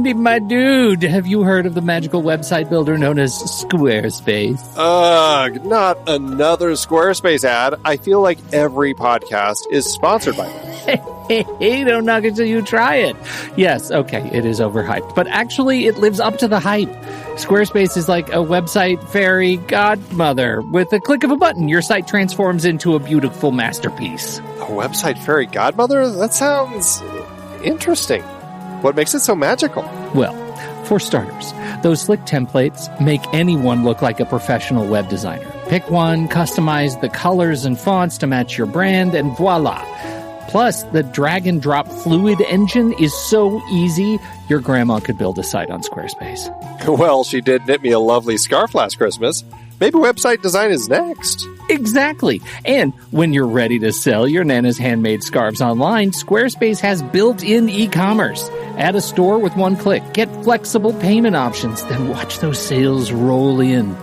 Andy, my dude, have you heard of the magical website builder known as Squarespace? Ugh, not another Squarespace ad. I feel like every podcast is sponsored by them. Hey, don't knock it till you try it. Yes, okay, it is overhyped, but actually it lives up to the hype. Squarespace is like a website fairy godmother. With a click of a button, your site transforms into a beautiful masterpiece. A website fairy godmother? That sounds interesting. What makes it so magical? Well, for starters, those slick templates make anyone look like a professional web designer. Pick one, customize the colors and fonts to match your brand, and voila. Plus, the drag-and-drop fluid engine is so easy, your grandma could build a site on Squarespace. Well, she did knit me a lovely scarf last Christmas. Maybe website design is next. Exactly. And when you're ready to sell your Nana's handmade scarves online, Squarespace has built-in e-commerce. Add a store with one click. Get flexible payment options. Then watch those sales roll in.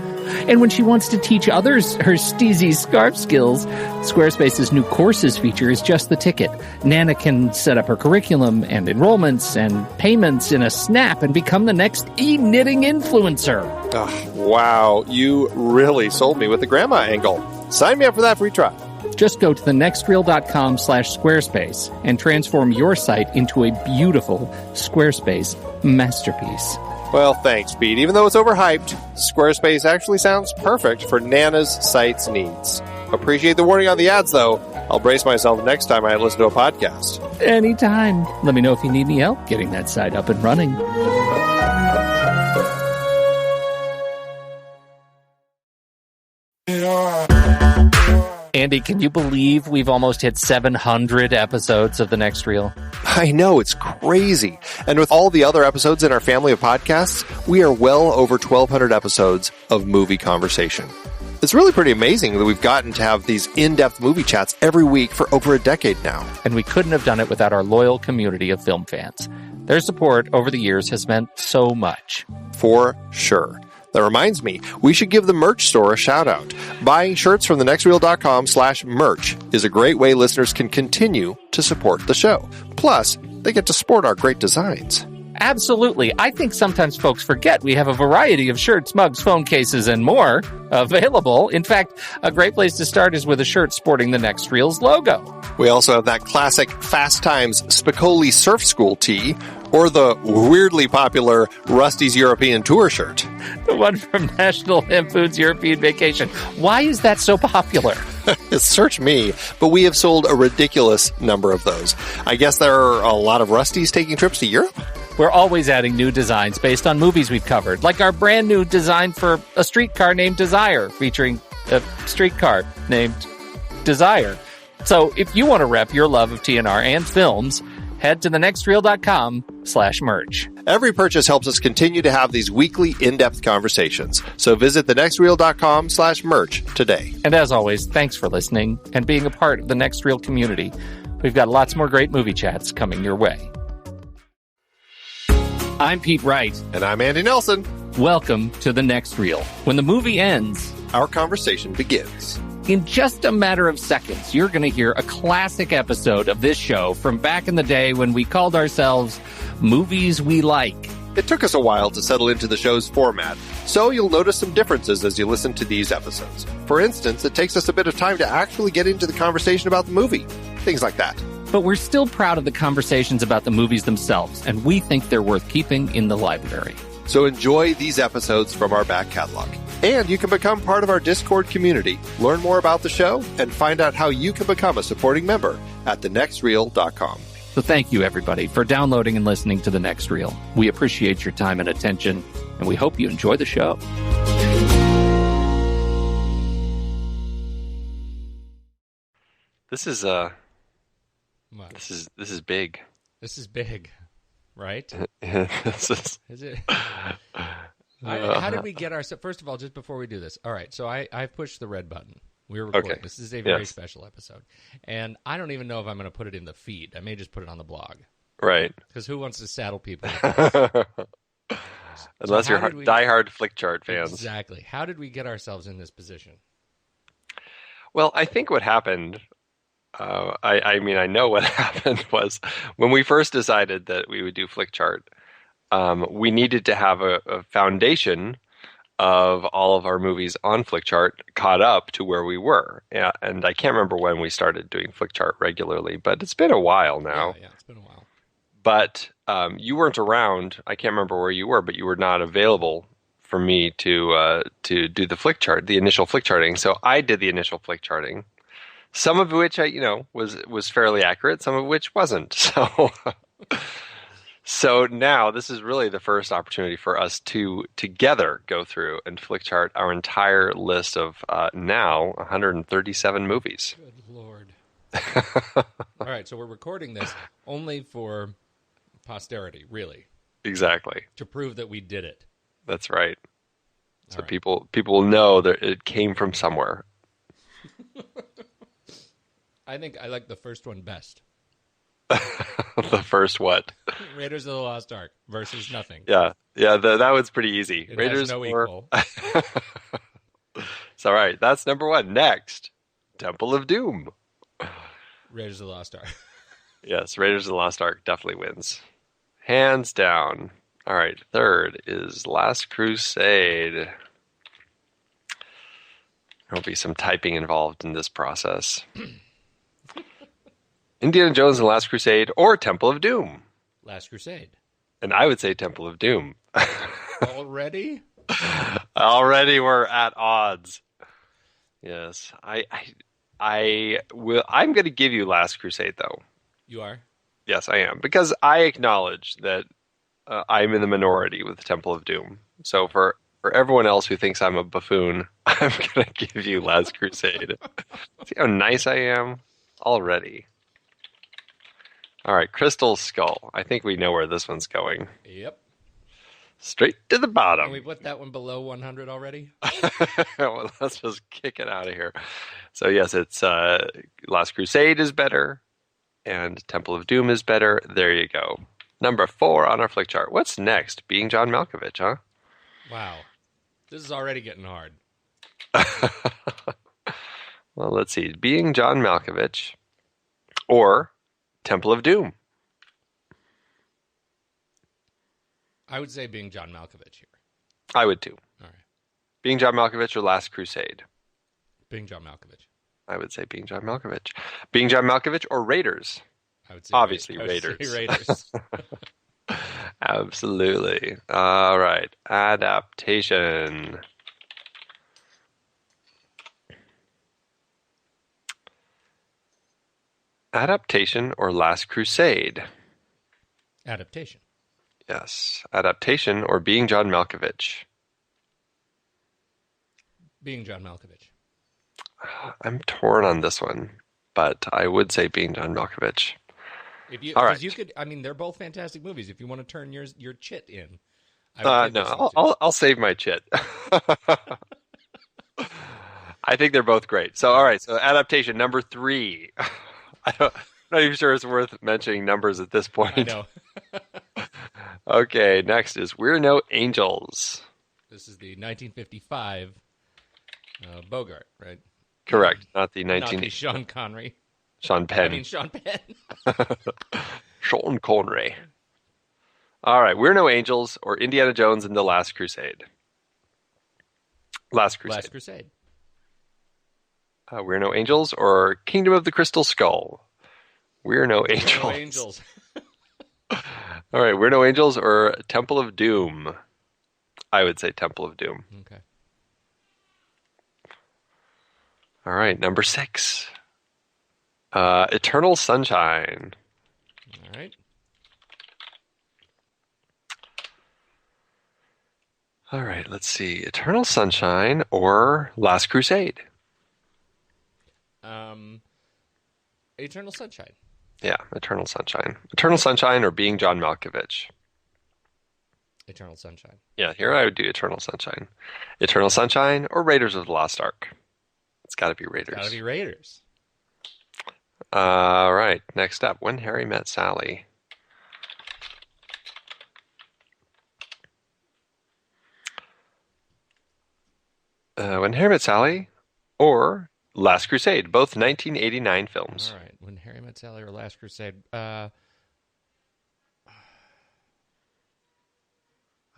And when she wants to teach others her steezy scarf skills, Squarespace's new courses feature is just the ticket. Nana can set up her curriculum and enrollments and payments in a snap and become the next e-knitting influencer. Oh, wow, you really sold me with the grandma angle. Sign me up for that free trial. Just go to thenextreel.com/Squarespace and transform your site into a beautiful Squarespace masterpiece. Well, thanks, Pete. Even though it's overhyped, Squarespace actually sounds perfect for Nana's site's needs. Appreciate the warning on the ads, though. I'll brace myself next time I listen to a podcast. Anytime. Let me know if you need any help getting that site up and running. Andy, can you believe we've almost hit 700 episodes of The Next Reel? I know, it's crazy. And with all the other episodes in our family of podcasts, we are well over 1,200 episodes of movie conversation. It's really pretty amazing that we've gotten to have these in-depth movie chats every week for over a decade now. And we couldn't have done it without our loyal community of film fans. Their support over the years has meant so much. For sure. That reminds me, we should give the merch store a shout out. Buying shirts from thenextreel.com/merch is a great way listeners can continue to support the show. Plus, they get to sport our great designs. Absolutely. I think sometimes folks forget we have a variety of shirts, mugs, phone cases, and more available. In fact, a great place to start is with a shirt sporting the Next Reel's logo. We also have that classic Fast Times Spicoli Surf School tee, or the weirdly popular Rusty's European Tour shirt. The one from National Lampoon's European Vacation. Why is that so popular? Search me, but we have sold a ridiculous number of those. I guess there are a lot of Rustys taking trips to Europe? We're always adding new designs based on movies we've covered, like our brand new design for a streetcar named Desire, featuring a streetcar named Desire. So if you want to rep your love of TNR and films, head to thenextreel.com/merch. Every purchase helps us continue to have these weekly in-depth conversations. So visit thenextreel.com/merch today. And as always, thanks for listening and being a part of the Next Reel community. We've got lots more great movie chats coming your way. I'm Pete Wright. And I'm Andy Nelson. Welcome to The Next Reel. When the movie ends, our conversation begins. In just a matter of seconds, you're going to hear a classic episode of this show from back in the day when we called ourselves Movies We Like. It took us a while to settle into the show's format, so you'll notice some differences as you listen to these episodes. For instance, it takes us a bit of time to actually get into the conversation about the movie. Things like that. But we're still proud of the conversations about the movies themselves, and we think they're worth keeping in the library. So enjoy these episodes from our back catalog. And you can become part of our Discord community, learn more about the show, and find out how you can become a supporting member at thenextreel.com. So thank you, everybody, for downloading and listening to The Next Reel. We appreciate your time and attention, and we hope you enjoy the show. This is big. This is big, right? Is it? How did we get ourselves? First of all, just before we do this, all right. So I've pushed the red button. We're recording. Okay. This is a very special episode, and I don't even know if I'm going to put it in the feed. I may just put it on the blog. Right. Because who wants to saddle people? Unless you're diehard Flickchart fans. Exactly. How did we get ourselves in this position? Well, I think what happened. I know what happened was when we first decided that we would do Flickchart, we needed to have a foundation of all of our movies on Flickchart caught up to where we were. Yeah, and I can't remember when we started doing Flickchart regularly, but it's been a while now. Yeah, it's been a while. But you weren't around. I can't remember where you were, but you were not available for me to do the Flickchart, the initial Flickcharting. So I did the initial Flickcharting. Some of which was fairly accurate, some of which wasn't. So now this is really the first opportunity for us to together go through and Flickchart our entire list of now 137 movies. Good Lord. All right, so we're recording this only for posterity, really. Exactly. To prove that we did it. That's right. So right. people will know that it came from somewhere. I think I like the first one best. The first what? Raiders of the Lost Ark versus nothing. Yeah, that was pretty easy. It Raiders has no or... equal. It's all right. That's number one. Next, Temple of Doom. Raiders of the Lost Ark. Yes, Raiders of the Lost Ark definitely wins. Hands down. All right, third is Last Crusade. There'll be some typing involved in this process. Indiana Jones and the Last Crusade or Temple of Doom. Last Crusade. And I would say Temple of Doom. Already? Already we're at odds. Yes. I'm going to give you Last Crusade, though. You are? Yes, I am. Because I acknowledge that I'm in the minority with Temple of Doom. So for everyone else who thinks I'm a buffoon, I'm going to give you Last Crusade. See how nice I am already. All right, Crystal Skull. I think we know where this one's going. Yep. Straight to the bottom. Can we put that one below 100 already? Well, let's just kick it out of here. So yes, it's Last Crusade is better, and Temple of Doom is better. There you go. Number 4 on our flick chart. What's next? Being John Malkovich, huh? Wow. This is already getting hard. Well, let's see. Being John Malkovich or Temple of Doom. I would say Being John Malkovich here. I would too. All right. Being John Malkovich or Last Crusade. Being John Malkovich. I would say Being John Malkovich. Being John Malkovich or Raiders. I would say Obviously, I would say Raiders. Raiders. Absolutely. All right. Adaptation. Adaptation or Last Crusade? Adaptation. Yes. Adaptation or Being John Malkovich? Being John Malkovich. I'm torn on this one, but I would say Being John Malkovich. If you, All right. You could. I mean, they're both fantastic movies. If you want to turn your chit in, No, I'll save my chit. I think they're both great. So, all right. So, adaptation number 3. I'm not even sure it's worth mentioning numbers at this point. I know. Okay. Next is We're No Angels. This is the 1955 Bogart, right? Correct. Not the Not the Sean Connery. Sean Penn. I mean Sean Penn. Sean Connery. All right. We're No Angels or Indiana Jones and the Last Crusade. Last Crusade. Last Crusade. We're No Angels or Kingdom of the Crystal Skull. We're No Angels. No Angels. All right. We're No Angels or Temple of Doom. I would say Temple of Doom. Okay. All right. Number 6. Eternal Sunshine. All right. All right. Let's see. Eternal Sunshine or Last Crusade. Eternal Sunshine. Yeah, Eternal Sunshine. Eternal Sunshine or Being John Malkovich. Eternal Sunshine. Yeah, here I would do Eternal Sunshine. Eternal Sunshine or Raiders of the Lost Ark. It's got to be Raiders. Gotta be Raiders. All right. Next up, When Harry Met Sally. When Harry Met Sally or Last Crusade, both 1989 films. All right. When Harry Met Sally or Last Crusade.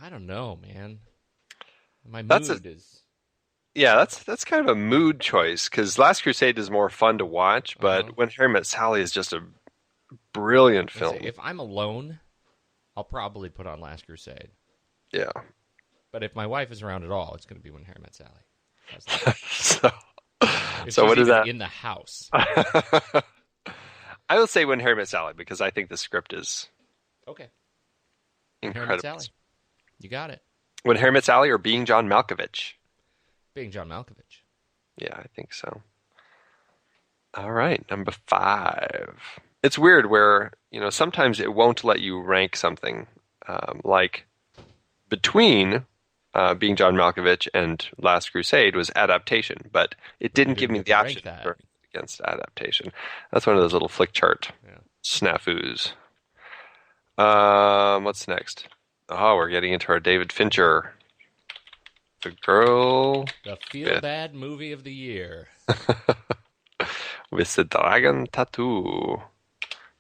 I don't know, man. My That's mood is... Yeah, that's kind of a mood choice because Last Crusade is more fun to watch, but When Harry Met Sally is just a brilliant film. If I'm alone, I'll probably put on Last Crusade. Yeah. But if my wife is around at all, it's going to be When Harry Met Sally. So what is that? In the house. I will say When Harry Met Sally because I think the script is okay. incredible. Harry Met Sally. You got it. When Harry Met Sally or Being John Malkovich? Being John Malkovich. Yeah, I think so. All right, number 5. It's weird where, sometimes it won't let you rank something like between Being John Malkovich and Last Crusade was adaptation, but it didn't give me the option for against adaptation. That's one of those little Flickchart snafus. What's next? Oh, we're getting into our David Fincher. The feel-bad movie of the year. With the dragon tattoo.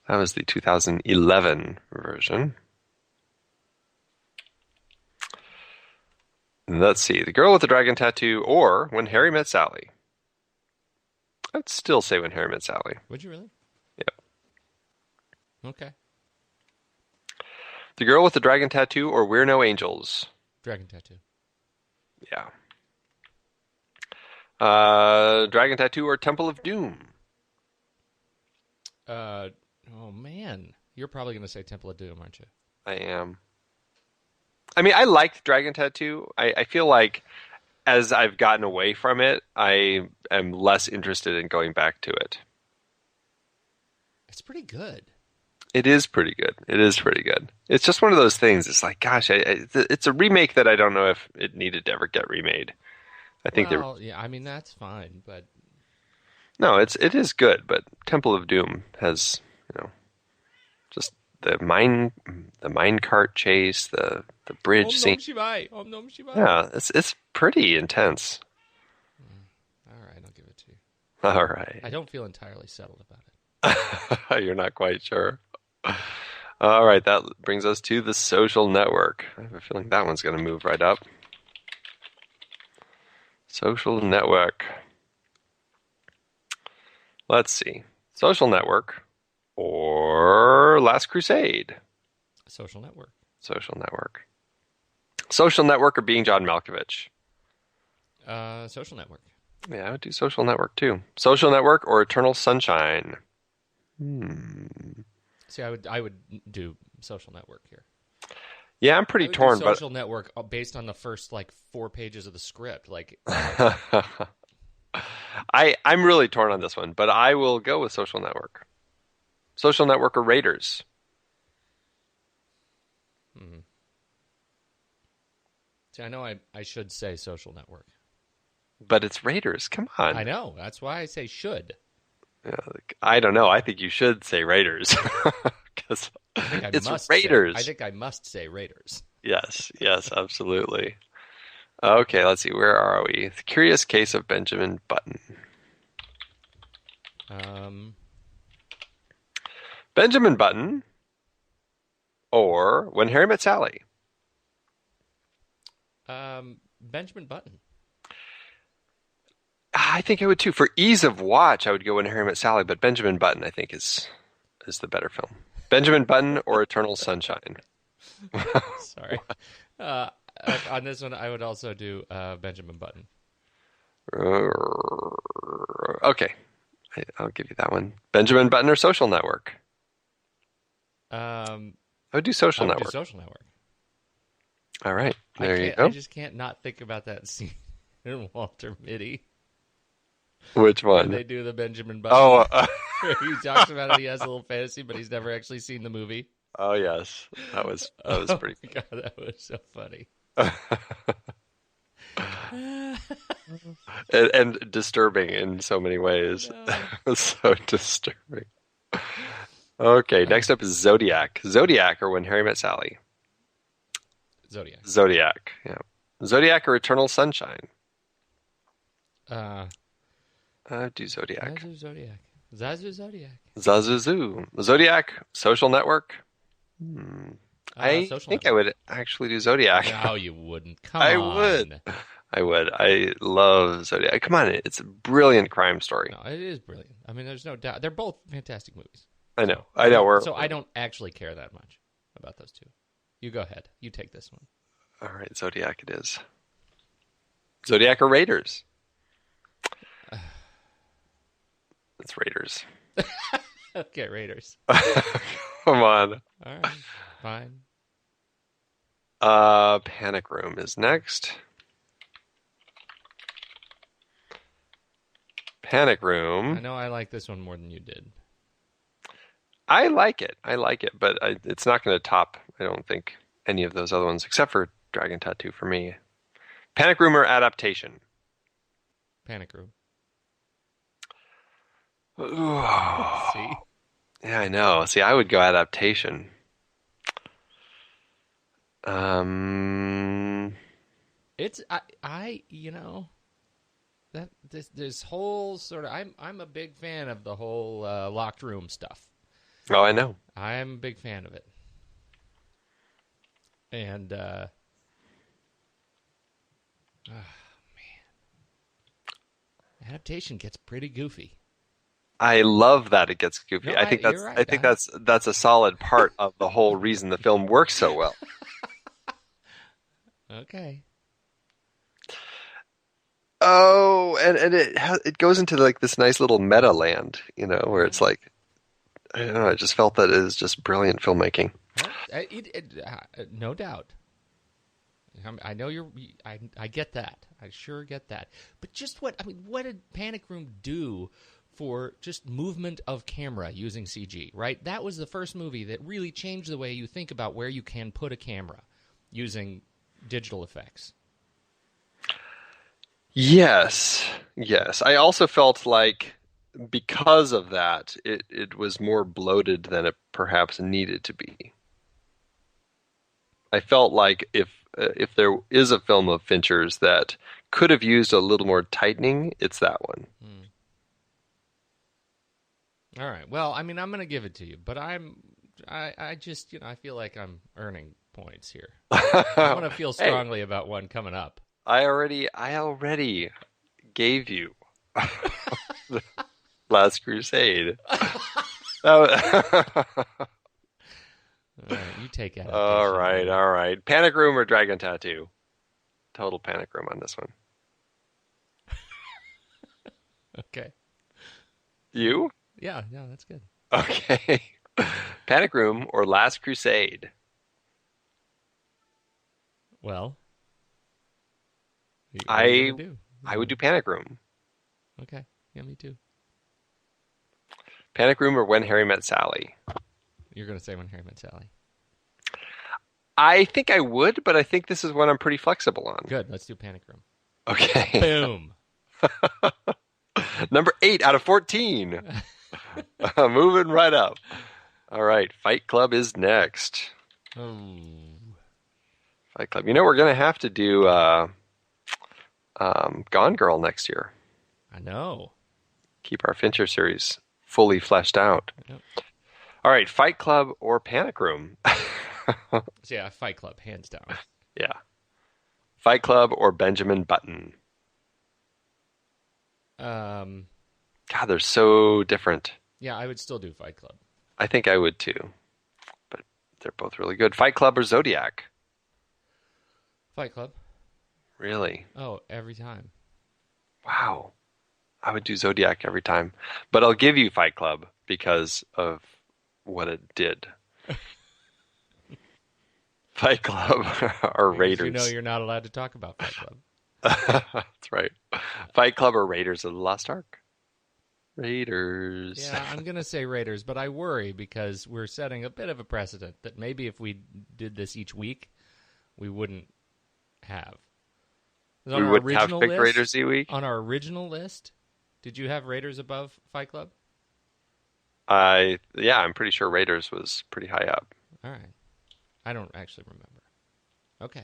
That was the 2011 version. Let's see. The Girl with the Dragon Tattoo or When Harry Met Sally. I'd still say When Harry Met Sally. Would you really? Yeah. Okay. The Girl with the Dragon Tattoo or We're No Angels. Dragon Tattoo. Yeah. Dragon Tattoo or Temple of Doom. Oh man, you're probably going to say Temple of Doom, aren't you? I am. I mean, I liked Dragon Tattoo. I feel like as I've gotten away from it, I am less interested in going back to it. It's pretty good. It is pretty good. It is pretty good. It's just one of those things. It's like, gosh, it's a remake that I don't know if it needed to ever get remade. I think yeah, I mean that's fine, but no, it is good. But Temple of Doom has, just the mine cart chase, the bridge scene. Om Nom Shivai. Yeah, it's pretty intense. All right, I'll give it to you. All right. I don't feel entirely settled about it. You're not quite sure. All right, that brings us to The Social Network. I have a feeling that one's going to move right up. Social Network. Let's see. Social Network or Last Crusade? Social Network. Social Network. Social Network or Being John Malkovich? Social Network. Yeah, I would do Social Network too. Social Network or Eternal Sunshine? See, I would do Social Network here. Yeah, I'm pretty torn. Social Network based on the first 4 pages of the script. I'm really torn on this one, but I will go with Social Network. Social Network or Raiders? See, I know I should say Social Network. But it's Raiders. Come on. I know. That's why I say should. Yeah, I don't know. I think you should say Raiders. Because it's Raiders. I think I must say Raiders. Yes, absolutely. Okay, let's see. Where are we? The Curious Case of Benjamin Button. Benjamin Button or When Harry Met Sally? Benjamin Button. I think I would too. For ease of watch, I would go When Harry Met Sally, but Benjamin Button, I think, is the better film. Benjamin Button or Eternal Sunshine? Sorry. On this one, I would also do Benjamin Button. Okay. I'll give you that one. Benjamin Button or Social Network? I would do Social Network. Do Social Network. All right. There you go. I just can't not think about that scene in Walter Mitty. Which one? When they do the Benjamin Button. Oh. He talks about it. He has a little fantasy, but he's never actually seen the movie. Oh, yes. That was pretty funny. God, that was so funny. and disturbing in so many ways. So disturbing. Okay, next up is Zodiac. Zodiac or When Harry Met Sally? Zodiac, yeah. Zodiac or Eternal Sunshine? Do Zodiac. Zazu Zodiac. Zazuzu. Zodiac, Social Network? I Social think Network. I would actually do Zodiac. No, you wouldn't. Come I on. would. I would. I love Zodiac. Come on, it's a brilliant crime story. No, it is brilliant. I mean, there's no doubt. They're both fantastic movies. I know. I know. So I don't actually care that much about those two. You go ahead. You take this one. All right, Zodiac it is. Zodiac or Raiders? It's Raiders. Okay, Raiders. Come on. All right, fine. Panic Room is next. Panic I Room. know I like this one more than you did. I like it, but it's not going to top, I don't think, any of those other ones, except for Dragon Tattoo for me. Panic Room or Adaptation? Panic Room. Ooh. See? Yeah, I know. See, I would go Adaptation. It's I you know that this whole sort of I'm a big fan of the whole locked room stuff. Oh, I know. I'm a big fan of it. And adaptation gets pretty goofy. I love that it gets goofy. No, I think you're right. I think that's a solid part of the whole reason the film works so well. Okay. Oh, and it goes into like this nice little meta land, you know, where it's like, I don't know, I just felt that it is just brilliant filmmaking. No doubt. I know I get that. I sure get that. But just what did Panic Room do for just movement of camera using CG, right? That was the first movie that really changed the way you think about where you can put a camera using digital effects. Yes. I also felt like because of that, it was more bloated than it perhaps needed to be. I felt like if there is a film of Fincher's that could have used a little more tightening, it's that one. All right. Well, I mean, I'm going to give it to you, but I just, I feel like I'm earning points here. I want to feel strongly about one coming up. I already gave you Last Crusade. All right, you take it. All right. Panic Room or Dragon Tattoo? Total Panic Room on this one. Okay. You? Yeah, that's good. Okay. Panic Room or Last Crusade? Well, I would do Panic Room. Okay. Yeah, me too. Panic Room or When Harry Met Sally? You're going to say When Harry Met Sally. I think I would, but I think this is one I'm pretty flexible on. Good. Let's do Panic Room. Okay. Boom. Number 8 out of 14. Moving right up. All right. Fight Club is next. Fight Club. You know, we're going to have to do Gone Girl next year. I know. Keep our Fincher series fully fleshed out. Yep. All right. Fight Club or Panic Room? So yeah, Fight Club, hands down. Yeah. Fight Club or Benjamin Button? God, they're so different. Yeah, I would still do Fight Club. I think I would too. But they're both really good. Fight Club or Zodiac? Fight Club. Really? Oh, every time. Wow. I would do Zodiac every time. But I'll give you Fight Club because of what it did. Fight Club or Raiders? You know you're not allowed to talk about Fight Club. That's right. Fight Club or Raiders of the Lost Ark? Raiders. Yeah, I'm going to say Raiders, but I worry because we're setting a bit of a precedent that maybe if we did this each week, we wouldn't have. We wouldn't have picked Raiders each week? On our original list, did you have Raiders above Fight Club? Yeah, I'm pretty sure Raiders was pretty high up. All right. I don't actually remember. Okay.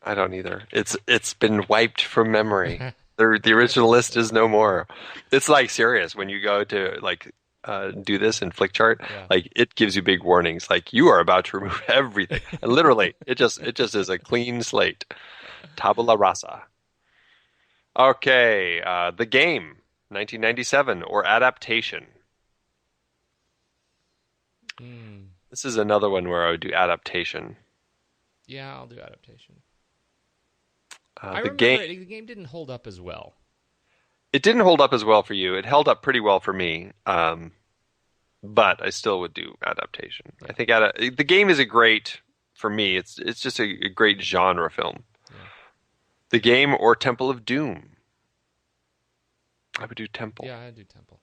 I don't either. It's been wiped from memory. The original list is no more. It's like serious when you go to like do this in Flickchart, Yeah. like it gives you big warnings, like you are about to remove everything. And literally, it just is a clean slate. Tabula rasa. Okay, The Game, 1997, or adaptation. This is another one where I would do adaptation. Yeah, I'll do adaptation. The I remember Game. the game didn't hold up as well. It didn't hold up as well for you. It held up pretty well for me. But I still would do adaptation. Yeah. I think The Game is a great, for me, it's just a great genre film. Yeah. The Game or Temple of Doom. I would do Temple. Yeah, I'd do Temple.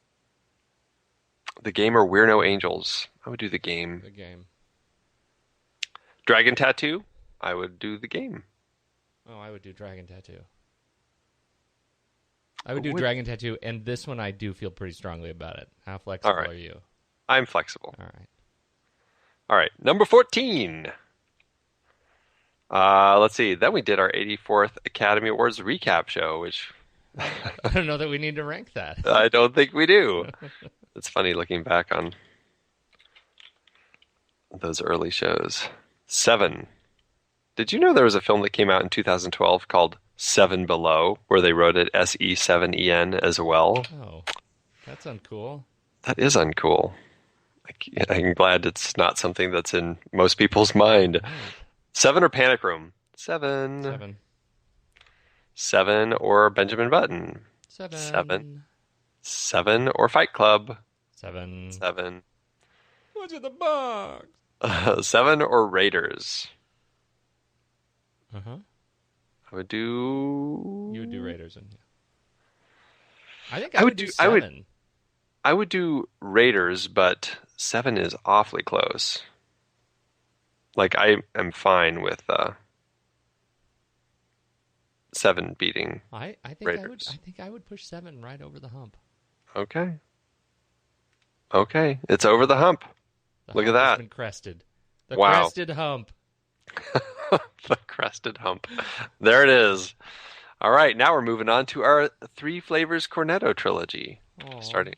The Game or We're No Angels. I would do The Game. The Game. Dragon Tattoo. I would do The Game. Oh, I would do Dragon Tattoo. I would do Dragon Tattoo, and this one I do feel pretty strongly about it. How flexible All right. are you? I'm flexible. All right. All right, number 14. Let's see. Then we did our 84th Academy Awards recap show, which I don't know that we need to rank that. I don't think we do. It's funny looking back on those early shows. 7. Did you know there was a film that came out in 2012 called Seven Below, where they wrote it SE7EN as well? Oh, that's uncool. That is uncool. I'm glad it's not something that's in most people's mind. Right. 7 or Panic Room? 7. 7. 7 or Benjamin Button? 7. 7. 7 or Fight Club? 7. 7. What's in the box? 7 or Raiders? Uh-huh. I would do... You would do Raiders, and I think I would do 7. I would do Raiders, but 7 is awfully close. Like, I am fine with 7 beating I think Raiders. I think I would push 7 right over the hump. Okay. Okay, it's over the hump. The Look at hump that. has been crested. The Wow. crested hump. The crested hump. There it is. All right, now we're moving on to our 3 Flavors Cornetto trilogy. Aw. Starting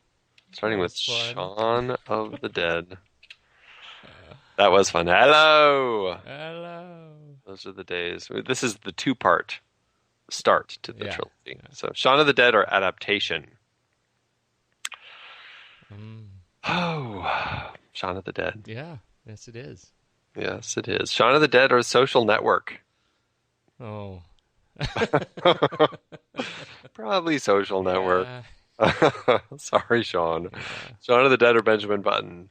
That with was fun. Shaun of the Dead. That was fun. Hello. Hello. Those are the days. This is the 2-part start to the Yeah, trilogy. yeah. So Shaun of the Dead or adaptation? Oh, Shaun of the Dead. Yeah. Yes, it is. Yes, it is. Shaun of the Dead or Social Network? Oh. Probably Social Network. Yeah. Sorry, Sean. Yeah. Shaun of the Dead or Benjamin Button?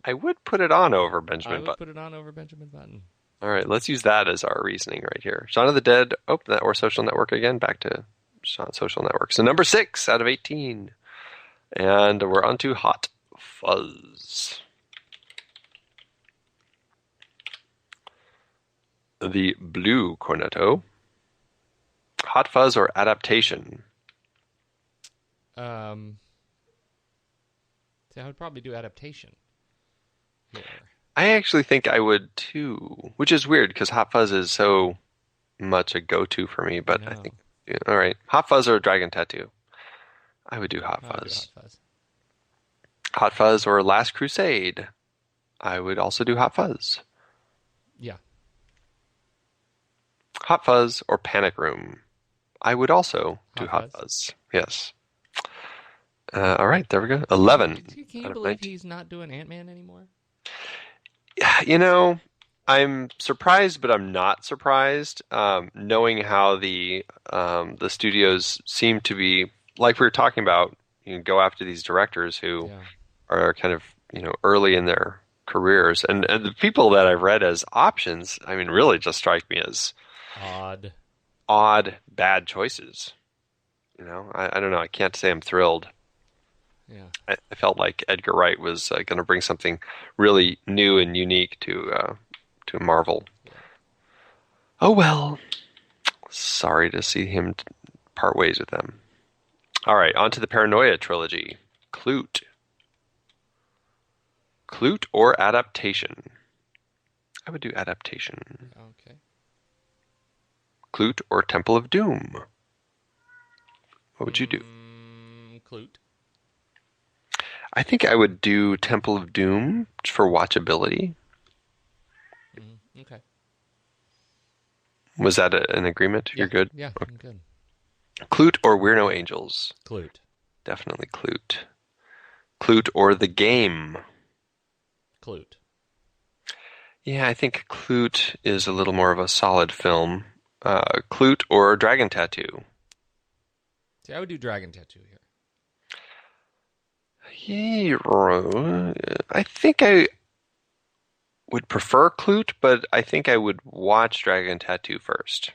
I would put it on over I Benjamin would Button. put it on over Benjamin Button. All right, let's use that as our reasoning right here. Shaun of the Dead, or Social Network again. Back to Social Network. So number 6 out of 18. And we're on to Hot Fuzz. The blue cornetto. Hot Fuzz or adaptation? See, I would probably do adaptation here. I actually think I would too, which is weird because Hot Fuzz is so much a go-to for me. But I know. think, yeah, all right, Hot Fuzz or Dragon Tattoo? I would do Hot I would do Fuzz. Hot Fuzz. Hot Fuzz or Last Crusade? I would also do Hot Fuzz. Yeah. Hot Fuzz or Panic Room? I would also do Hot Hot Fuzz. Fuzz. Yes. All right, there we go. 11. Can out you of believe 19. he's not doing Ant-Man anymore? You know, I'm surprised, but I'm not surprised. Knowing how the studios seem to be, like we were talking about, go after these directors who Yeah. are kind of early in their careers, and the people that I've read as options, I mean, really just strike me as odd, bad choices. I don't know. I can't say I'm thrilled. Yeah. I felt like Edgar Wright was going to bring something really new and unique to Marvel. Oh well. Sorry to see him part ways with them. All right, on to the Paranoia trilogy. Clute. Clute or adaptation? I would do adaptation. Okay. Clute or Temple of Doom? What would you do? Clute. I think I would do Temple of Doom for watchability. Okay. Was that an agreement? Yeah. You're good? Yeah, I'm good. Clute or We're No Angels? Clute. Definitely Clute. Clute or The Game? Clute. Yeah, I think Clute is a little more of a solid film. Clute or Dragon Tattoo? See, I would do Dragon Tattoo here. Yeah, I think I would prefer Clute, but I think I would watch Dragon Tattoo first.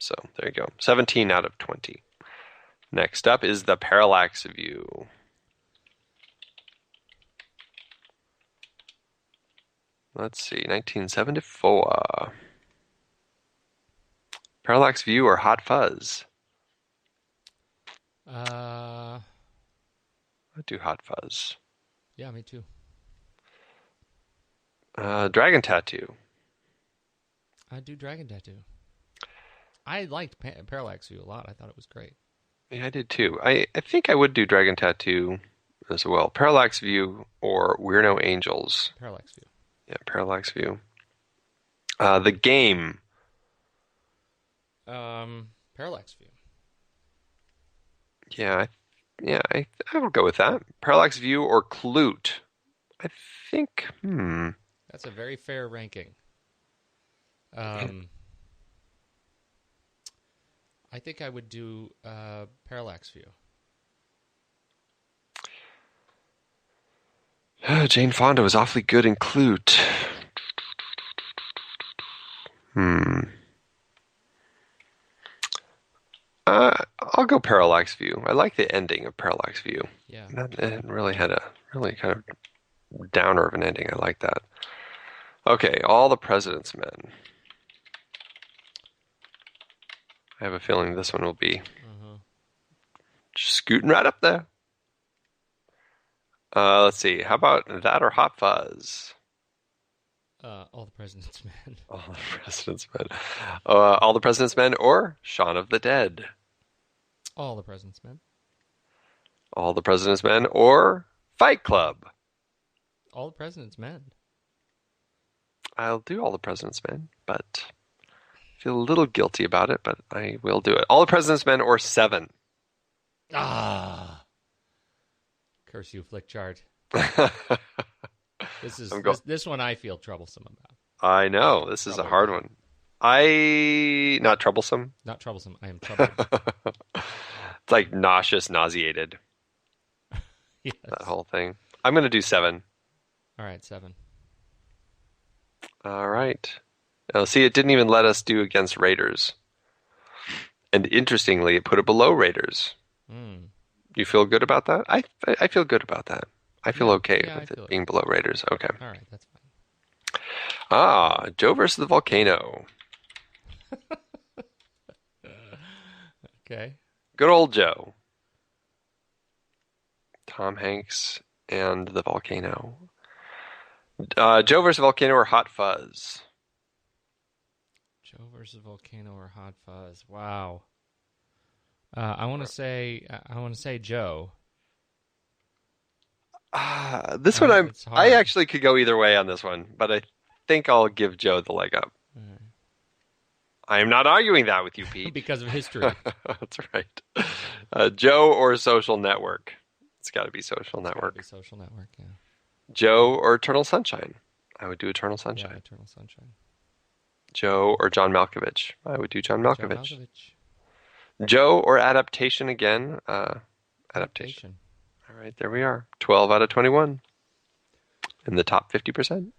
So there you go. 17 out of 20. Next up is The Parallax View. Let's see, 1974. Parallax View or Hot Fuzz? Uh, I'd do Hot Fuzz. yeah, me too. Dragon Tattoo. I'd do Dragon Tattoo. I liked Parallax View a lot. I thought it was great. Yeah, I did too. I think I would do Dragon Tattoo as well. Parallax View or We're No Angels. Parallax View. Yeah, Parallax View. The Game. Parallax View. Yeah, I will go with that. Parallax View or Clute. I think. That's a very fair ranking. I think I would do Parallax View. Jane Fonda was awfully good in Clute. I'll go Parallax View. I like the ending of Parallax View. Yeah. It really had a really kind of downer of an ending. I like that. Okay, All the President's Men. I have a feeling this one will be just scooting right up there. Let's see. How about that or Hot Fuzz? All the President's Men. All the President's Men. All the President's Men or Shaun of the Dead? All the President's Men. All the President's Men or Fight Club? All the President's Men. I'll do All the President's Men, but I feel a little guilty about it, but I will do it. All the President's Men or Seven? Curse you, Flickchart. This one I feel troublesome about. I know. This is a hard one. Not troublesome. Not troublesome. I am troubled. It's like nauseous, nauseated. Yes. That whole thing. I'm going to do 7. All right, 7. All right. Now, see, it didn't even let us do against Raiders. And interestingly, it put it below Raiders. You feel good about that? I feel good about that. I feel okay with it being below Raiders. Okay. All right, that's fine. Joe versus the Volcano. Okay. Good old Joe. Tom Hanks and the Volcano. Joe versus Volcano or Hot Fuzz? Joe versus Volcano or Hot Fuzz? Wow. I want to say Joe. This one I actually could go either way on this one, but I think I'll give Joe the leg up. I am not arguing that with you, Pete. Because of history. That's right. Joe or Social Network? It's got to be Social Network. Social Network, yeah. Joe or Eternal Sunshine? I would do Eternal Sunshine. Yeah, Eternal Sunshine. Joe or John Malkovich? I would do John Malkovich. Joe or Adaptation again? Adaptation. All right, there we are. 12 out of 21 in the top 50%.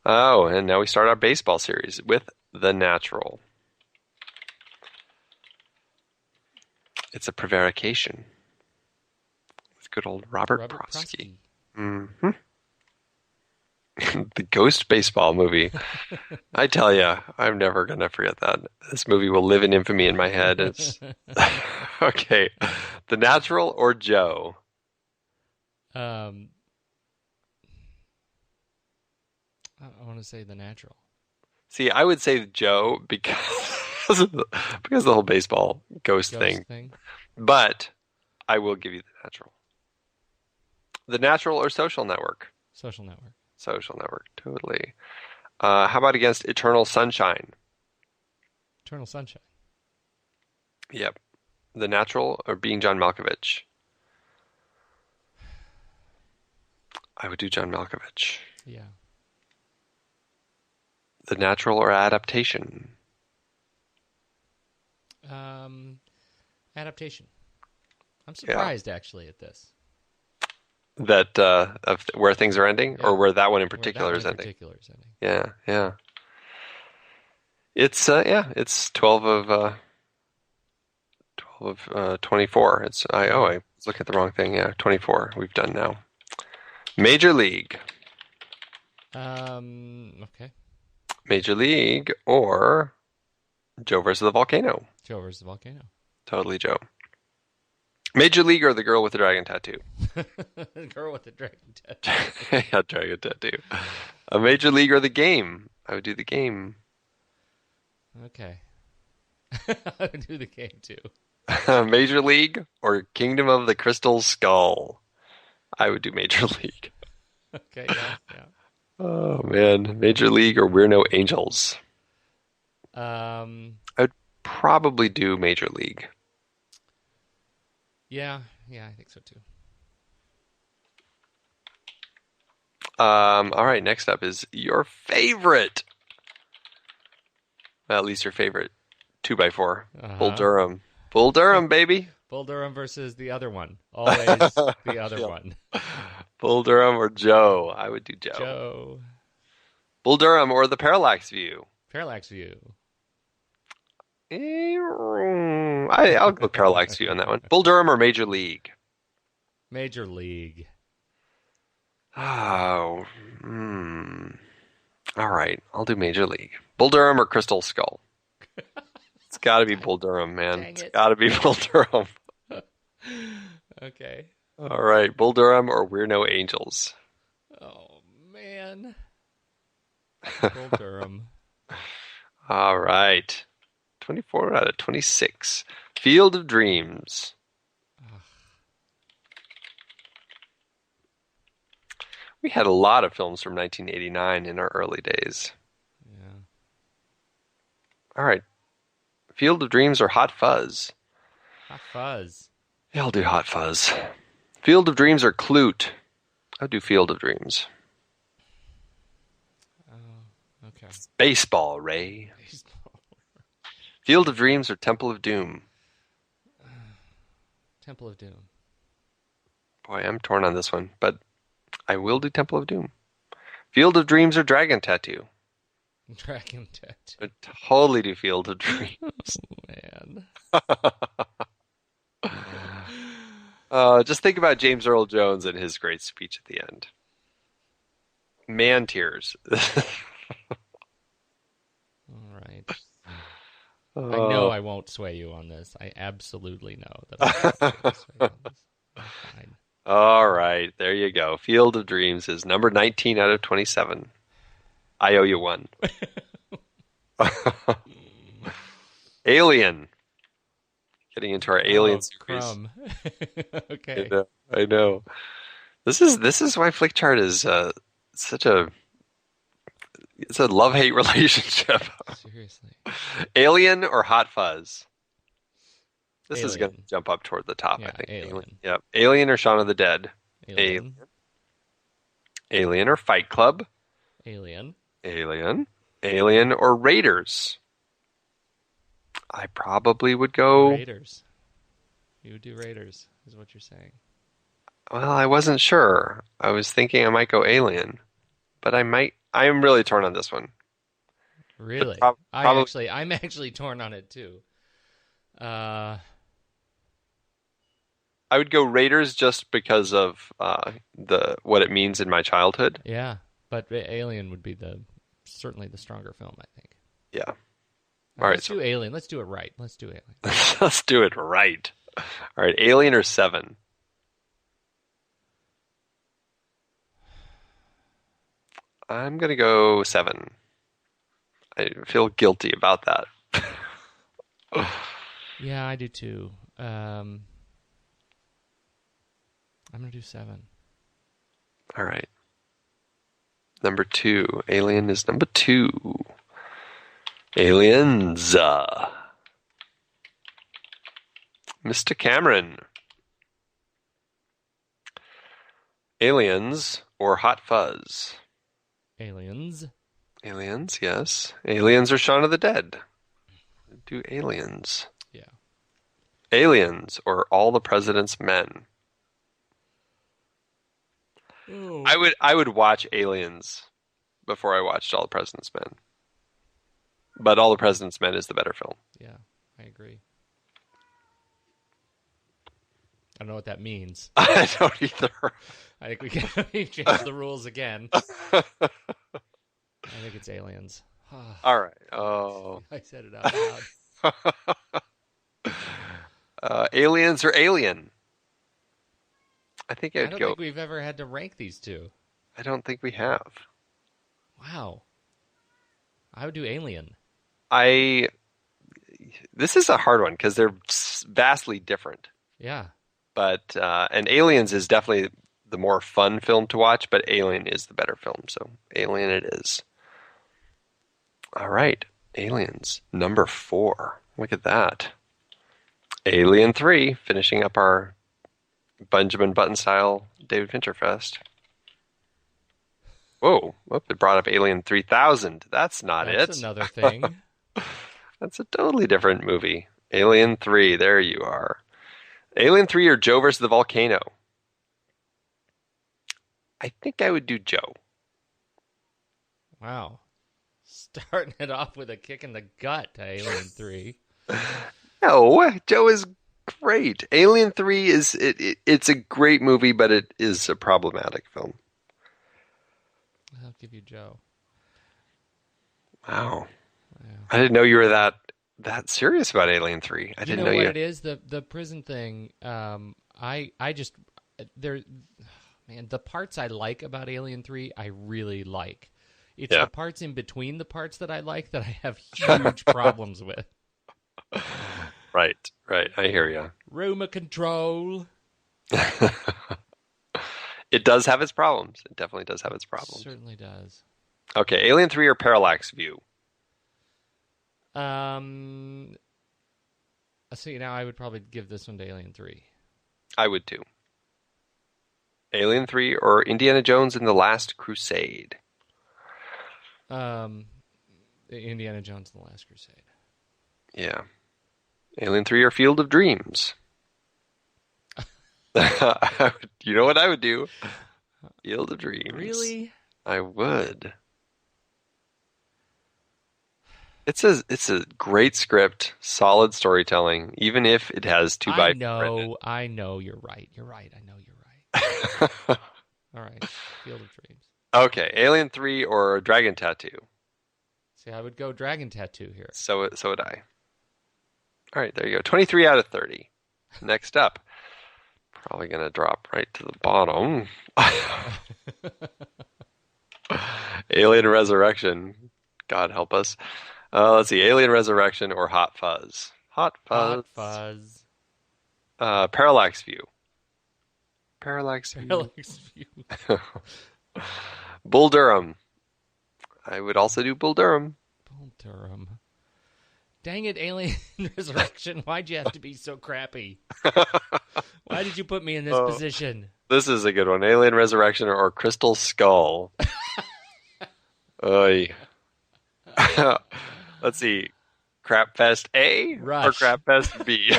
Oh, and now we start our baseball series with The Natural. It's a prevarication with good old Robert Prosky. Mm-hmm. The Ghost Baseball movie. I tell you, I'm never going to forget that. This movie will live in infamy in my head. It's okay. The Natural or Joe? I want to say The Natural. See, I would say Joe because of the whole baseball ghost thing. But I will give you The Natural. The Natural or Social Network? Social Network. Social Network, totally. How about against Eternal Sunshine? Eternal Sunshine. Yep. The Natural or Being John Malkovich? I would do John Malkovich. Yeah. The Natural or Adaptation? Adaptation. I'm surprised actually at this. That of where things are ending, Yeah. or where that one in Where particular that is one in ending. particular is ending. Yeah, yeah. It's 12 of 24. I was looking at the wrong thing. Yeah, 24. We've done now. Major League. Okay. Major League or Joe versus the Volcano. Joe versus the Volcano. Totally Joe. Major League or the girl with the dragon tattoo? Girl with the dragon tattoo. Yeah, dragon tattoo. A Major League or the game? I would do the game. Okay. I would do the game too. Major League or Kingdom of the Crystal Skull? I would do Major League. Okay, yeah. Oh man, Major League or We're No Angels? I would probably do Major League. Yeah, I think so too. All right, next up is your favorite. Well, at least your favorite 2x4. Bull Durham. Bull Durham, baby. Bull Durham versus the other one. Always the other one. Bull Durham or Joe? I would do Joe. Joe. Bull Durham or the Parallax View? Parallax View. I'll go Parallax View on that one. Bull Durham or Major League? Major League. Oh, all right. I'll do Major League. Bull Durham or Crystal Skull? It's got to be Bull Durham, man. Dang it. It's got to be Bull Durham. Okay. All right. Bull Durham or We're No Angels? Oh, man. Bull Durham. All right. 24 out of 26. Field of Dreams. We had a lot of films from 1989 in our early days. Yeah. All right. Field of Dreams or Hot Fuzz? Hot Fuzz. Yeah, I'll do Hot Fuzz. Field of Dreams or Clute? I'll do Field of Dreams. Oh, okay. Baseball, Ray. Baseball. Field of Dreams or Temple of Doom? Temple of Doom. Boy, I'm torn on this one, but I will do Temple of Doom. Field of Dreams or Dragon Tattoo? Dragon Tattoo. I totally do Field of Dreams. Man. Just think about James Earl Jones and his great speech at the end. Man tears. All right. I know I won't sway you on this. I absolutely know that I won't sway you on this. Fine. All right, there you go. Field of Dreams is number 19 out of 27. I owe you one. Alien. Getting into our Alien series. Crumb. Okay. I know. This is why Flickchart is it's a love-hate relationship. Seriously. Alien or Hot Fuzz? This is Alien. going to jump up toward the top, Yeah, I think. Alien. Yep. Alien or Shaun of the Dead? Alien. Alien or Fight Club? Alien. Alien. Alien or Raiders? I probably would go... Raiders. You would do Raiders, is what you're saying. Well, I wasn't sure. I was thinking I might go Alien. But I am really torn on this one. Really? I'm actually torn on it too. I would go Raiders just because of what it means in my childhood. Yeah, but Alien would be certainly the stronger film, I think. Yeah. Let's do Alien. Let's do it right. Let's do Alien. Let's do it right. All right, Alien or Seven? I'm going to go Seven. I feel guilty about that. Yeah, I do too. I'm going to do Seven. All right. Number 2. Alien is number 2. Aliens. Mr. Cameron. Aliens or Hot Fuzz? Aliens. Aliens, yes. Aliens or Shaun of the Dead? Do Aliens. Yeah. Aliens or All the President's Men? Oh. I would watch Aliens before I watched All the President's Men. But All the President's Men is the better film. Yeah, I agree. I don't know what that means. I don't either. I think we can change the rules again. I think it's Aliens. All right. Oh. I said it out loud. Aliens or Alien? I think I don't think we've ever had to rank these two. I don't think we have. Wow. I would do Alien. This is a hard one because they're vastly different. Yeah. But and Aliens is definitely the more fun film to watch, but Alien is the better film, so Alien it is. All right, Aliens number 4. Look at that. Alien 3, finishing up our Benjamin Button style David Fincher fest. Whoa! It brought up Alien 3000. That's not it. That's another thing. That's a totally different movie. Alien 3. There you are. Alien 3 or Joe versus the Volcano? I think I would do Joe. Wow. Starting it off with a kick in the gut to Alien 3. No, Joe is great. Alien 3 is it's a great movie, but it is a problematic film. I'll give you Joe. Wow. I didn't know you were that serious about Alien 3. I didn't know what you. It is? The prison thing. I just the parts I like about Alien 3, I really like. It's the parts in between the parts that I like that I have huge problems with. Right. I hear you. Remote control. It does have its problems. It definitely does have its problems. It certainly does. Okay, Alien 3 or Parallax View? See, now I would probably give this one to Alien 3. I would too. Alien 3 or Indiana Jones and the Last Crusade? Indiana Jones and the Last Crusade. Yeah. Alien 3 or Field of Dreams? You know what I would do? Field of Dreams. Really? I would. It's a great script, solid storytelling, even if it has 2 by 4. I know you're right. I know you're right. All right. Field of Dreams. Okay, Alien 3 or Dragon Tattoo? See, I would go Dragon Tattoo here. So would I. All right, there you go. 23 out of 30. Next up. Probably going to drop right to the bottom. Alien Resurrection. God help us. Let's see. Alien Resurrection or Hot Fuzz? Hot Fuzz. Parallax View. Parallax View. Bull Durham. I would also do Bull Durham. Bull Durham. Dang it, Alien Resurrection. Why'd you have to be so crappy? Why did you put me in this position? This is a good one. Alien Resurrection or Crystal Skull? Oy. Let's see. Crap Fest A Rush. or Crap Fest B?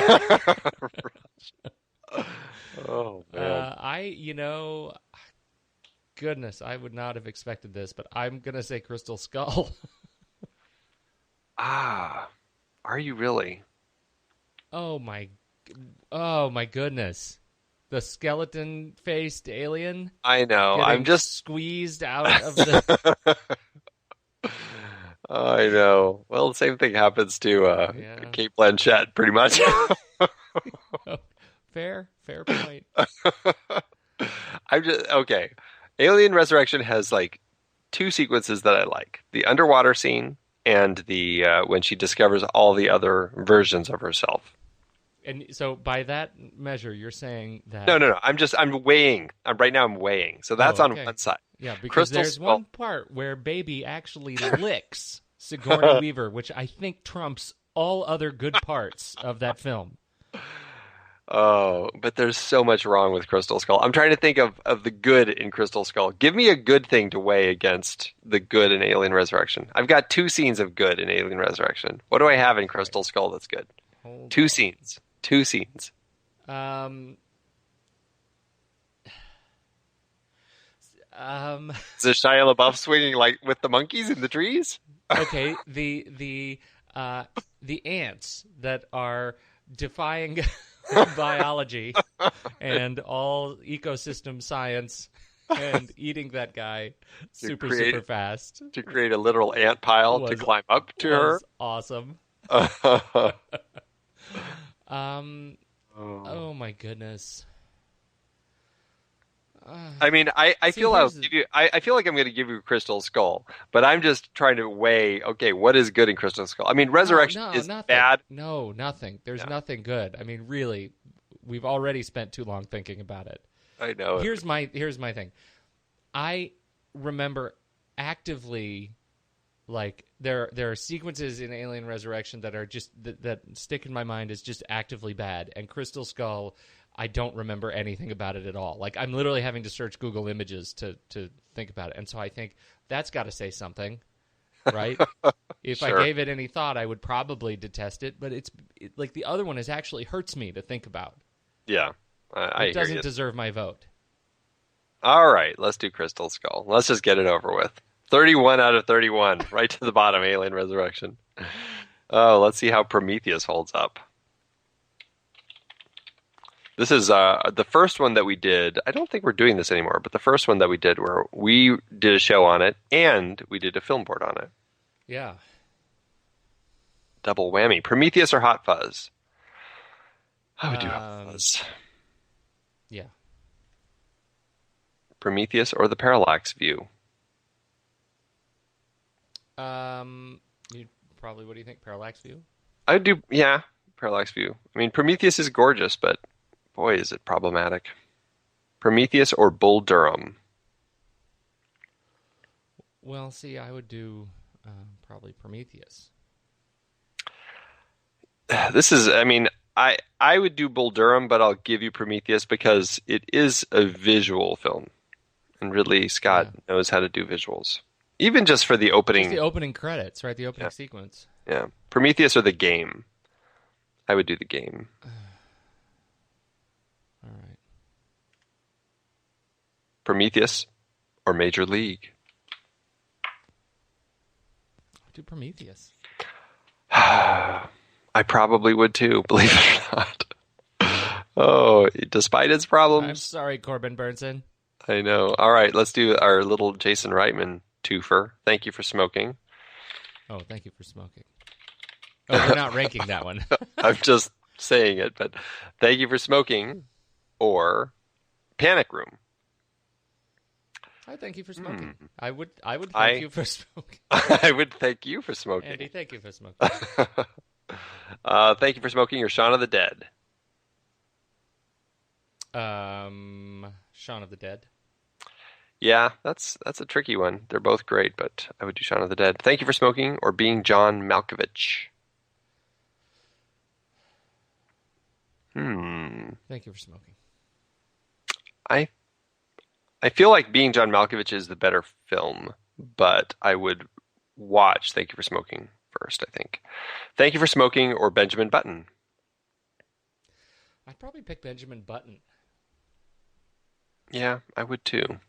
Oh, man. Goodness, I would not have expected this, but I'm going to say Crystal Skull. Are you really? Oh my goodness. The skeleton-faced alien? I know. I'm just squeezed out of the... I know. Well, the same thing happens to Kate Blanchett, pretty much. Fair point. Okay. Alien Resurrection has like 2 sequences that I like: the underwater scene and the when she discovers all the other versions of herself. And so by that measure, you're saying that No. I'm weighing. Right now I'm weighing. So that's on okay. one side. Yeah, because Crystal there's Skull. one part where Baby actually licks Sigourney Weaver, which I think trumps all other good parts of that film. Oh, but there's so much wrong with Crystal Skull. I'm trying to think of the good in Crystal Skull. Give me a good thing to weigh against the good in Alien Resurrection. I've got 2 scenes of good in Alien Resurrection. What do I have in Crystal Skull that's good? Hold 2 on. scenes. 2 scenes. Is it Shia LaBeouf swinging like with the monkeys in the trees? Okay, the ants that are defying biology and all ecosystem science and eating that guy super fast To create a literal ant pile to climb up to her. was awesome. Oh my goodness. I mean, I feel I feel like I'm going to give you Crystal Skull, but I'm just trying to weigh. Okay, what is good in Crystal Skull? I mean, Resurrection is nothing. bad. No, nothing. There's nothing good. I mean, really, we've already spent too long thinking about it. I know. Here's my thing. I remember actively, like there are sequences in Alien Resurrection that are just that stick in my mind as just actively bad, and Crystal Skull, I don't remember anything about it at all. Like, I'm literally having to search Google Images to think about it. And so I think that's got to say something, right? If Sure. I gave it any thought, I would probably detest it. But like the other one actually hurts me to think about. Yeah, I It hear doesn't you. deserve my vote. All right, let's do Crystal Skull. Let's just get it over with. 31 out of 31, right to the bottom, Alien Resurrection. Oh, let's see how Prometheus holds up. This is the first one that we did. I don't think we're doing this anymore, but the first one that we did where we did a show on it and we did a film board on it. Yeah. Double whammy. Prometheus or Hot Fuzz? I would do Hot Fuzz. Yeah. Prometheus or the Parallax View? You probably, what do you think? Parallax View? I would do, yeah, Parallax View. I mean, Prometheus is gorgeous, but boy, is it problematic. Prometheus or Bull Durham? Well, see, I would do probably Prometheus. This is, I mean, I would do Bull Durham, but I'll give you Prometheus because it is a visual film. And Ridley Scott knows how to do visuals. Even just for the opening. Just the opening credits, right? The opening sequence. Yeah. Prometheus or The Game? I would do The Game. All right. Prometheus or Major League? I'll do Prometheus. I probably would too, believe it or not. Oh, despite its problems. I'm sorry, Corbin Burnson. I know. All right, let's do our little Jason Reitman twofer. Thank you for smoking. Oh, thank you for smoking. Oh, we're not ranking that one. I'm just saying it, but thank you for smoking or Panic Room. I thank you for smoking. I would thank you for smoking. I would thank you for smoking. Andy, thank you for smoking. Thank you for smoking or Shaun of the Dead. Shaun of the Dead. Yeah, that's a tricky one. They're both great, but I would do Shaun of the Dead. Thank you for smoking or Being John Malkovich. Thank you for smoking. I feel like Being John Malkovich is the better film, but I would watch Thank You for Smoking first, I think. Thank You for Smoking or Benjamin Button. I'd probably pick Benjamin Button. Yeah, I would too.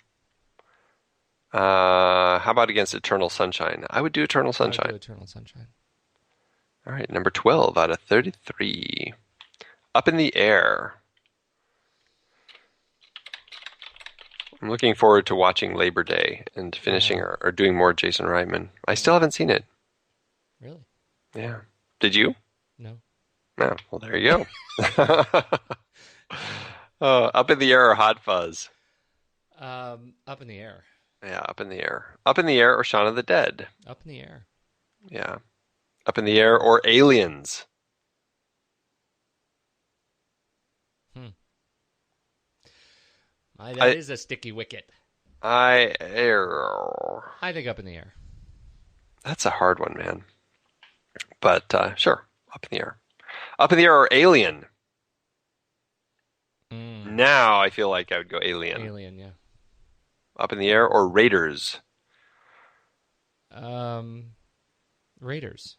How about against Eternal Sunshine? I would do Eternal Sunshine. I would do Eternal Sunshine. All right, number 12 out of 33. Up in the Air. I'm looking forward to watching Labor Day and finishing or doing more Jason Reitman. I still haven't seen it. Really? Yeah. Did you? No. No. Well, there you go. Up in the Air or Hot Fuzz? Up in the Air. Yeah, Up in the Air. Up in the Air or Shaun of the Dead? Up in the Air. Yeah. Up in the Air or Aliens? That is a sticky wicket. I think up in the air. That's a hard one, man. But sure, up in the air. Up in the air or Alien. Now I feel like I would go Alien. Alien, yeah. Up in the air or Raiders. Raiders.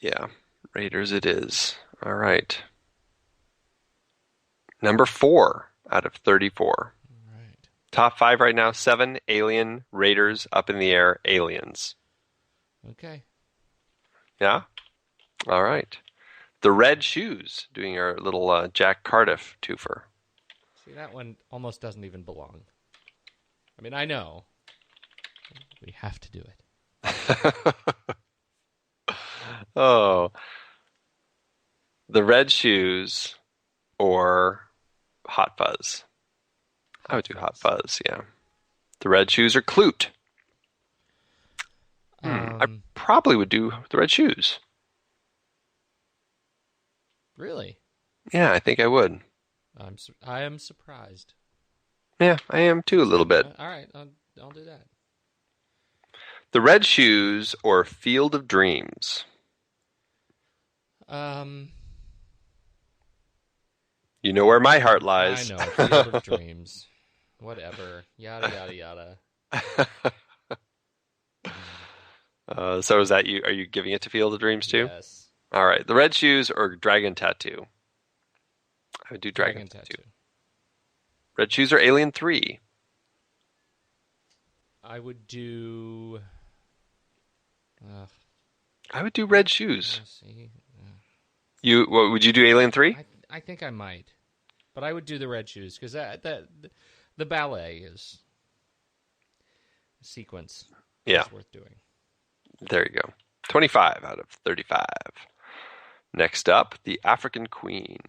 Yeah, Raiders it is. All right. Number 4 out of 34. All right. Top 5 right now, 7, Alien, Raiders, Up in the Air, Aliens. Okay. Yeah? All right. The Red Shoes, doing our little Jack Cardiff twofer. See, that one almost doesn't even belong. I mean, I know. We have to do it. Oh. The Red Shoes or Hot Fuzz. I would do Hot Fuzz, yeah. The Red Shoes or Clute. I probably would do the Red Shoes. Really? Yeah, I think I would. I am surprised. Yeah, I am too a little bit. All right, I'll do that. The Red Shoes or Field of Dreams. You know where my heart lies. I know, Field of Dreams. Whatever. Yada, yada, yada. So is that you? Are you giving it to Field of Dreams too? Yes. All right. The Red Shoes or Dragon Tattoo? I would do Dragon Tattoo. Red Shoes or Alien 3? I would do... I would do Red Shoes. See. Would you do Alien 3? I think I might. But I would do the Red Shoes, because the ballet is a sequence. Yeah. It's worth doing. There you go. 25 out of 35. Next up, the African Queen.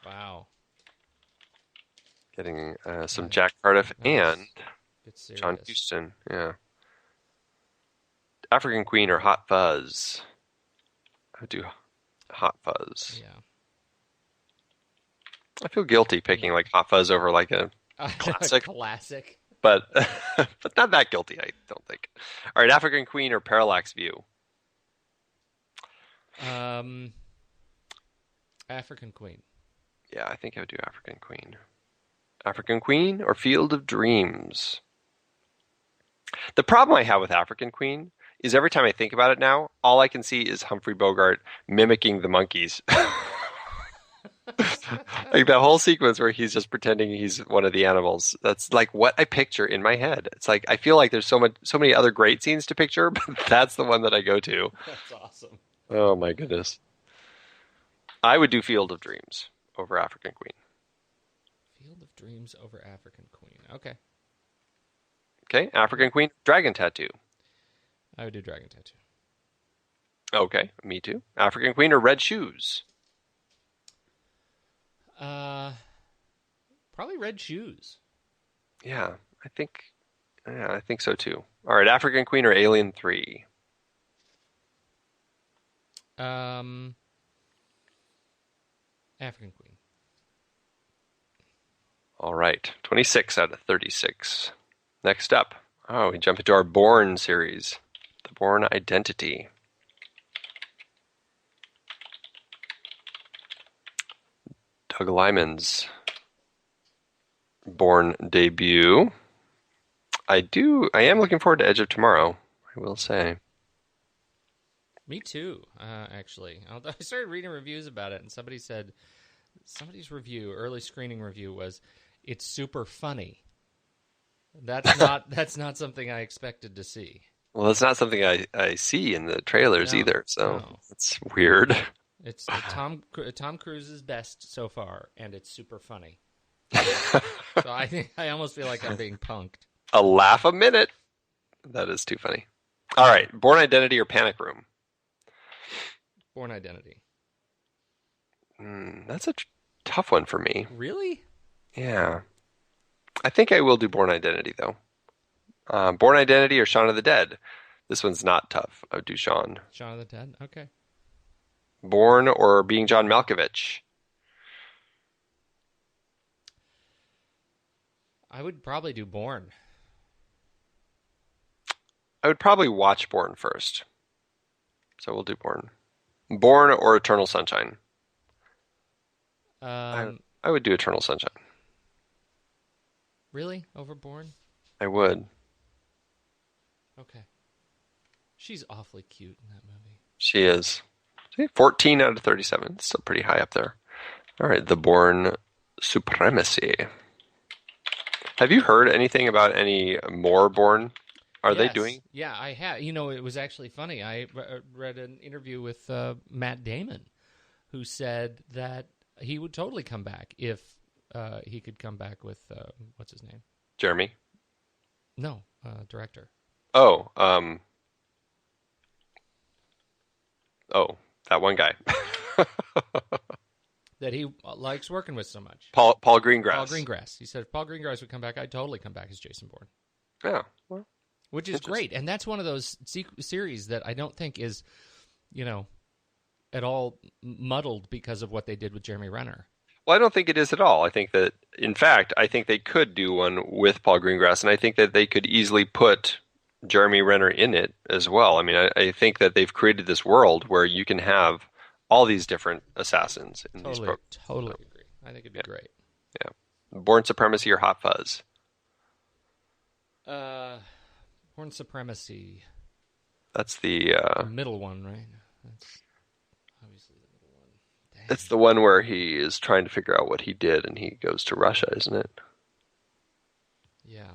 Wow. Getting some Jack Cardiff and It's John Huston. Yeah. African Queen or Hot Fuzz? I would do Hot Fuzz. Yeah. I feel guilty picking like Hot Fuzz over like a classic. Classic. But not that guilty, I don't think. All right, African Queen or Parallax View? African Queen. Yeah, I think I would do African Queen. African Queen or Field of Dreams? The problem I have with African Queen is every time I think about it now, all I can see is Humphrey Bogart mimicking the monkeys. Like that whole sequence where he's just pretending he's one of the animals. That's like what I picture in my head. It's like I feel like there's so many other great scenes to picture, but that's the one that I go to. That's awesome. Oh my goodness. I would do Field of Dreams over African Queen. Field of Dreams over African Queen. Okay. Okay, African Queen, Dragon Tattoo. I would do Dragon Tattoo. Okay, me too. African Queen or Red Shoes? Probably Red Shoes. Yeah, I think so too. All right, African Queen or Alien 3? African Queen. All right, 26 out of 36. Next up, we jump into our Bourne series, the Bourne Identity. Doug Liman's Bourne debut. I am looking forward to Edge of Tomorrow, I will say. Me too, actually. I started reading reviews about it, and somebody's early screening review was, it's super funny. That's not something I expected to see. Well, it's not something I see in the trailers either, so it's weird. It's Tom Cruise's best so far, and it's super funny. So I almost feel like I'm being punked. A laugh a minute. That is too funny. All right, Bourne Identity or Panic Room? Bourne Identity. That's a tough one for me. Really? Yeah. I think I will do Bourne Identity, though. Bourne Identity or Shaun of the Dead? This one's not tough. I would do Shaun. Shaun of the Dead? Okay. Bourne or Being John Malkovich? I would probably do Bourne. I would probably watch Bourne first. So we'll do Bourne. Bourne or Eternal Sunshine. I would do Eternal Sunshine. Really? Over Bourne? I would. Okay. She's awfully cute in that movie. She is. See, 14 out of 37. Still pretty high up there. All right, The Bourne Supremacy. Have you heard anything about any more Bourne? Are they doing? Yeah, I have. You know, it was actually funny. I read an interview with Matt Damon, who said that he would totally come back if he could come back with, what's his name? Jeremy? No, director. Oh, that one guy. That he likes working with so much. Paul Greengrass. Paul Greengrass. He said if Paul Greengrass would come back, I'd totally come back as Jason Bourne. Yeah, well, which is great. And that's one of those series that I don't think is, at all muddled because of what they did with Jeremy Renner. Well, I don't think it is at all. I think that, in fact, I think they could do one with Paul Greengrass, and I think that they could easily put Jeremy Renner in it as well. I mean, I think that they've created this world where you can have all these different assassins in these programs. Totally agree. I think it'd be great. Yeah. Bourne Supremacy or Hot Fuzz? Bourne Supremacy. That's the middle one, right? That's obviously the middle one. Dang. It's the one where he is trying to figure out what he did and he goes to Russia, isn't it? Yeah.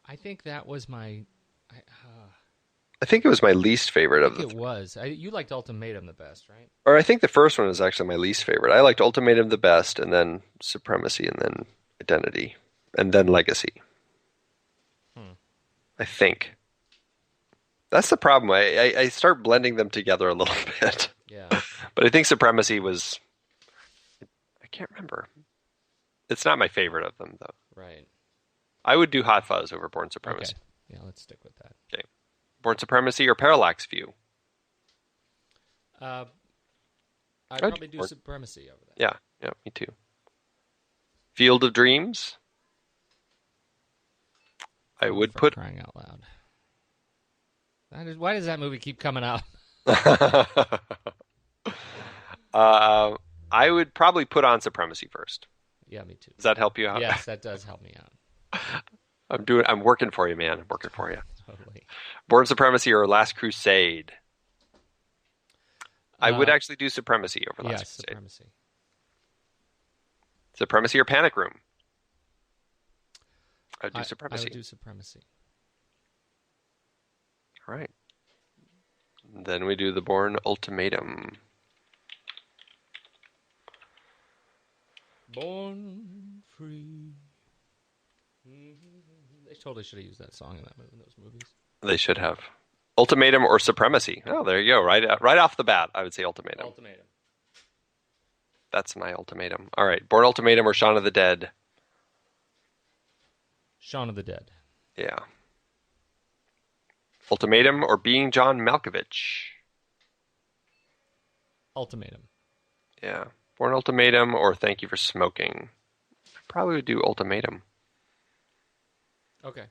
I think that was my... I think it was my least favorite of the It was. You liked Ultimatum the best, right? Or I think the first one is actually my least favorite. I liked Ultimatum the best, and then Supremacy, and then Identity, and then Legacy. I think. That's the problem. I start blending them together a little bit. Yeah. But I think Supremacy was... I can't remember. It's not my favorite of them, though. Right. I would do Hot Fuzz over Bourne Supremacy. Okay. Yeah, let's stick with that. Okay. Bourne Supremacy or Parallax View? I'd probably do Supremacy over that. Yeah, me too. Field of Dreams? I would put... Crying out loud. Why does that movie keep coming out? I would probably put on Supremacy first. Yeah, me too. Does that help you out? Yes, that does help me out. I'm working for you, man. I'm working for you. Totally. Bourne Supremacy or Last Crusade? I would actually do Supremacy over Last Crusade. Supremacy. Supremacy or Panic Room? I would do Supremacy. I would do Supremacy. All right. Then we do the Bourne Ultimatum. Born free. They totally should have used that song in those movies. They should have. Ultimatum or Supremacy? Oh, there you go. Right off the bat, I would say Ultimatum. Ultimatum. That's my ultimatum. All right. Bourne Ultimatum or Shaun of the Dead? Shaun of the Dead. Yeah. Ultimatum or Being John Malkovich? Ultimatum. Yeah. Bourne Ultimatum or Thank You for Smoking? I probably would do Ultimatum. Okay.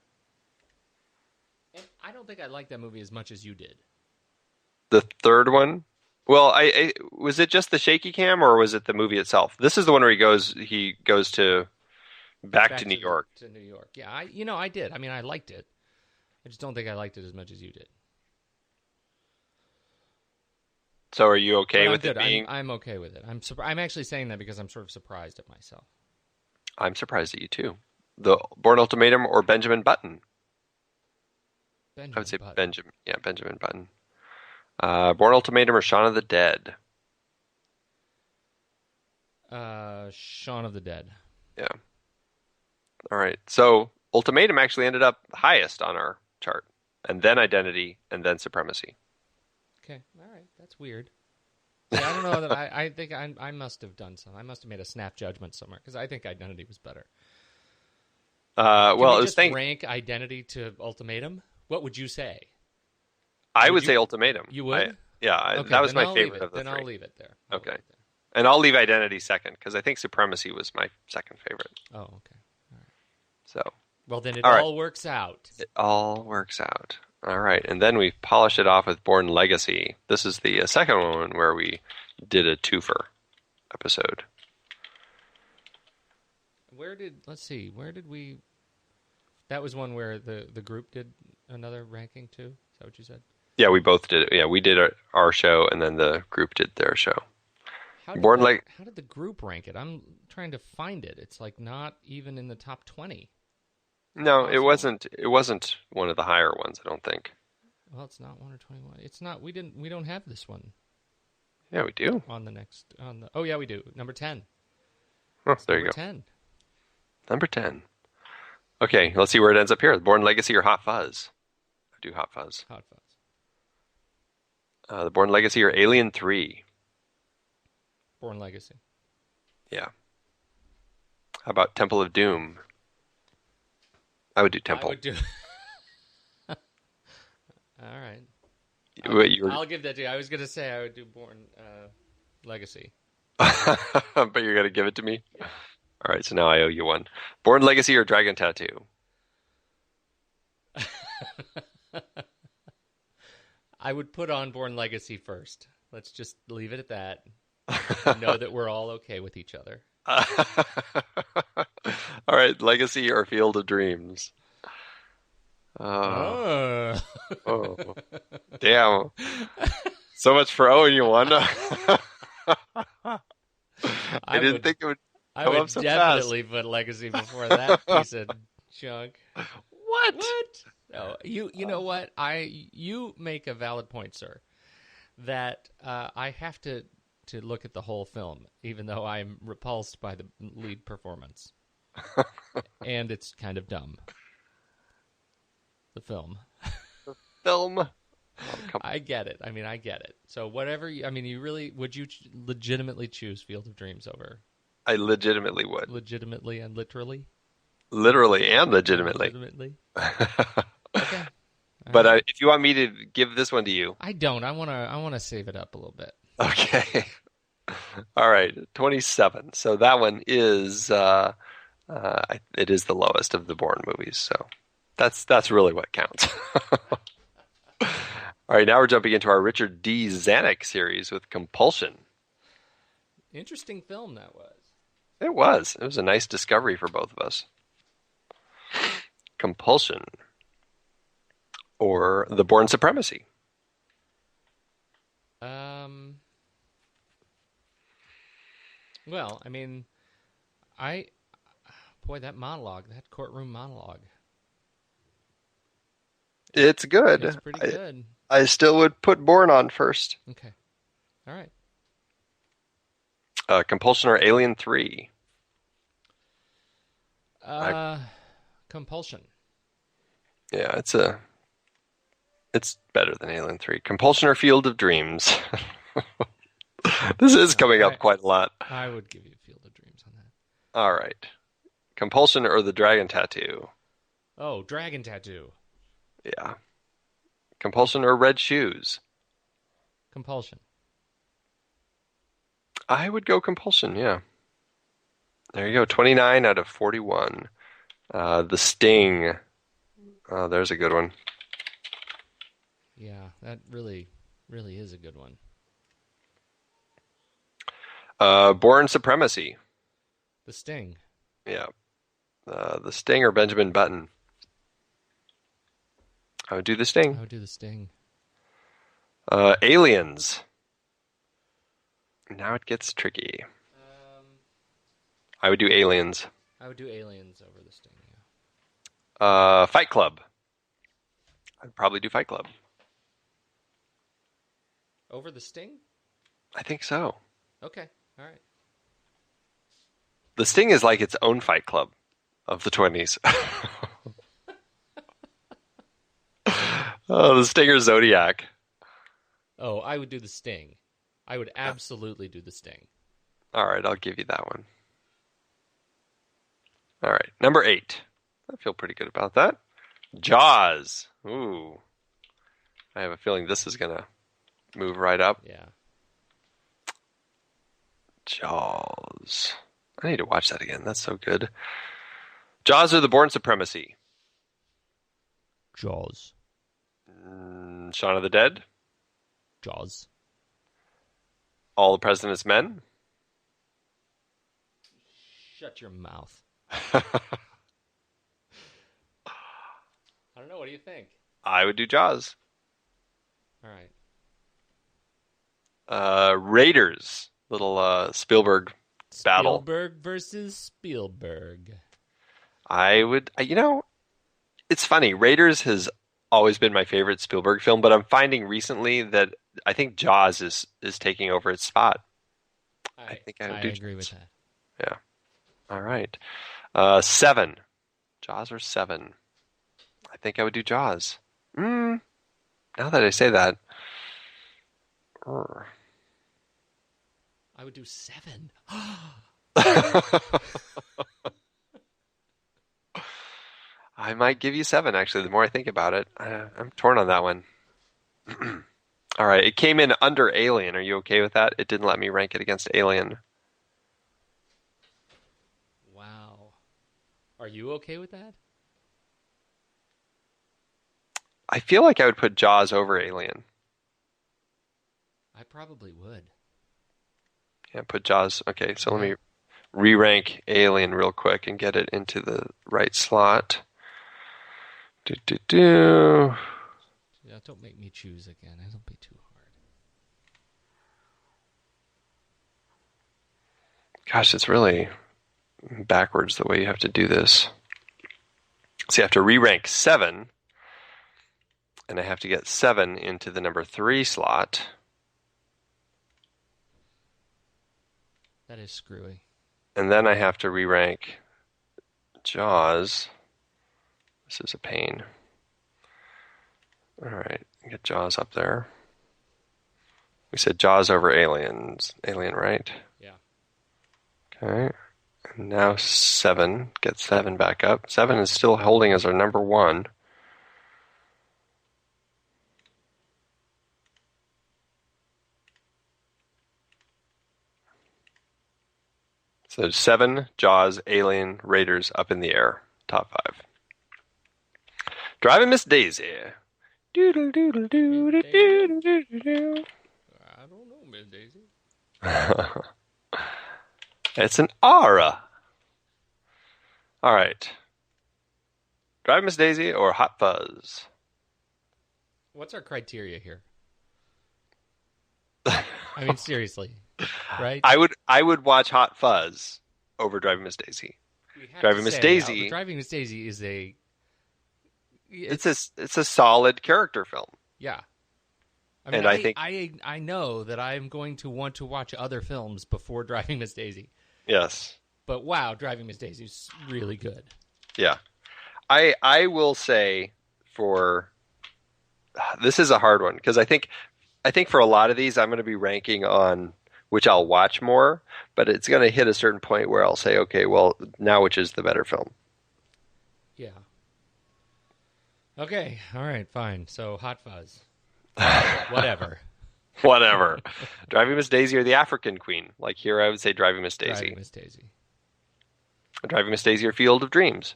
And I don't think I liked that movie as much as you did. The third one? Well, I was it just the shaky cam or was it the movie itself? This is the one where he goes to back to New York. To New York. Yeah, I did. I mean, I liked it. I just don't think I liked it as much as you did. So are you okay with it being... I'm okay with it. I'm actually saying that because I'm sort of surprised at myself. I'm surprised at you, too. The Bourne Ultimatum or Benjamin Button? I would say Benjamin. Yeah, Benjamin Button. Bourne Ultimatum or Shaun of the Dead? Shaun of the Dead. Yeah. All right. So Ultimatum actually ended up highest on our chart. And then Identity, and then Supremacy. Okay. All right. That's weird. Yeah, I don't know that I think I must have done something. I must have made a snap judgment somewhere because I think Identity was better. Well, it was rank Identity to Ultimatum. What would you say? I would say Ultimatum. You would? That was my favorite of the three. Then I'll leave it there. Okay. And I'll leave Identity second because I think Supremacy was my second favorite. Oh, okay. So Well, then it All right. all works out. it all works out. All right. And then we polished it off with Born Legacy. This is the second one where we did a twofer episode. Let's see, where did we, that was one where the group did another ranking too? Is that what you said? Yeah, we both did it. Yeah, we did our show, and then the group did their show. How did the group rank it? I'm trying to find it. It's like not even in the top 20. No, it wasn't. It wasn't one of the higher ones, I don't think. Well, it's not 1 or 21. It's not. We don't have this one Yeah, we do. Oh yeah, we do. Number 10. Oh, there you Number go. 10. Number 10. Okay, let's see where it ends up here. Born Legacy or Hot Fuzz? I do Hot Fuzz. Hot Fuzz. The Born Legacy or Alien 3? Born Legacy. Yeah. How about Temple of Doom? I would do Temple. I would do. All right. I'll give that to you. I was going to say I would do Born Legacy. But you're going to give it to me? Yeah. All right, so now I owe you one. Born Legacy or Dragon Tattoo? I would put on Born Legacy first. Let's just leave it at that. Know that we're all okay with each other. All right, Legacy or Field of Dreams? Oh. Damn. So much for owing you one. I didn't think it would come up so definitely fast. put Legacy before that piece of junk. What? No, you know what? You make a valid point, sir. That I have to look at the whole film, even though I'm repulsed by the lead performance, and it's kind of dumb. The film. Oh, I get it. I mean, I get it. So whatever. You really would you legitimately choose Field of Dreams over? I legitimately would. Legitimately and literally. Literally and legitimately. Okay. But if you want me to give this one to you, I don't. I want to save it up a little bit. Okay. All right. 27. So that one is it is the lowest of the Bourne movies. So that's really what counts. All right. Now we're jumping into our Richard D. Zanuck series with Compulsion. Interesting film that was. It was. It was a nice discovery for both of us. Compulsion. Or The Bourne Supremacy. Well, that monologue, that courtroom monologue. It's good. It's pretty good. I still would put Bourne on first. Okay. All right. Compulsion or Alien 3? Compulsion. Yeah, it's better than Alien 3. Compulsion or Field of Dreams? This is coming up quite a lot. I would give you Field of Dreams on that. All right. Compulsion or The Dragon Tattoo? Oh, Dragon Tattoo. Yeah. Compulsion or Red Shoes? Compulsion. I would go Compulsion, yeah. There you go, 29 out of 41. The Sting. Oh, there's a good one. Yeah, that really, really is a good one. Bourne Supremacy. The Sting. Yeah. The Sting or Benjamin Button? I would do The Sting. I would do The Sting. Aliens. Now it gets tricky. I would do Aliens. I would do Aliens over The Sting, yeah. Fight Club. I'd probably do Fight Club. Over The Sting? I think so. Okay, all right. The Sting is like its own Fight Club of the 20s. Oh, The Sting or Zodiac? Oh, I would do The Sting. I would absolutely do The Sting. All right, I'll give you that one. All right, number 8. I feel pretty good about that. Jaws. Ooh. I have a feeling this is going to move right up. Yeah. Jaws. I need to watch that again. That's so good. Jaws or The Bourne Supremacy? Jaws. Shaun of the Dead? Jaws. All the President's Men? Shut your mouth. I don't know. What do you think? I would do Jaws. All right. Raiders. Little Spielberg battle. Spielberg versus Spielberg. I would, it's funny. Raiders has always been my favorite Spielberg film, but I'm finding recently that I think Jaws is taking over its spot. I think I would do agree with that. Yeah. All right. 7. Jaws or 7? I think I would do Jaws. Now that I say that. I would do 7. I might give you 7, actually, the more I think about it. I'm torn on that one. All right. It came in under Alien. Are you okay with that? It didn't let me rank it against Alien. Wow. Are you okay with that? I feel like I would put Jaws over Alien. I probably would. Yeah, put Jaws. Okay, so let me re-rank Alien real quick and get it into the right slot. Yeah, don't make me choose again. It'll be too hard. Gosh, it's really backwards the way you have to do this. So you have to re-rank 7, and I have to get 7 into the number 3 slot. That is screwy. And then I have to re-rank Jaws. This is a pain. All right, get Jaws up there. We said Jaws over Aliens. Alien, right? Yeah. Okay. And now 7. Get 7 back up. 7 is still holding as our number 1. So 7, Jaws, Alien, Raiders up in the air. Top 5. Driving Miss Daisy. Doodle doodle doodle doodle doodle. I don't know, Miss Daisy. It's an aura. All right. Driving Miss Daisy or Hot Fuzz? What's our criteria here? I mean, seriously, right? I would watch Hot Fuzz over Driving Miss Daisy. Driving Miss Daisy. Driving Miss Daisy is a. It's a solid character film. Yeah. I mean, and I think I know that I'm going to want to watch other films before Driving Miss Daisy. Yes. But wow, Driving Miss Daisy is really good. Yeah. I will say this is a hard one because I think for a lot of these I'm going to be ranking on which I'll watch more, but it's going to hit a certain point where I'll say, okay, well, now which is the better film? Yeah. Okay. All right. Fine. So Hot Fuzz. Whatever. Whatever. Driving Miss Daisy or The African Queen? Like here, I would say Driving Miss Daisy. Driving Miss Daisy. Driving Miss Daisy or Field of Dreams?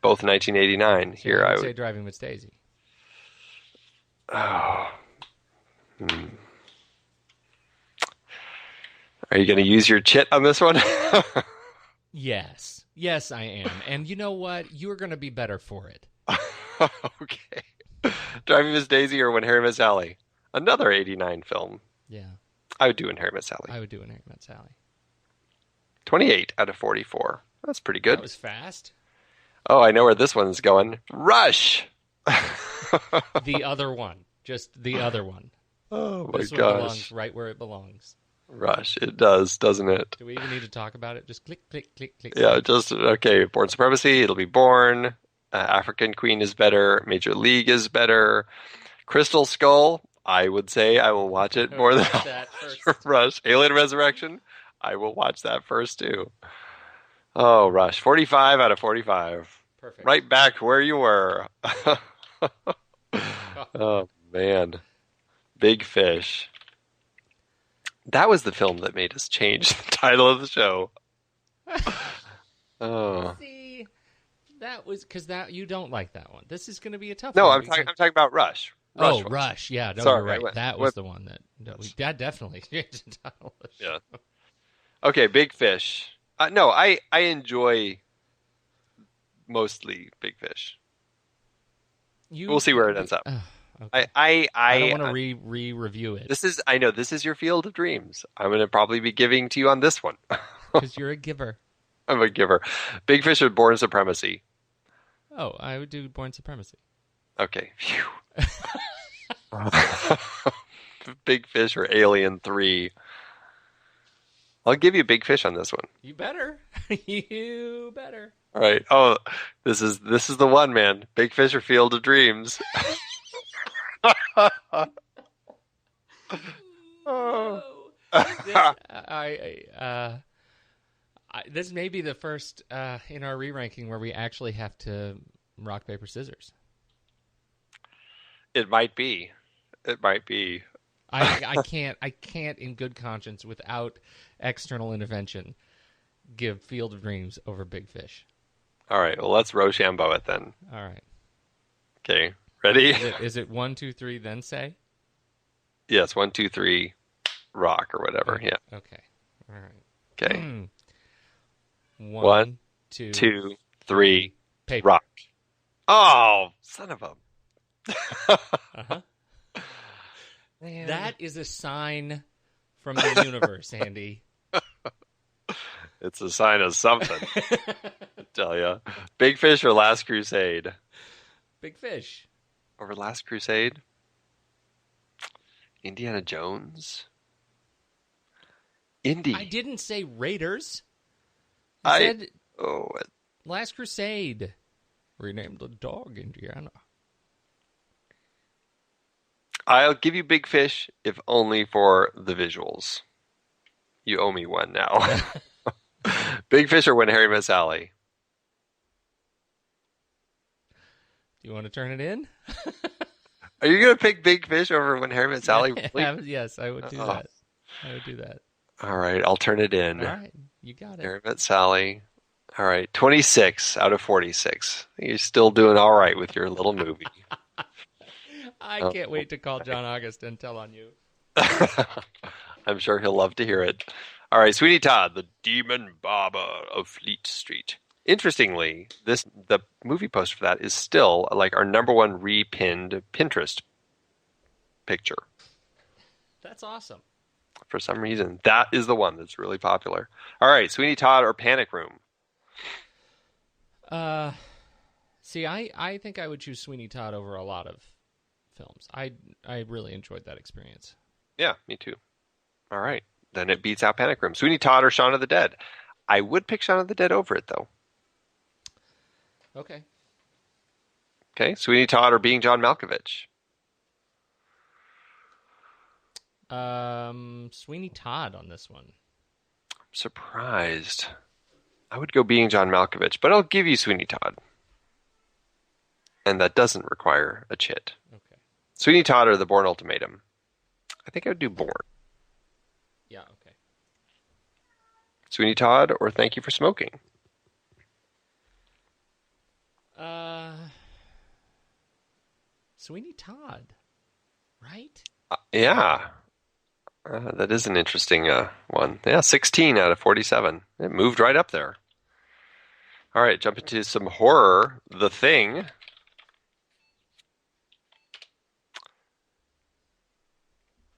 Both 1989. So here, I would say Driving Miss Daisy. Oh. Are you going to use your chit on this one? Yes. Yes, I am. And you know what? You're going to be better for it. Okay. Driving Miss Daisy or When Harry Met Sally? Another 89 film. Yeah. I would do When Harry Met Sally. I would do When Harry Met Sally. 28 out of 44. That's pretty good. That was fast. Oh, I know where this one's going. Rush! The other one. Just the other one. Oh, my this gosh. one belongs right where it belongs. Rush. It does, doesn't it? Do we even need to talk about it? Just click, click, click, click. Yeah, click. just, okay, Bourne Supremacy, it'll be Bourne. African Queen is better. Major League is better. Crystal Skull, I would say I will watch it more than that first. Rush. Alien Resurrection, I will watch that first too. Oh, Rush. 45 out of 45. Perfect. Right back where you were. Oh, man. Big Fish. That was the film that made us change the title of the show. Oh. See, That was because you don't like that one. This is going to be a tough No, one. I'm talking about Rush. Oh, was. Rush. Yeah, no, Sorry, you're right. what- That was the one that definitely changed the title. Yeah. Okay, Big Fish. No, I enjoy mostly Big Fish. We'll see where it ends up. Okay. I don't want to review it I know this is your field of dreams. I'm going to probably be giving to you on this one. because you're a giver. I'm a giver. Big Fish or Born Supremacy. Oh, I would do Born Supremacy. Okay. Phew. Big Fish or Alien 3. I'll give you Big Fish on this one. You better. You better. All right. Oh, this is the one, man. Big Fish or Field of Dreams. No. This may be the first in our re-ranking where we actually have to rock, paper, scissors. It might be. It might be. I can't in good conscience without external intervention give Field of Dreams over Big Fish. All right. Well, let's Rochambeau it then. All right. Okay. Ready? Is it 1, 2, 3, then say? Yes. 1, 2, 3. Rock or whatever. Okay. Yeah. Okay. All right. Okay. 1, 2, 2, 3. paper. Rock. Oh, son of a. Uh-huh. Man. That is a sign from the universe, Andy. It's a sign of something. I tell ya. Big Fish or Last Crusade? Big Fish. Over Last Crusade? Indiana Jones? Indy. I didn't say Raiders. I said Last Crusade. Renamed the dog Indiana. I'll give you Big Fish if only for the visuals. You owe me one now. Big Fish or When Harry Met Sally? Do you want to turn it in? Are you going to pick Big Fish over When Harry Met Sally? Yes, I would do that. I would do that. All right, I'll turn it in. All right, you got it. Harry Met Sally. All right, 26 out of 46. You're still doing all right with your little movie. I can't wait to call John August and tell on you. I'm sure he'll love to hear it. All right, Sweeney Todd, the Demon Barber of Fleet Street. Interestingly, the movie poster for that is still like our number one repinned Pinterest picture. That's awesome. For some reason, that is the one that's really popular. All right, Sweeney Todd or Panic Room? See, I think I would choose Sweeney Todd over a lot of films. I really enjoyed that experience. Yeah, me too. All right, then it beats out Panic Room. Sweeney Todd or Shaun of the Dead? I would pick Shaun of the Dead over it, though. Okay. Okay, Sweeney Todd or Being John Malkovich? Sweeney Todd on this one. I'm surprised. I would go Being John Malkovich, but I'll give you Sweeney Todd. And that doesn't require a chit. Okay. Sweeney Todd or The Bourne Ultimatum? I think I would do Bourne. Yeah, okay. Sweeney Todd or Thank You for Smoking? Sweeney Todd, right? Yeah. That is an interesting one. Yeah, 16 out of 47. It moved right up there. All right, jump into some horror. The Thing.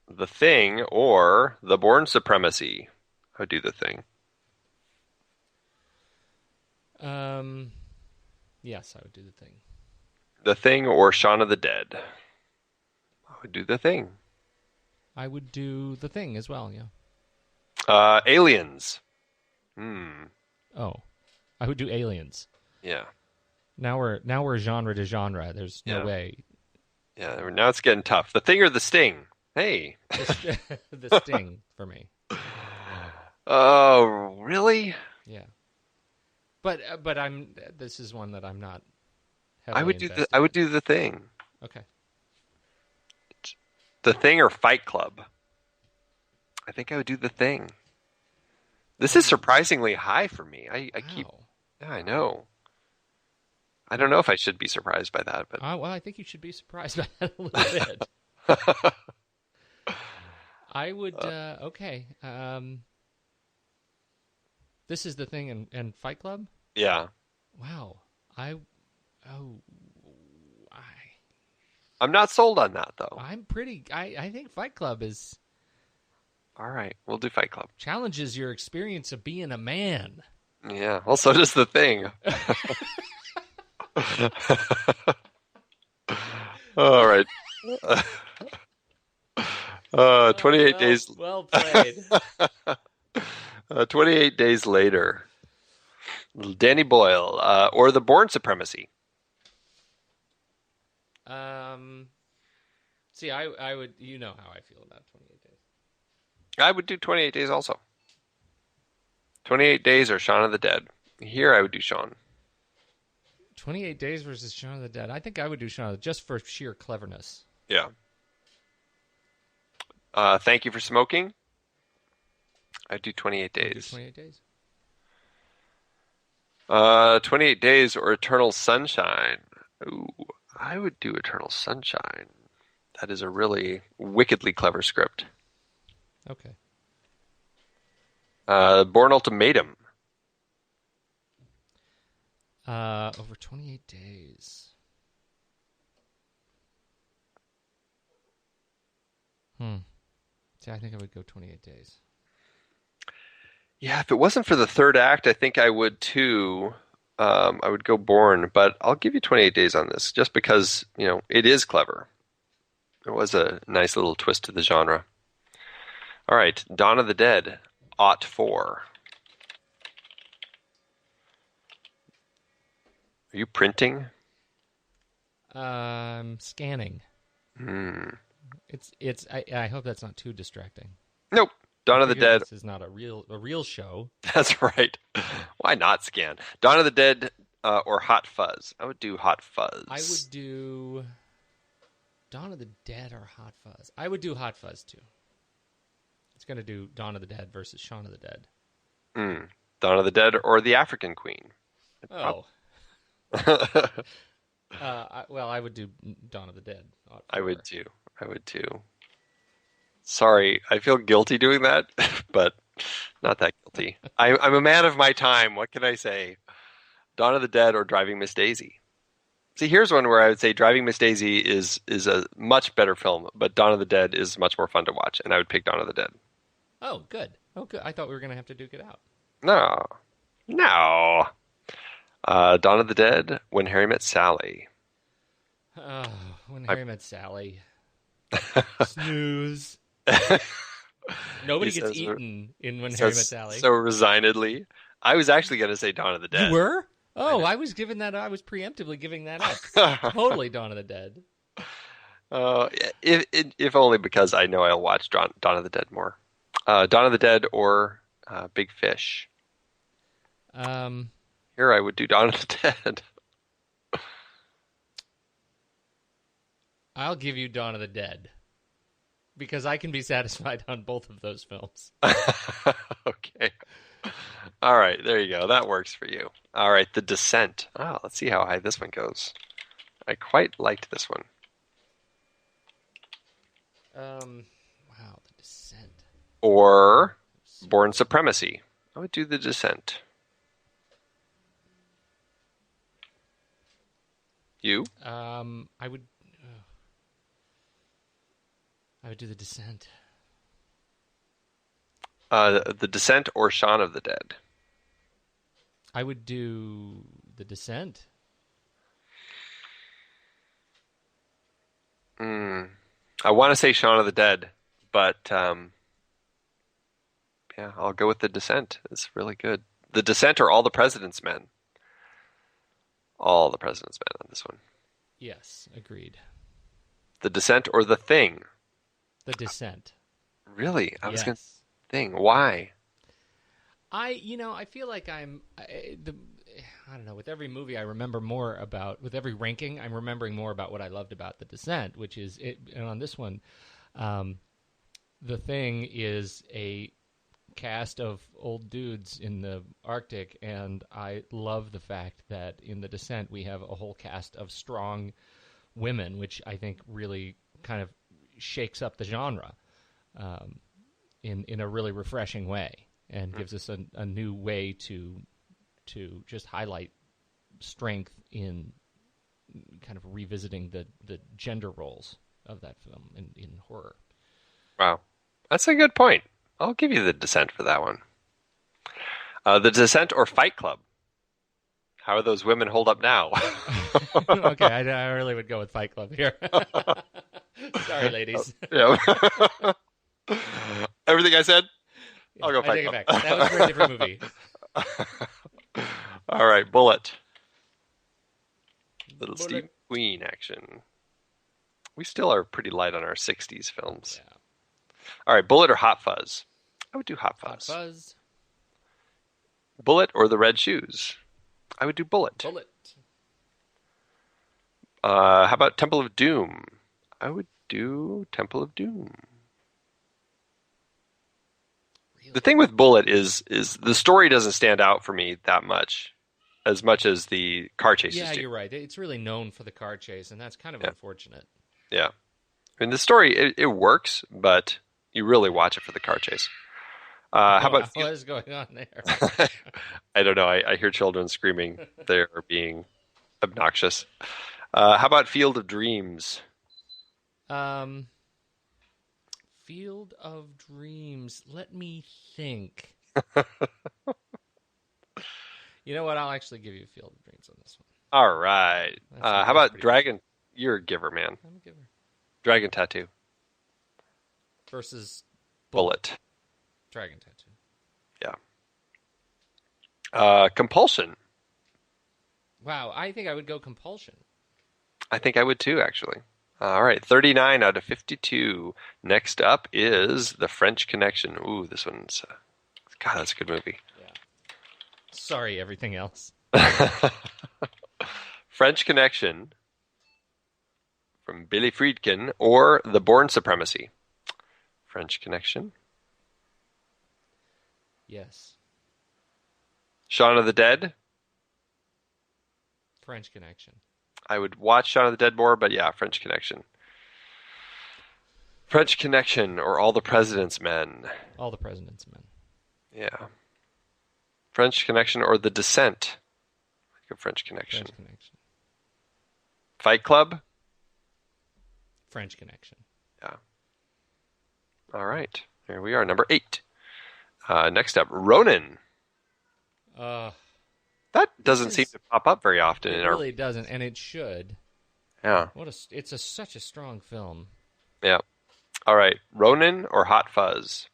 The Thing or The Bourne Supremacy. I would do The Thing. Yes, I would do The Thing. The Thing or Shaun of the Dead. I would do The Thing. I would do The Thing as well, yeah. Aliens. Oh, I would do Aliens. Yeah. Now we're genre to genre. There's no way. Yeah, now it's getting tough. The Thing or The Sting? Hey. The Sting for me. Oh, really? Yeah. But this is one that I'm not I would do The Thing. Okay. The Thing or Fight Club? I think I would do The Thing. This is surprisingly high for me. I keep. Yeah, I know. I don't know if I should be surprised by that, but Well, I think you should be surprised by that a little bit. I would. Okay. This is the thing in Fight Club. yeah. Wow. I'm not sold on that though. I'm pretty. I think Fight Club is All right, we'll do Fight Club. challenges your experience of being a man. Yeah. Well, so does the thing. All right. 28 days. Well played. 28 days later. Danny Boyle, or The Bourne Supremacy. See, I would. You know how I feel about 28 days. I would do 28 days also. 28 days or Shaun of the Dead. Here I would do Shaun. 28 Days versus Shaun of the Dead. I think I would do Shaun of the Dead just for sheer cleverness. Yeah. Thank You for Smoking. I'd do 28 days. 28 Days. 28 Days or Eternal Sunshine. Ooh, I would do Eternal Sunshine. That is a really wickedly clever script. Okay. Bourne Ultimatum. Over 28 days. See, I think I would go 28 days. Yeah, if it wasn't for the third act, I think I would too. I would go Bourne, but I'll give you 28 days on this, just because, it is clever. It was a nice little twist to the genre. All right, Dawn of the Dead, Aught 4. Are you printing? Scanning. It's. I hope that's not too distracting. Nope. Dawn of the Dead. This is not a real show. That's right. Why not scan? Dawn of the Dead or Hot Fuzz? I would do Hot Fuzz. I would do Dawn of the Dead or Hot Fuzz. I would do Hot Fuzz too. It's going to do Dawn of the Dead versus Shaun of the Dead. Dawn of the Dead or The African Queen? Oh. I would do Dawn of the Dead. I would too. Sorry, I feel guilty doing that, but not that guilty. I'm a man of my time. What can I say? Dawn of the Dead or Driving Miss Daisy? See, here's one where I would say Driving Miss Daisy is a much better film, but Dawn of the Dead is much more fun to watch, and I would pick Dawn of the Dead. Oh, good. I thought we were going to have to duke it out. No. Dawn of the Dead, When Harry Met Sally. Oh, When Harry Met Sally. Snooze. Nobody gets eaten in When Harry Met Sally. So resignedly. I was actually going to say Dawn of the Dead. You were? Oh, I was preemptively giving that up. Totally Dawn of the Dead. If only because I know I'll watch Dawn of the Dead more. Dawn of the Dead or Big Fish. Here I would do Dawn of the Dead. I'll give you Dawn of the Dead. Because I can be satisfied on both of those films. Okay. All right, there you go. That works for you. All right, The Descent. Oh, let's see how high this one goes. I quite liked this one. Wow, The Descent. Or Bourne Supremacy. I would do The Descent. You? I would do The Descent. The Descent or Shaun of the Dead? I would do The Descent. I want to say Shaun of the Dead, but yeah, I'll go with The Descent. It's really good. The Descent or All the President's Men? All the President's Men on this one. Yes, agreed. The Descent or The Thing? The Descent. Really? I was Yes. going to Thing. Why? I feel like I don't know, with every movie I remember more about, with every ranking, I'm remembering more about what I loved about The Descent, which is, and on this one, The Thing is a cast of old dudes in the Arctic, and I love the fact that in The Descent we have a whole cast of strong women, which I think really kind of shakes up the genre in a really refreshing way, and gives us a new way to just highlight strength in kind of revisiting the gender roles of that film in horror. Wow. That's a good point. I'll give you The Descent for that one. The Descent or Fight Club? How are those women hold up now? Okay, I really would go with Fight Club here. Sorry, ladies. Yeah. Everything I said? I'll go I Fight take Club. it back. That was for a different movie. All right, Bullet. Little Bullet. Steve Queen action. We still are pretty light on our 60s films. Yeah. All right, Bullet or Hot Fuzz? I would do Hot Hot Fuzz. Fuzz. Bullet or The Red Shoes? I would do Bullet. Bullet. How about Temple of Doom? I would do Temple of Doom. Really? The thing with Bullet is the story doesn't stand out for me that much as the car chases Yeah, do. you're right. It's really known for the car chase, and that's kind of unfortunate. Yeah. I mean, the story, it works, but you really watch it for the car chase. How about... What is going on there? I don't know. I hear children screaming. They're being obnoxious. How about Field of Dreams? Field of Dreams. Let me think. You know what? I'll actually give you Field of Dreams on this one. All right. How about Dragon? You're a giver, man. I'm a giver. Dragon Tattoo. Versus Bullet. Dragon Tattoo. Yeah. Compulsion. Wow, I think I would go Compulsion. I think I would too, actually. All right. 39 out of 52. Next up is The French Connection. Ooh, this one's... God, that's a good movie. Yeah. Sorry, everything else. French Connection from Billy Friedkin or The Bourne Supremacy. French Connection. Yes. Shaun of the Dead. French Connection. I would watch Shaun of the Dead more, but yeah, French Connection. French Connection or All the President's Men. All the President's Men. Yeah. French Connection or The Descent. Like a French Connection. French Connection. Fight Club. French Connection. Yeah. All right. Here we are, number 8. Next up, Ronin. That doesn't seem to pop up very often It in our... really doesn't, and it should. Yeah. It's such a strong film. Yeah. All right. Ronin or Hot Fuzz?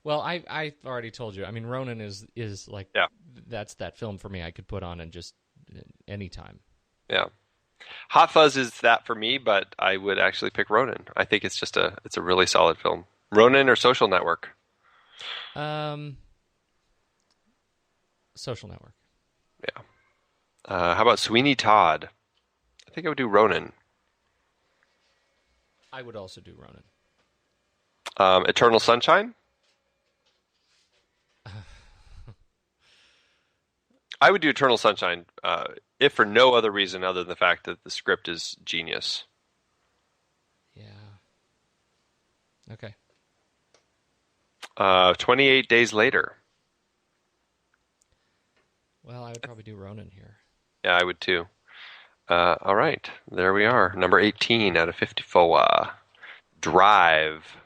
Well, I've already told you. I mean, Ronin is like... Yeah. That's that film for me I could put on and just anytime. Yeah. Hot Fuzz is that for me, but I would actually pick Ronin. I think it's just it's a really solid film. Ronin or Social Network? Social Network. Yeah. How about Sweeney Todd? I think I would do Ronin. I would also do Ronin. Eternal Sunshine? I would do Eternal Sunshine, if for no other reason other than the fact that the script is genius. Yeah. Okay. 28 Days Later. Well, I would probably do Ronin here. Yeah, I would too. All right, there we are. Number 18 out of 54. Drive.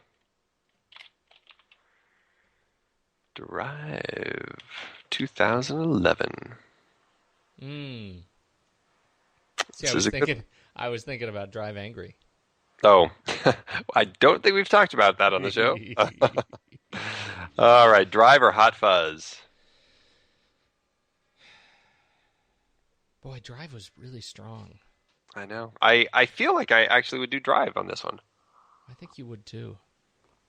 Drive. 2011. See, This I was thinking about Drive Angry. Oh, I don't think we've talked about that on the show. All right, Drive or Hot Fuzz? Boy, Drive was really strong. I know. I feel like I actually would do Drive on this one. I think you would too.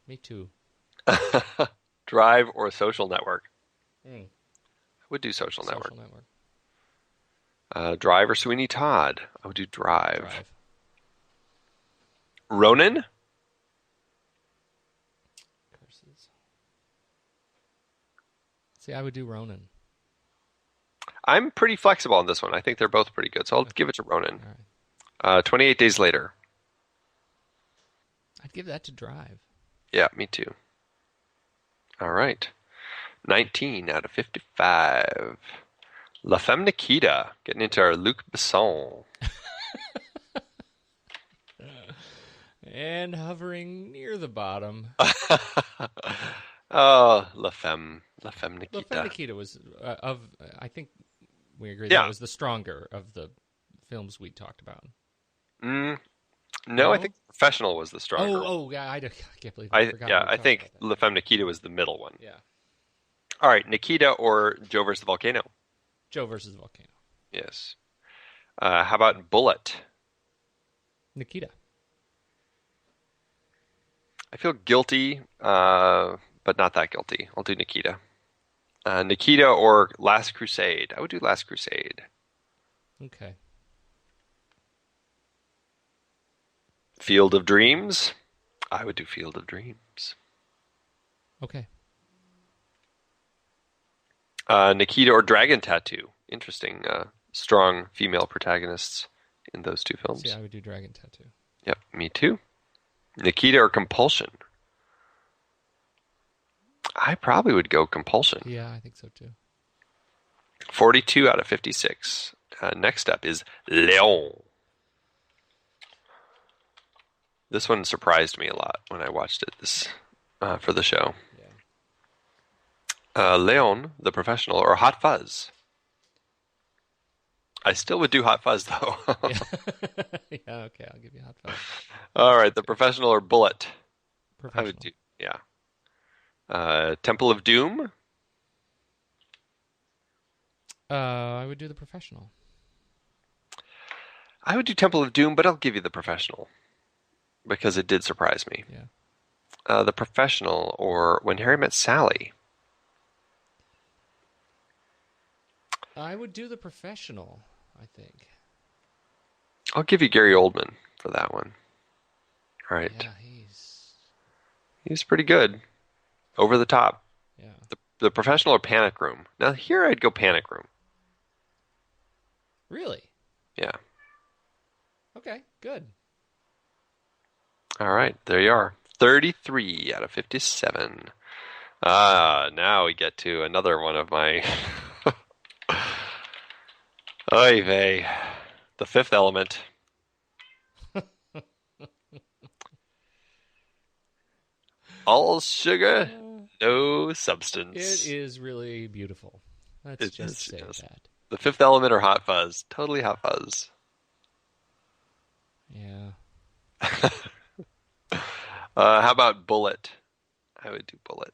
Me too. Drive or Social Network? I would do Social Network. Social Network. Drive or Sweeney Todd? I would do Drive. Drive. Ronin? Curses. See, I would do Ronin. I'm pretty flexible on this one. I think they're both pretty good, so I'll give it to Ronin. All right. 28 Days Later. I'd give that to Drive. Yeah, me too. All right. 19 out of 55. La Femme Nikita, getting into our Luc Besson. And hovering near the bottom. Oh, La Femme Nikita. La Femme Nikita was, I think we agree Yeah. that was the stronger of the films we talked about. No, I think Professional was the stronger. Oh, yeah, I can't believe I forgot. I think La Femme Nikita was the middle one. Yeah. All right, Nikita or Joe versus the Volcano? Joe versus the Volcano. Yes. How about Bullet? Nikita. I feel guilty, but not that guilty. I'll do Nikita. Nikita or Last Crusade? I would do Last Crusade. Okay. Field of Dreams? I would do Field of Dreams. Okay. Nikita or Dragon Tattoo? Interesting, strong female protagonists in those two films. See, I would do Dragon Tattoo. Yep, me too. Nikita or Compulsion? I probably would go Compulsion. Yeah, I think so too. 42 out of 56. Next up is Léon. This one surprised me a lot when I watched it for the show. Yeah. Léon, the Professional, or Hot Fuzz? I still would do Hot Fuzz, though. Yeah. Yeah, okay, I'll give you Hot Fuzz. All right, the Professional or Bullet? Professional. I would do, yeah. Temple of Doom? I would do The Professional. I would do Temple of Doom, but I'll give you the Professional because it did surprise me. Yeah. The Professional or When Harry Met Sally? I would do The Professional, I think. I'll give you Gary Oldman for that one. All right. Yeah, He's pretty good. Over the top. yeah. The Professional or Panic Room? Now, here I'd go Panic Room. Really? Yeah. Okay, good. All right. There you are. 33 out of 57. Now we get to another one of my... Oy vey. The Fifth Element. All sugar, no substance. It is really beautiful. Let's It just is, say yes. that. The Fifth Element or Hot Fuzz? Totally Hot Fuzz. Yeah. How about Bullet? I would do Bullet.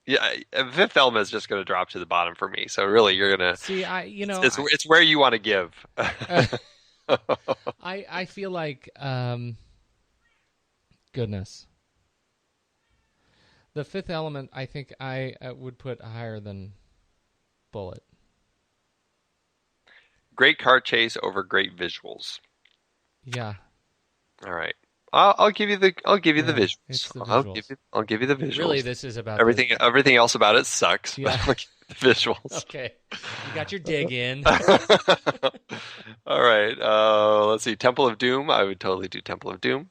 Yeah, Fifth Element is just going to drop to the bottom for me. So really, you're going to See, it's where you want to give. I feel like goodness. The Fifth Element, I think I would put higher than Bullet. Great car chase over great visuals. Yeah. All right. I'll give you the visuals. It's the I'll give you the visuals. Really, this is about Everything else about it sucks. Yeah. But I'll give you the visuals. Okay, you got your dig in. All right. Let's see. Temple of Doom. I would totally do Temple of Doom.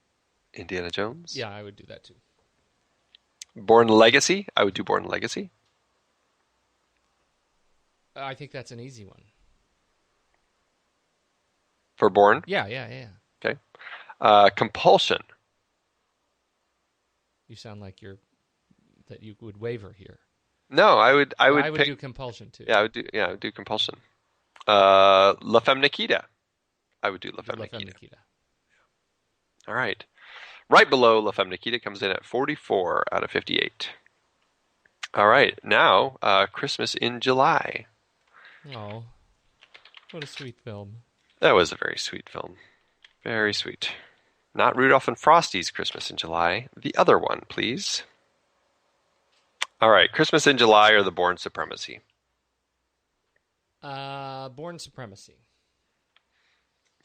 Indiana Jones. Yeah, I would do that too. Born Legacy. I would do Born Legacy. I think that's an easy one. For Born. Yeah. Okay. Compulsion. You sound like that you would waver here. No, I would pick, do Compulsion too. Yeah, I would do Compulsion. La Femme Nikita. I would do La Femme Nikita. All right. Right below La Femme Nikita comes in at 44 out of 58. All right. Now, Christmas in July. Oh, what a sweet film. That was a very sweet film. Very sweet. Not Rudolph and Frosty's Christmas in July. The other one, please. All right. Christmas in July or The Bourne Supremacy? Bourne Supremacy.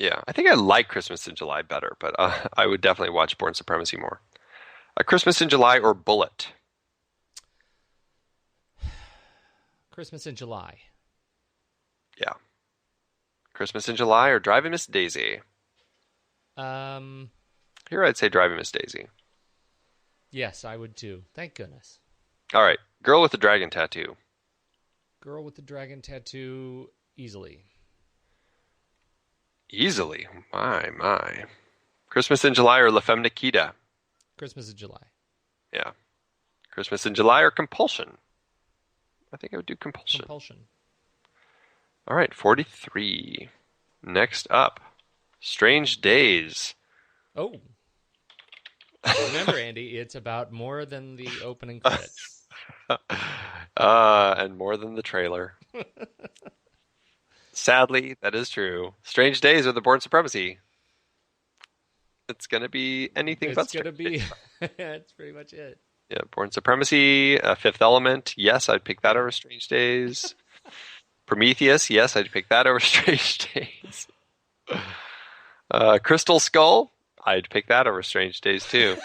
Yeah, I think I like Christmas in July better, but I would definitely watch Bourne Supremacy more. Christmas in July or Bullet? Christmas in July. Yeah. Christmas in July or Driving Miss Daisy. Here I'd say Driving Miss Daisy. Yes, I would too. Thank goodness. All right. Girl with the Dragon Tattoo. Girl with the Dragon Tattoo, easily. Easily. My. Christmas in July or La Femme Nikita. Christmas in July. Yeah. Christmas in July or Compulsion. I think I would do Compulsion. Compulsion. All right, 43. Next up, Strange Days. Oh. Remember, Andy, it's about more than the opening credits. And more than the trailer. Sadly, that is true. Strange Days or the Born Supremacy. It's going to be anything but It's going to be... That's pretty much it. Yeah, Born Supremacy, Fifth Element. Yes, I'd pick that over Strange Days. Prometheus. Yes, I'd pick that over Strange Days. Crystal Skull. I'd pick that over Strange Days too.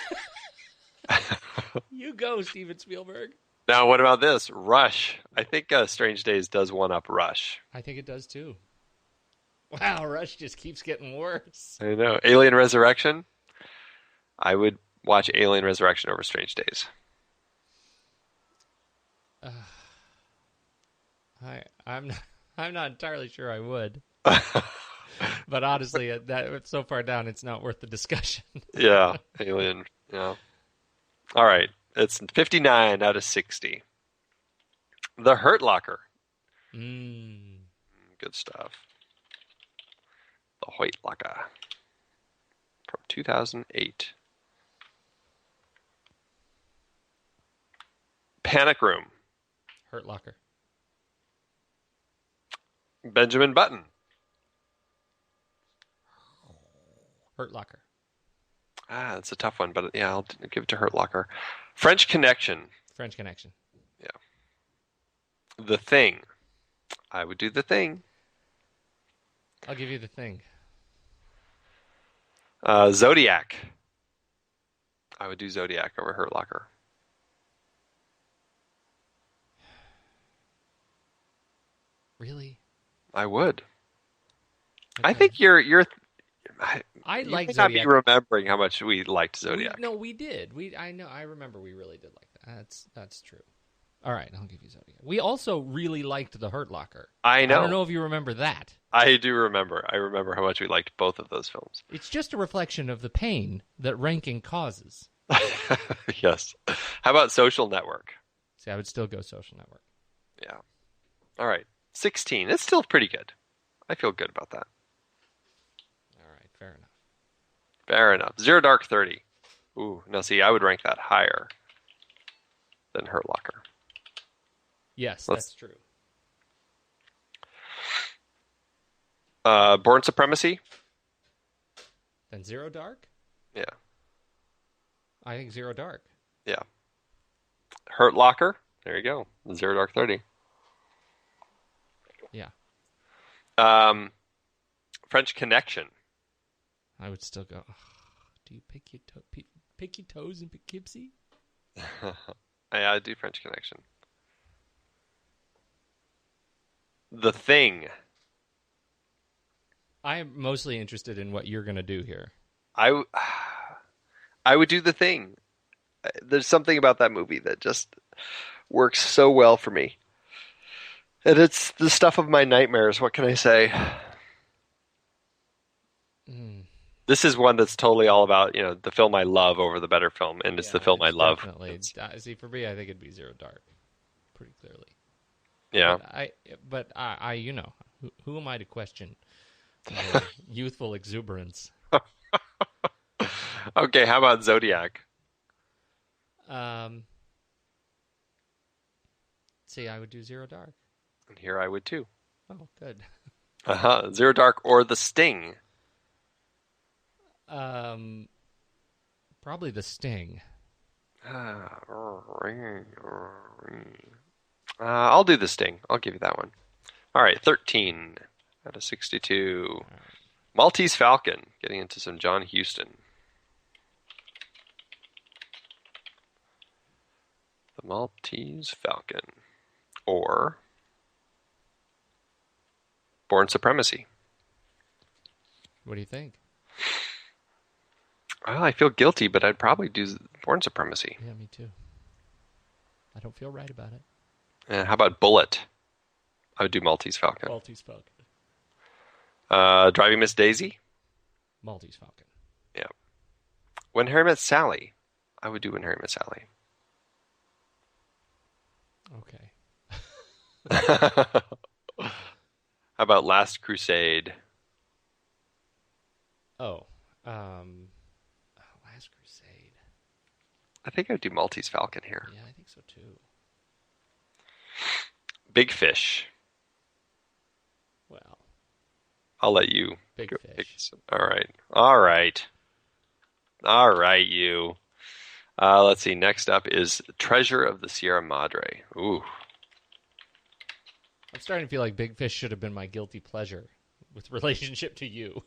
You go, Steven Spielberg. Now, what about this? Rush. I think Strange Days does one up Rush. I think it does too. Wow, Rush just keeps getting worse. I know. Alien Resurrection. I would watch Alien Resurrection over Strange Days. I'm not entirely sure I would. But honestly, that so far down, it's not worth the discussion. Yeah, Alien. Yeah. All right, it's 59 out of 60. The Hurt Locker. Good stuff. The Hoyt Locker from 2008. Panic Room. Hurt Locker. Benjamin Button. Hurt Locker. That's a tough one, but yeah, I'll give it to Hurt Locker. French Connection. French Connection. Yeah. The Thing. I would do The Thing. I'll give you The Thing. Zodiac. I would do Zodiac over Hurt Locker. Really? I would. Okay. I think you're. I you like may not be Zodiac. remembering how much we liked Zodiac. We did. I remember we really did like that. That's true. All right, I'll give you Zodiac. We also really liked The Hurt Locker. I know. I don't know if you remember that. I do remember. I remember how much we liked both of those films. It's just a reflection of the pain that ranking causes. Yes. How about Social Network? See, I would still go Social Network. Yeah. All right. 16. It's still pretty good. I feel good about that. All right, fair enough. Fair enough. Zero Dark 30. Ooh, no, see, I would rank that higher than Hurt Locker. Yes, that's true. Born Supremacy. Then Zero Dark? Yeah. I think Zero Dark. Yeah. Hurt Locker. There you go. Zero Dark 30. Yeah. French Connection. I would still go. Do you pick your toes in Poughkeepsie? I do French Connection. The Thing. I am mostly interested in what you're going to do here. I would do The Thing. There's something about that movie that just works so well for me. And it's the stuff of my nightmares. What can I say? This is one that's totally all about, the film I love over the better film, and it's the film I love. Definitely. See, for me, I think it'd be Zero Dark, pretty clearly. Yeah. But I who am I to question my youthful exuberance? Okay, how about Zodiac? See, I would do Zero Dark. And here I would too. Oh, good. Zero Dark or The Sting? Probably The Sting. I'll do The Sting. I'll give you that one. All right, 13 out of 62. Right. Maltese Falcon, getting into some John Huston. The Maltese Falcon. Or Born Supremacy. What do you think? Well, I feel guilty, but I'd probably do Born Supremacy. Yeah, me too. I don't feel right about it. And how about Bullet? I would do Maltese Falcon. Maltese Falcon. Driving Miss Daisy? Maltese Falcon. Yeah. When Harry Met Sally? I would do When Harry Met Sally. Okay. How about Last Crusade? Last Crusade. I think I'd do Maltese Falcon here. Yeah, I think so too. Big Fish. Well, I'll let you. Big go Fish. All right. All right. All right, you. Let's see. Next up is Treasure of the Sierra Madre. Ooh. I'm starting to feel like Big Fish should have been my guilty pleasure with relationship to you.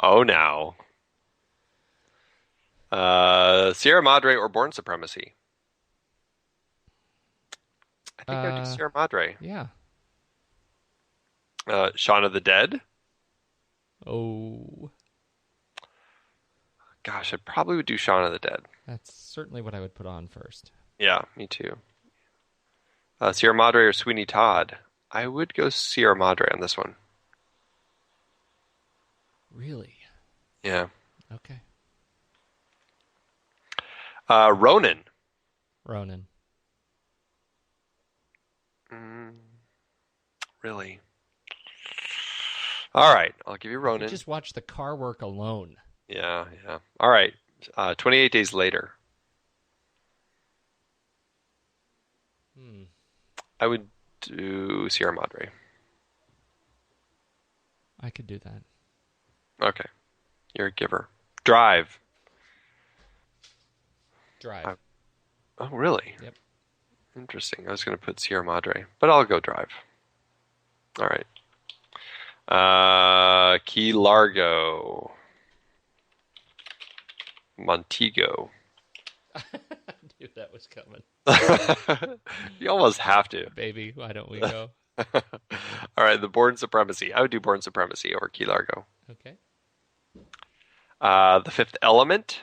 Oh, now. Sierra Madre or Born Supremacy? I think I'd do Sierra Madre. Yeah. Shaun of the Dead? Oh. Gosh, I probably would do Shaun of the Dead. That's certainly what I would put on first. Yeah, me too. Sierra Madre or Sweeney Todd? I would go Sierra Madre on this one. Really? Yeah. Okay. Ronin. Ronin. Really? All right, I'll give you Ronin. Just watch the car work alone. Yeah. All right, 28 Days Later. I would do Sierra Madre. I could do that. Okay. You're a giver. Drive. Oh, really? Yep. Interesting. I was going to put Sierra Madre, but I'll go Drive. All right. Key Largo. Montego. I knew that was coming. You almost have to. Baby, why don't we go? All right, the Born Supremacy. I would do Born Supremacy over Key Largo. Okay. The Fifth Element.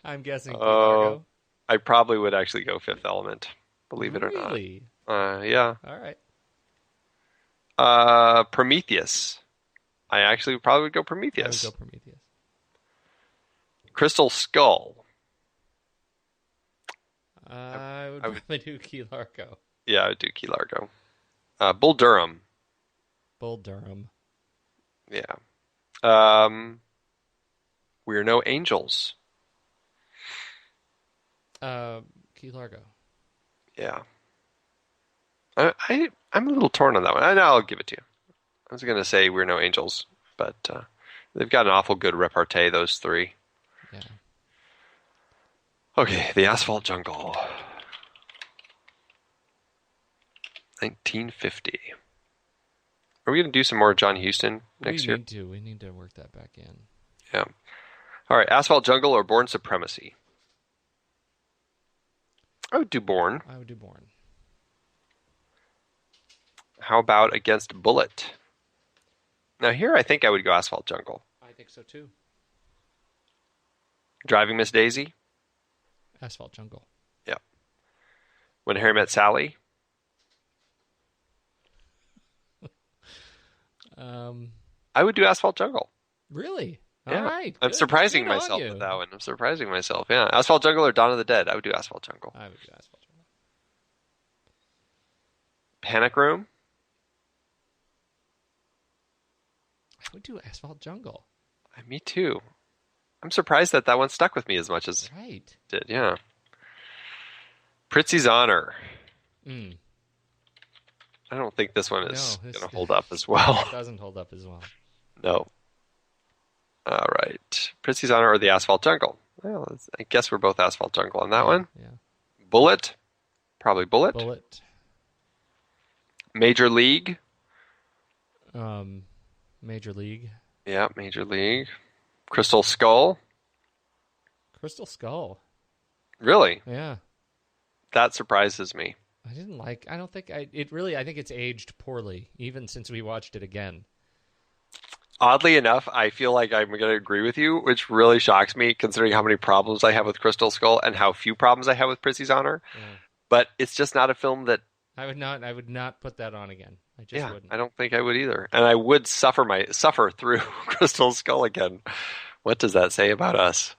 I'm guessing Key Largo. I probably would actually go Fifth Element, believe it or not. Really? Yeah. All right. Prometheus. I actually probably would go Prometheus. I would go Prometheus. Crystal Skull. I would probably do Key Largo. Yeah, I would do Key Largo. Bull Durham. Bull Durham. Yeah. We're No Angels. Key Largo. Yeah. I'm a little torn on that one. I'll give it to you. I was going to say We're No Angels, but they've got an awful good repartee, those three. Yeah. Okay, The Asphalt Jungle. 1950. Are we going to do some more John Huston next year? We need to work that back in. Yeah. All right, Asphalt Jungle or Born Supremacy? I would do Born. I would do Born. How about Against Bullet? Now here I think I would go Asphalt Jungle. I think so too. Driving Miss Daisy? Asphalt Jungle. Yeah. When Harry Met Sally? I would do Asphalt Jungle. Really? Yeah. All right. I'm Good. surprising Good on myself you. with that one. I'm surprising myself. Yeah. Asphalt Jungle or Dawn of the Dead? I would do Asphalt Jungle. I would do Asphalt Jungle. Panic Room? I would do Asphalt Jungle. Me too. I'm surprised that one stuck with me as much as Right. it did. Yeah. Pritzi's Honor. Mm. I don't think this one is No, going to hold up as well. It doesn't hold up as well. No. All right. Pritzi's Honor or The Asphalt Jungle? Well, I guess we're both Asphalt Jungle on that one. Yeah. Bullet? Probably Bullet. Bullet. Major League? Major League. Yeah, Major League. Crystal Skull? Crystal Skull. Really? Yeah. That surprises me. I didn't like. I don't think I think it's aged poorly, even since we watched it again. Oddly enough, I feel like I'm going to agree with you, which really shocks me considering how many problems I have with Crystal Skull and how few problems I have with Prizzy's Honor. Yeah. But it's just not a film that, I would not put that on again. I just wouldn't. I don't think I would either. And I would suffer through Crystal Skull again. What does that say about us?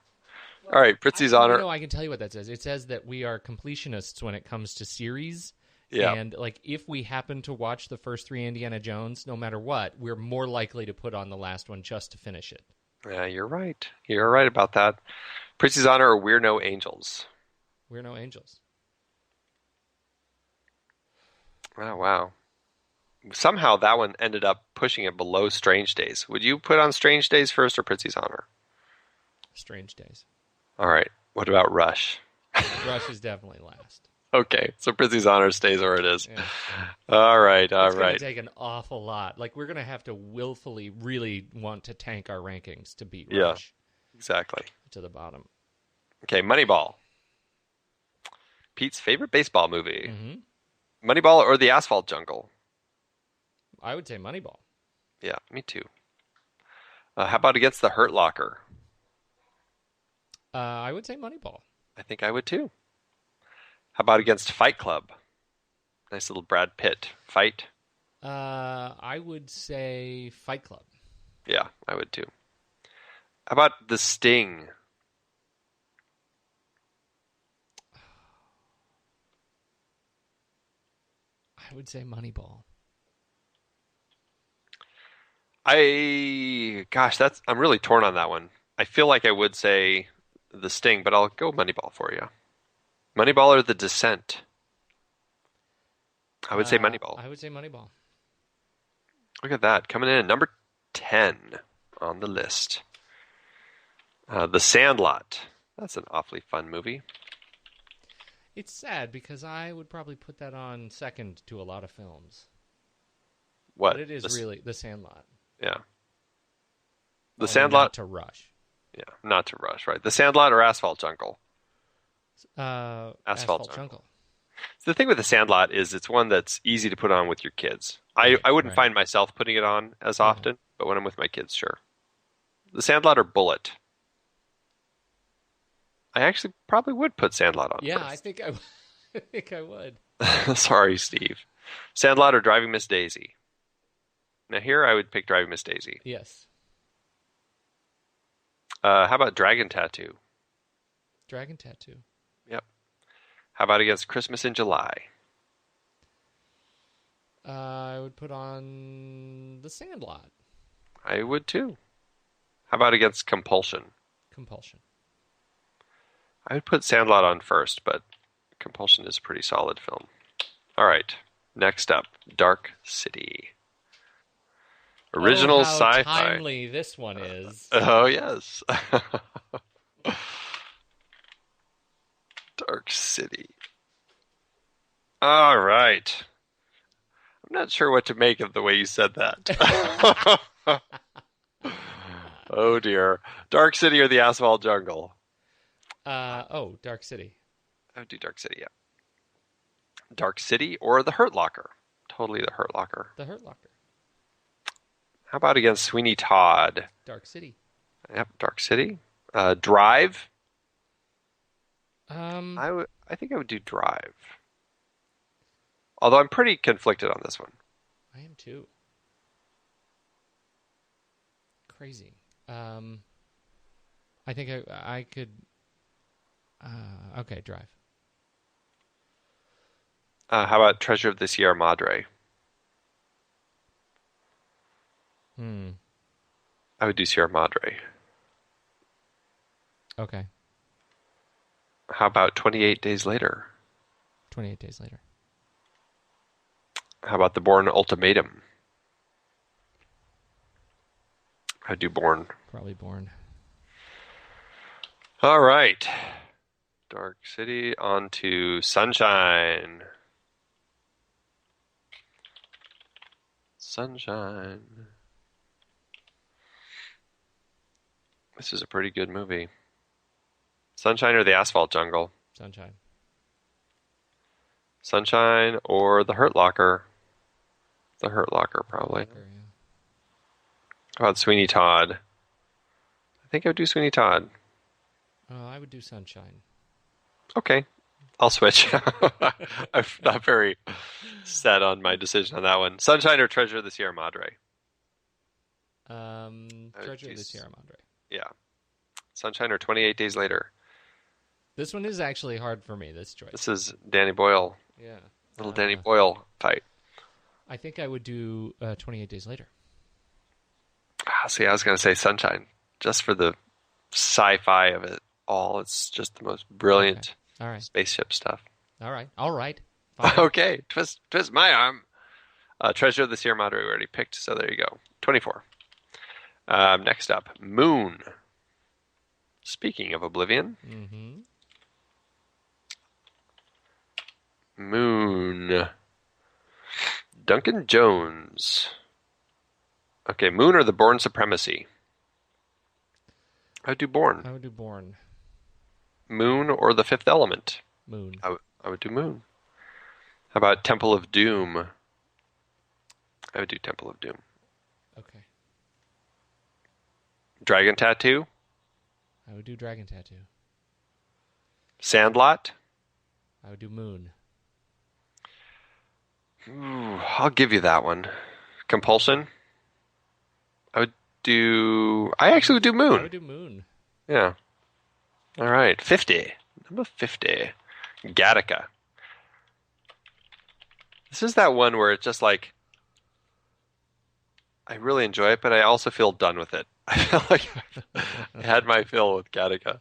All right, Prizzy's Honor. I can tell you what that says. It says that we are completionists when it comes to series. Yeah. And like, if we happen to watch the first 3 Indiana Jones, no matter what, we're more likely to put on the last one just to finish it. Yeah, you're right. You're right about that. Prizzy's Honor or We're No Angels? We're No Angels. Oh, wow. Somehow that one ended up pushing it below Strange Days. Would you put on Strange Days first or Prizzy's Honor? Strange Days. All right. What about Rush? Rush is definitely last. Okay, so Prizzy's Honor stays where it is. Yeah. All right, It's all going right. to take an awful lot. Like, we're going to have to willfully really want to tank our rankings to beat Yeah. Rush Exactly. to the bottom. Okay, Moneyball. Pete's favorite baseball movie. Mm-hmm. Moneyball or The Asphalt Jungle? I would say Moneyball. Yeah, me too. How about Against the Hurt Locker? I would say Moneyball. I think I would too. How about Against Fight Club? Nice little Brad Pitt fight. I would say Fight Club. Yeah, I would too. How about The Sting? I would say Moneyball. I'm really torn on that one. I feel like I would say The Sting, but I'll go Moneyball for you. Moneyball or The Descent? I would say Moneyball. I would say Moneyball. Look at that. Coming in at number 10 on the list. The Sandlot. That's an awfully fun movie. It's sad because I would probably put that on second to a lot of films. What? But it is really The Sandlot. Yeah. The Only Sandlot. Not to Rush. Yeah, not to Rush, right. The Sandlot or Asphalt Jungle? Asphalt Jungle. The thing with The Sandlot is it's one that's easy to put on with your kids. I wouldn't find myself putting it on as often, but when I'm with my kids, sure. The Sandlot or Bullet? I actually probably would put Sandlot on Yeah, first. I think I would. Sorry, Steve. Sandlot or Driving Miss Daisy? Now here I would pick Driving Miss Daisy. Yes. How about Dragon Tattoo? Dragon Tattoo. Yep. How about Against Christmas in July? I would put on The Sandlot. I would too. How about Against Compulsion? Compulsion. I would put Sandlot on first, but Compulsion is a pretty solid film. All right. Next up, Dark City. Original how sci-fi. timely this one is. Oh, yes. Dark City. All right. I'm not sure what to make of the way you said that. Oh, dear. Dark City or The Asphalt Jungle? Dark City. I would do Dark City, yeah. Dark City or The Hurt Locker? Totally The Hurt Locker. The Hurt Locker. How about Against Sweeney Todd? Dark City. Yep, Dark City. Drive? I I think I would do Drive. Although I'm pretty conflicted on this one. I am too. Crazy. I think I could. Okay, Drive. How about Treasure of the Sierra Madre? I would do Sierra Madre. Okay. How about 28 Days Later? 28 Days Later. How about The Bourne Ultimatum? I'd do Bourne. Probably Bourne. All right. Dark City on to Sunshine. Sunshine. This is a pretty good movie. Sunshine or The Asphalt Jungle? Sunshine. Sunshine or The Hurt Locker. The Hurt Locker, probably. Locker, yeah. How about Sweeney Todd? I think I would do Sweeney Todd. I would do Sunshine. Okay. I'll switch. I'm not very set on my decision on that one. Sunshine or Treasure of the Sierra Madre? Treasure of the Sierra Madre. Yeah. Sunshine or 28 Days Later? This one is actually hard for me, this choice. This is Danny Boyle. Yeah. Little Danny Boyle fight. I think I would do 28 Days Later. See, I was going to say Sunshine, just for the sci-fi of it all. It's just the most brilliant All right. spaceship stuff. All right. Fine. Okay, twist my arm. Treasure of the Sierra Madre we already picked, so there you go. 24. Next up, Moon. Speaking of Oblivion. Mm-hmm. Moon. Duncan Jones. Okay, Moon or the Bourne Supremacy? I would do Bourne. I would do Bourne. Moon or the Fifth Element? Moon. I would do Moon. How about Temple of Doom? I would do Temple of Doom. Okay. Dragon Tattoo? I would do Dragon Tattoo. Sandlot? I would do Moon. Ooh, I'll give you that one. Compulsion? I actually would do Moon. I would do Moon. Yeah. All right. 50. Number 50. Gattaca. This is that one where it's just like, I really enjoy it, but I also feel done with it. I feel like I had my fill with Gattaca.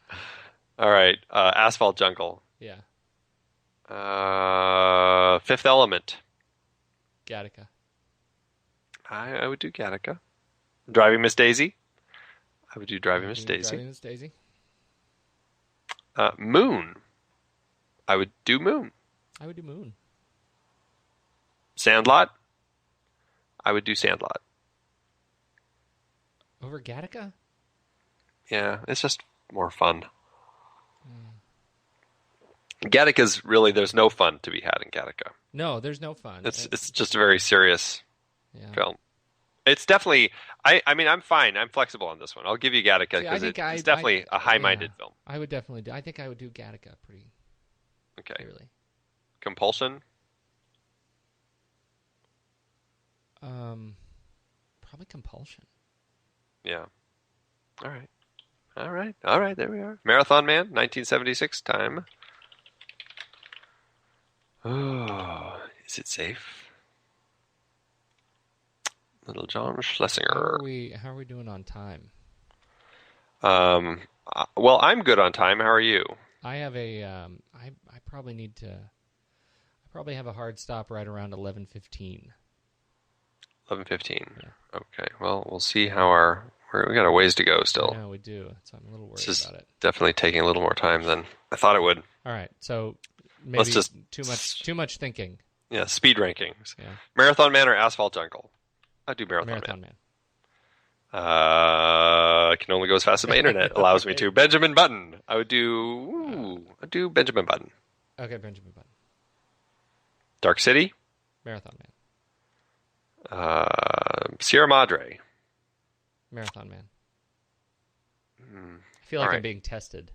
All right. Asphalt Jungle. Yeah. Fifth Element. Gattaca. I would do Gattaca. Driving Miss Daisy. I would do Driving Miss Daisy. Driving Miss Daisy. Moon. I would do Moon. I would do Moon. Sandlot. I would do Sandlot. Over Gattaca? Yeah, it's just more fun. Gattaca's really, there's no fun to be had in Gattaca. No, there's no fun. It's just a very serious yeah. film. It's definitely, I mean, I'm fine. I'm flexible on this one. I'll give you Gattaca because it's definitely a high-minded film. I would definitely do. I think I would do Gattaca pretty clearly. Compulsion? Probably Compulsion. Yeah. All right. There we are. Marathon Man, 1976 time. Oh, is it safe? Little John Schlesinger. How are we doing on time? Well, I'm good on time. How are you? I have I probably need to. I probably have a hard stop right around 11:15. 11:15. Yeah. Okay. Well, we'll see how we got a ways to go still. Yeah, we do. So I'm a little worried this is about it. Definitely taking a little more time than I thought it would. All right. So maybe Let's just too much thinking. Yeah. Speed rankings. Yeah. Marathon Man or Asphalt Jungle? I do Marathon Man. I can only go as fast as my internet allows me to. Benjamin Button. I'd do Benjamin Button. Okay, Benjamin Button. Dark City. Marathon Man. Sierra Madre. Marathon Man. I feel like I'm being tested.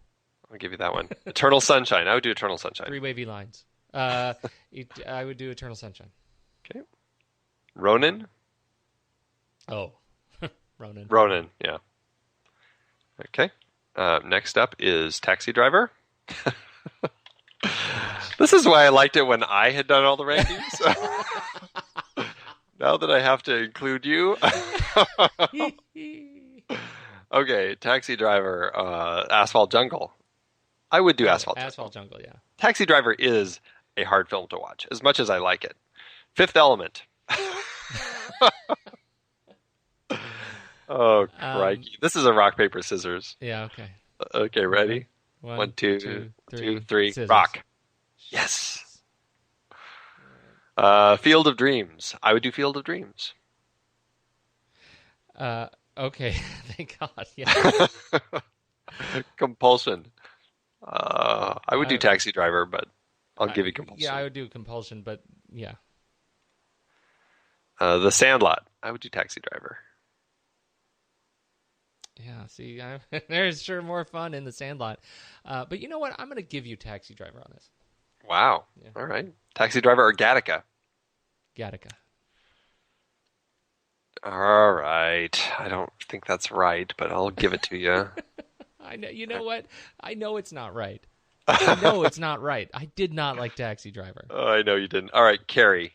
I'll give you that one. Eternal Sunshine. I would do Eternal Sunshine. 3 wavy lines. I would do Eternal Sunshine. Okay. Ronin. Oh, Ronin. Ronin, yeah. Okay. Next up is Taxi Driver. This is why I liked it when I had done all the rankings. Now that I have to include you. Okay, Taxi Driver, Asphalt Jungle. I would do Asphalt Jungle, yeah. Taxi Driver is a hard film to watch, as much as I like it. Fifth Element. Oh, crikey. This is a rock, paper, scissors. Yeah, okay. Okay, ready? Okay. One, two, three. Scissors. Rock. Yes. Field of Dreams. I would do Field of Dreams. Okay. Thank God. Yeah. Compulsion. I would do Taxi Driver, but I'll give you compulsion. Yeah, I would do compulsion, but yeah. The Sandlot. I would do Taxi Driver. Yeah, see, there's sure more fun in the Sandlot. But you know what? I'm going to give you Taxi Driver on this. Wow. Yeah. All right. Taxi Driver or Gattaca? Gattaca. All right. I don't think that's right, but I'll give it to you. I know. You know what? I know it's not right. I know it's not right. I did not like Taxi Driver. Oh, I know you didn't. All right, Carrie.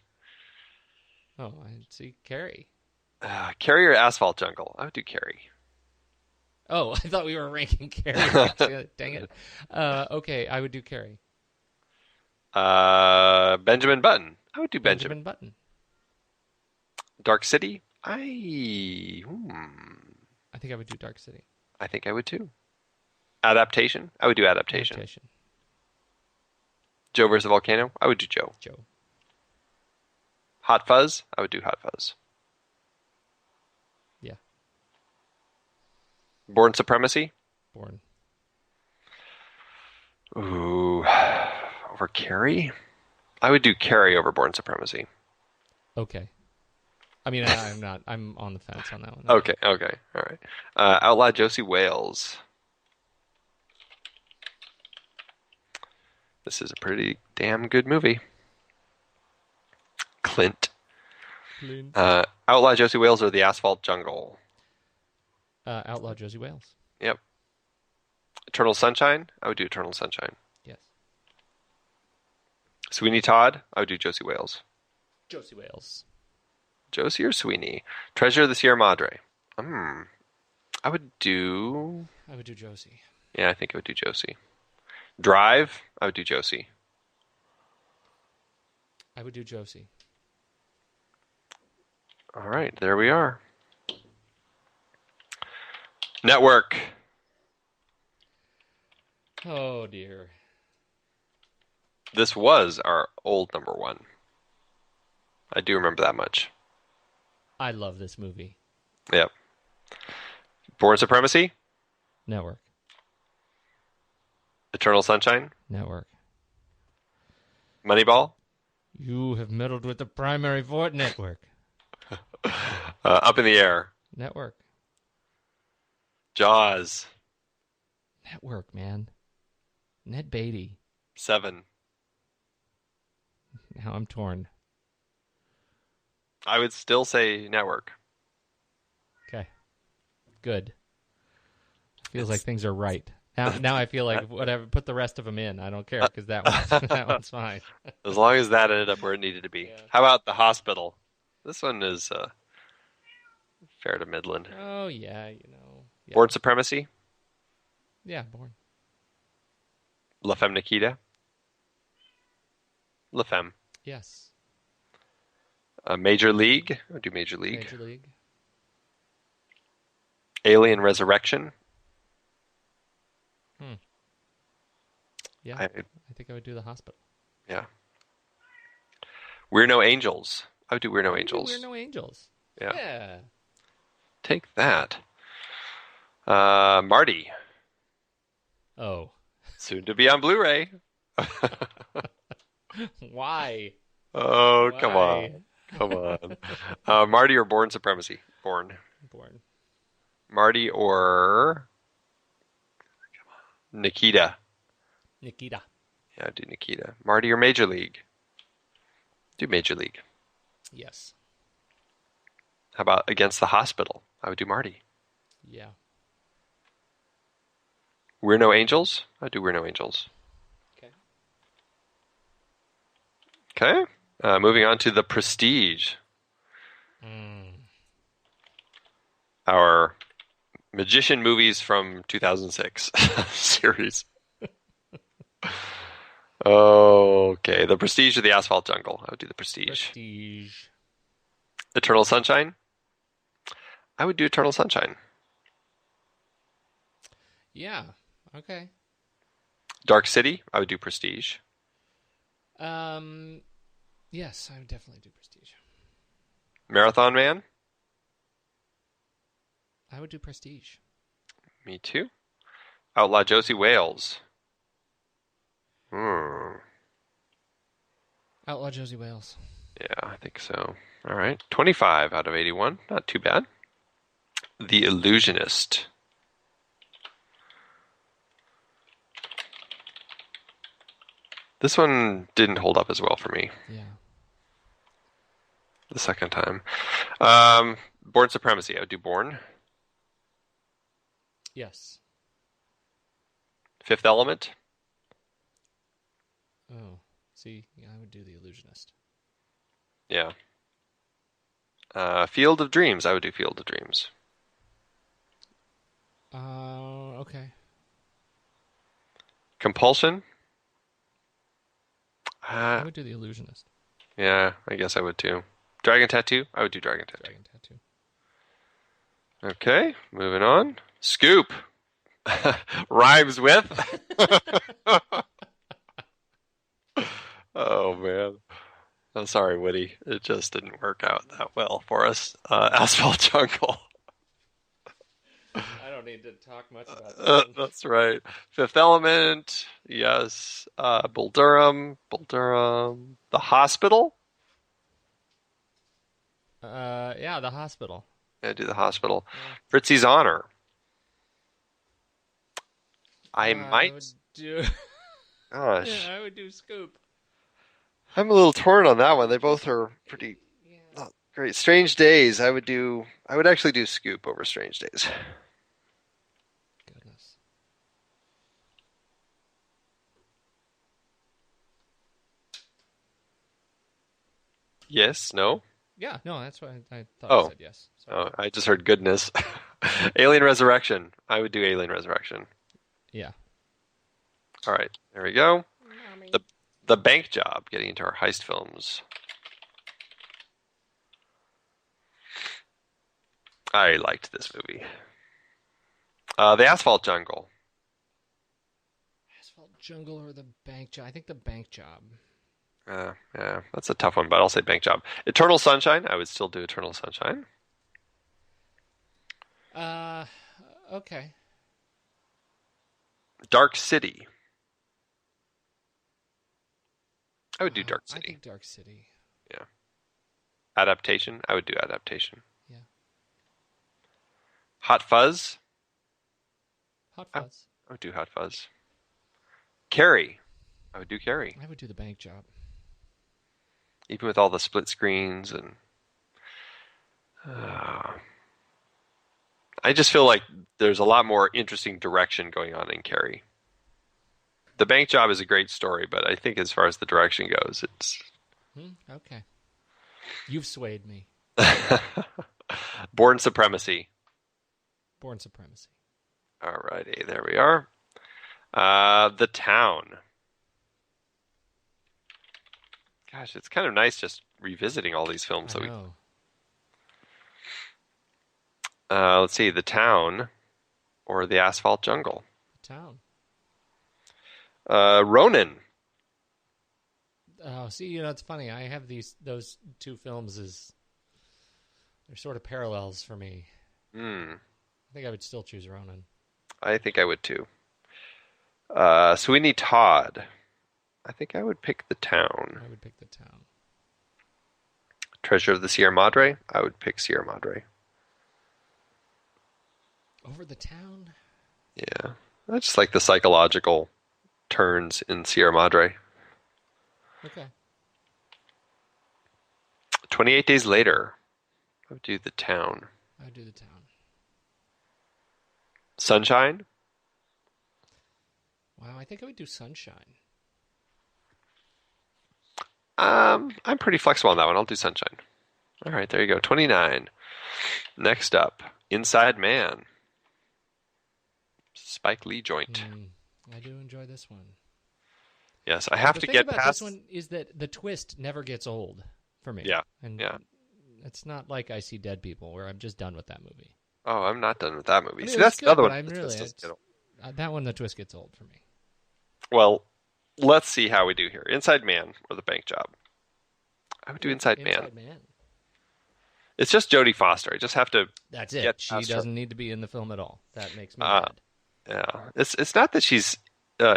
Oh, I see. Carrie. Carrie or Asphalt Jungle? I would do Carrie. Oh, I thought we were ranking Carrie. Dang it. Okay, I would do Carrie. Benjamin Button. I would do Benjamin. Button. Dark City? I think I would do Dark City. I think I would too. Adaptation? I would do Adaptation. Joe versus the Volcano? I would do Joe. Hot Fuzz? I would do Hot Fuzz. Yeah. Born Supremacy? Born. Ooh. Over Carrie? I would do Carrie over Born Supremacy. Okay. I mean, I'm not. I'm on the fence on that one. Okay. All right. Outlaw Josie Wales. This is a pretty damn good movie. Clint. Outlaw Josie Wales or The Asphalt Jungle? Outlaw Josie Wales. Yep. Eternal Sunshine? I would do Eternal Sunshine. Yes. Sweeney Todd? I would do Josie Wales. Josie Wales. Josie or Sweeney? Treasure of the Sierra Madre? I would do Josie. Yeah, I think I would do Josie. Drive? I would do Josie. I would do Josie. All right, there we are. Network. Oh, dear. This was our old number one. I do remember that much. I love this movie. Yep. Born Supremacy? Network. Eternal Sunshine? Network. Moneyball? You have meddled with the primary Fort Network. Up in the Air? Network. Jaws? Network, man. Ned Beatty. 7. Now I'm torn. I would still say Network. Okay. Good. Feels like things are right. Now I feel like whatever. Put the rest of them in. I don't care because that one's fine. As long as that ended up where it needed to be. Yeah. How about The Hospital? This one is fair to Midland. Oh yeah, you know. Yeah. Born Supremacy? Yeah, Born. La Femme Nikita? La Femme. Yes. Major League? I would do Major League. Major League. Alien Resurrection? Yeah, I think I would do The Hospital. Yeah. We're No Angels. I would do We're No Angels. We're No Angels. Yeah. Yeah. Take that. Marty. Oh. Soon to be on Blu-ray. Why? Oh, Why? come on. Come on. Marty or Born Supremacy? Born. Marty or Nikita? Nikita. Yeah, I'd do Nikita. Marty or Major League? Do Major League. Yes. How about Against the Hospital? I would do Marty. Yeah. We're No Angels? I'd do We're No Angels. Okay. Moving on to The Prestige. Our magician movies from 2006 series. Okay. The Prestige or The Asphalt Jungle? I would do The Prestige. Eternal Sunshine? I would do Eternal Sunshine. Yeah. Okay. Dark City? I would do Prestige. Yes, I would definitely do Prestige. Marathon Man? I would do Prestige. Me too. Outlaw Josie Wales? Outlaw Josie Wales. Yeah, I think so. All right. 25 out of 81. Not too bad. The Illusionist. This one didn't hold up as well for me Yeah. the second time. Born Supremacy. I would do Born. Yes. Fifth Element. Oh, see, yeah, I would do The Illusionist. Yeah. Field of Dreams. I would do Field of Dreams. Okay. Compulsion. I would do The Illusionist. Yeah, I guess I would too. Dragon Tattoo. I would do Dragon Tattoo. Dragon Tattoo. Okay, moving on. Scoop. Rhymes with. Oh, man. I'm sorry, Woody. It just didn't work out that well for us. Asphalt Jungle. I don't need to talk much about that. That's right. Fifth Element. Yes. Bull Durham. Bull Durham. The Hospital. Yeah, The Hospital. Yeah, do The Hospital. Fritzy's Honor. I would might. do. Gosh. Yeah, I would do Scoop. I'm a little torn on that one. They both are pretty not great. Strange Days. I would actually do Scoop over Strange Days. Goodness. Yes, no? Yeah, no, that's what I thought Oh. I said yes. Sorry. Oh, I just heard goodness. Alien Resurrection. I would do Alien Resurrection. Yeah. All right, there we go. The Bank Job, getting into our heist films. I liked this movie. The Asphalt Jungle. Asphalt Jungle or The Bank Job? I think The Bank Job. Yeah, that's a tough one, but I'll say Bank Job. Eternal Sunshine. I would still do Eternal Sunshine. Okay. Dark City. I would do Dark I City. think Dark City. Yeah. Adaptation. I would do Adaptation. Yeah. Hot Fuzz. Hot Fuzz. I would do Hot Fuzz. Carrie. I would do Carrie. I would do The Bank Job. Even with all the split screens and... I just feel like there's a lot more interesting direction going on in Carrie. The Bank Job is a great story, but I think as far as the direction goes, it's... Okay. You've swayed me. Born Supremacy. Born Supremacy. All righty, there we are. The Town. Gosh, it's kind of nice just revisiting all these films that I we... know. Let's see, The Town or The Asphalt Jungle. The Town. Ronin. Oh, see, it's funny. I have those two films they're sort of parallels for me. I think I would still choose Ronin. I think I would too. Sweeney Todd. I think I would pick The Town. I would pick The Town. Treasure of the Sierra Madre. I would pick Sierra Madre. Over The Town? Yeah. I just like the psychological turns in Sierra Madre. Okay. 28 Days Later. I would do The Town. I would do The Town. Sunshine. Wow, I think I would do Sunshine. I'm pretty flexible on that one. I'll do Sunshine. All right, there you go. 29. Next up, Inside Man. Spike Lee joint. I do enjoy this one. Yes, I have to get past. past. This one is that the twist never gets old for me. Yeah, and yeah. It's not like I See Dead People, where I'm just done with that movie. Oh, I'm not done with that movie. I mean, See, that's good, the other but one. I'm really that one. The twist gets old for me. Well, let's see how we do here. Inside Man or The Bank Job. I would do Inside Man. It's just Jodie Foster. I just have to. That's it. She doesn't need to be in the film at all. That makes me mad. Yeah, it's not that she's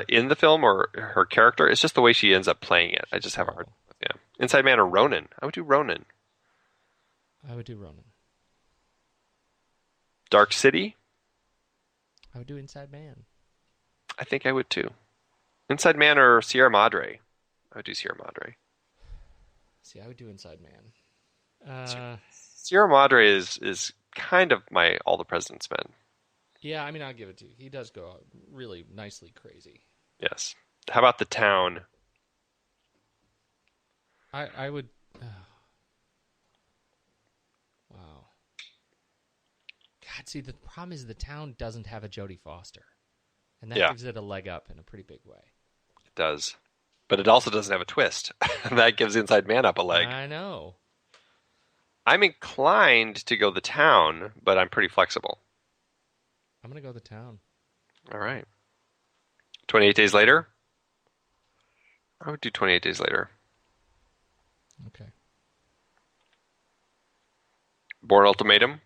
in the film or her character. It's just the way she ends up playing it. I just have a hard. Yeah. Inside Man or Ronin? I would do Ronin. I would do Ronin. Dark City? I would do Inside Man. I think I would too. Inside Man or Sierra Madre? I would do Sierra Madre. See, I would do Inside Man. Sierra Madre is kind of my All the President's Men. Yeah, I mean, I'll give it to you. He does go really nicely crazy. Yes. How about The Town? I would... Wow. God, see, the problem is The Town doesn't have a Jodie Foster. And that gives it a leg up in a pretty big way. It does. But it also doesn't have a twist. That gives Inside Man up a leg. I know. I'm inclined to go The Town, but I'm pretty flexible. I'm going to go The Town. All right. 28 Days Later? I would do 28 Days Later. Okay. Bourne Ultimatum? I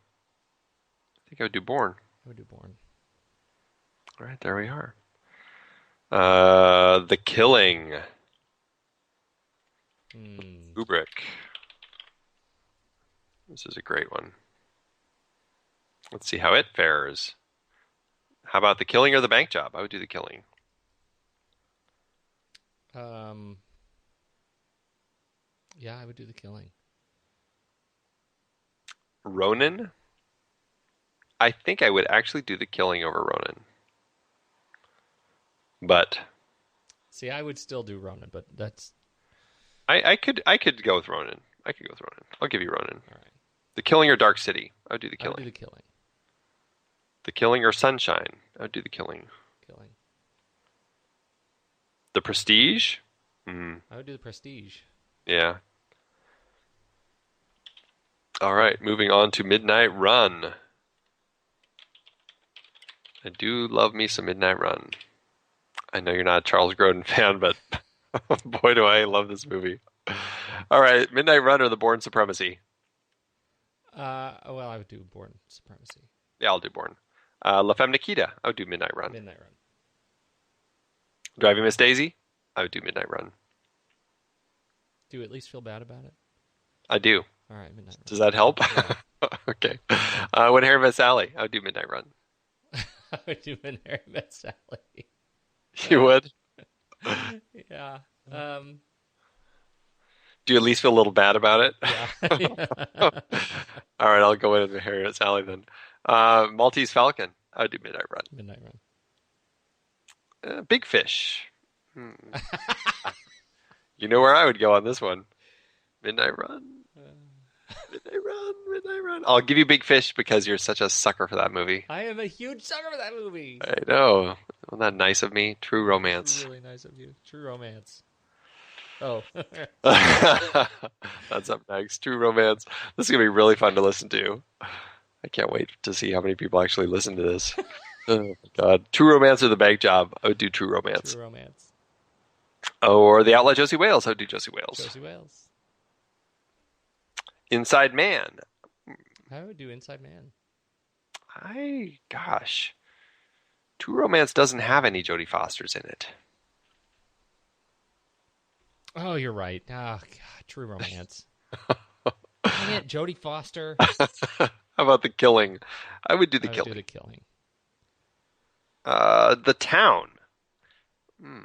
think I would do Bourne. I would do Bourne. All right, there we are. The Killing. Kubrick. This is a great one. Let's see how it fares. How about The Killing or The Bank Job? I would do The Killing. Yeah, I would do The Killing. Ronin? I think I would actually do The Killing over Ronin. But see, I would still do Ronin, but that's... I could go with Ronin. I could go with Ronin. I'll give you Ronin. All right. The Killing or Dark City? I would do The Killing. I would do The Killing. The Killing or Sunshine? I would do The Killing. Killing. The Prestige? I would do The Prestige. Yeah. All right, moving on to Midnight Run. I do love me some Midnight Run. I know you're not a Charles Grodin fan, but boy, do I love this movie. All right, Midnight Run or The Bourne Supremacy? Well, I would do Bourne Supremacy. Yeah, I'll do Bourne. La Femme Nikita? I would do Midnight Run. Midnight Run. Driving Miss Daisy? I would do Midnight Run. Do you at least feel bad about it? I do. All right, Midnight Run. Does that help? Yeah. Okay. When Harry Met Sally? I would do Midnight Run. I would do When Harry Met Sally. You would? Yeah. Do you at least feel a little bad about it? Yeah. All right, I'll go in with Harry Met Sally then. Maltese Falcon? I would do Midnight Run. Midnight Run. Big Fish? You know where I would go on this one. Midnight Run. Midnight Run. Midnight Run. I'll give you Big Fish because you're such a sucker for that movie. I am a huge sucker for that movie. I know. Wasn't that nice of me? True romance. Really nice of you. True romance. Oh. That's up next. True romance. This is going to be really fun to listen to. I can't wait to see how many people actually listen to this. Oh, my God. True Romance or The Bank Job? I would do True Romance. True Romance. Or The Outlaw Josie Wales? I would do Josie Wales. Josie Wales. Inside Man? I would do Inside Man. Gosh. True Romance doesn't have any Jodie Fosters in it. Oh, you're right. Oh, God. True Romance. Dang it, Jodie Foster. How about The Killing? I would do The Killing. I would do The Killing. The Town. I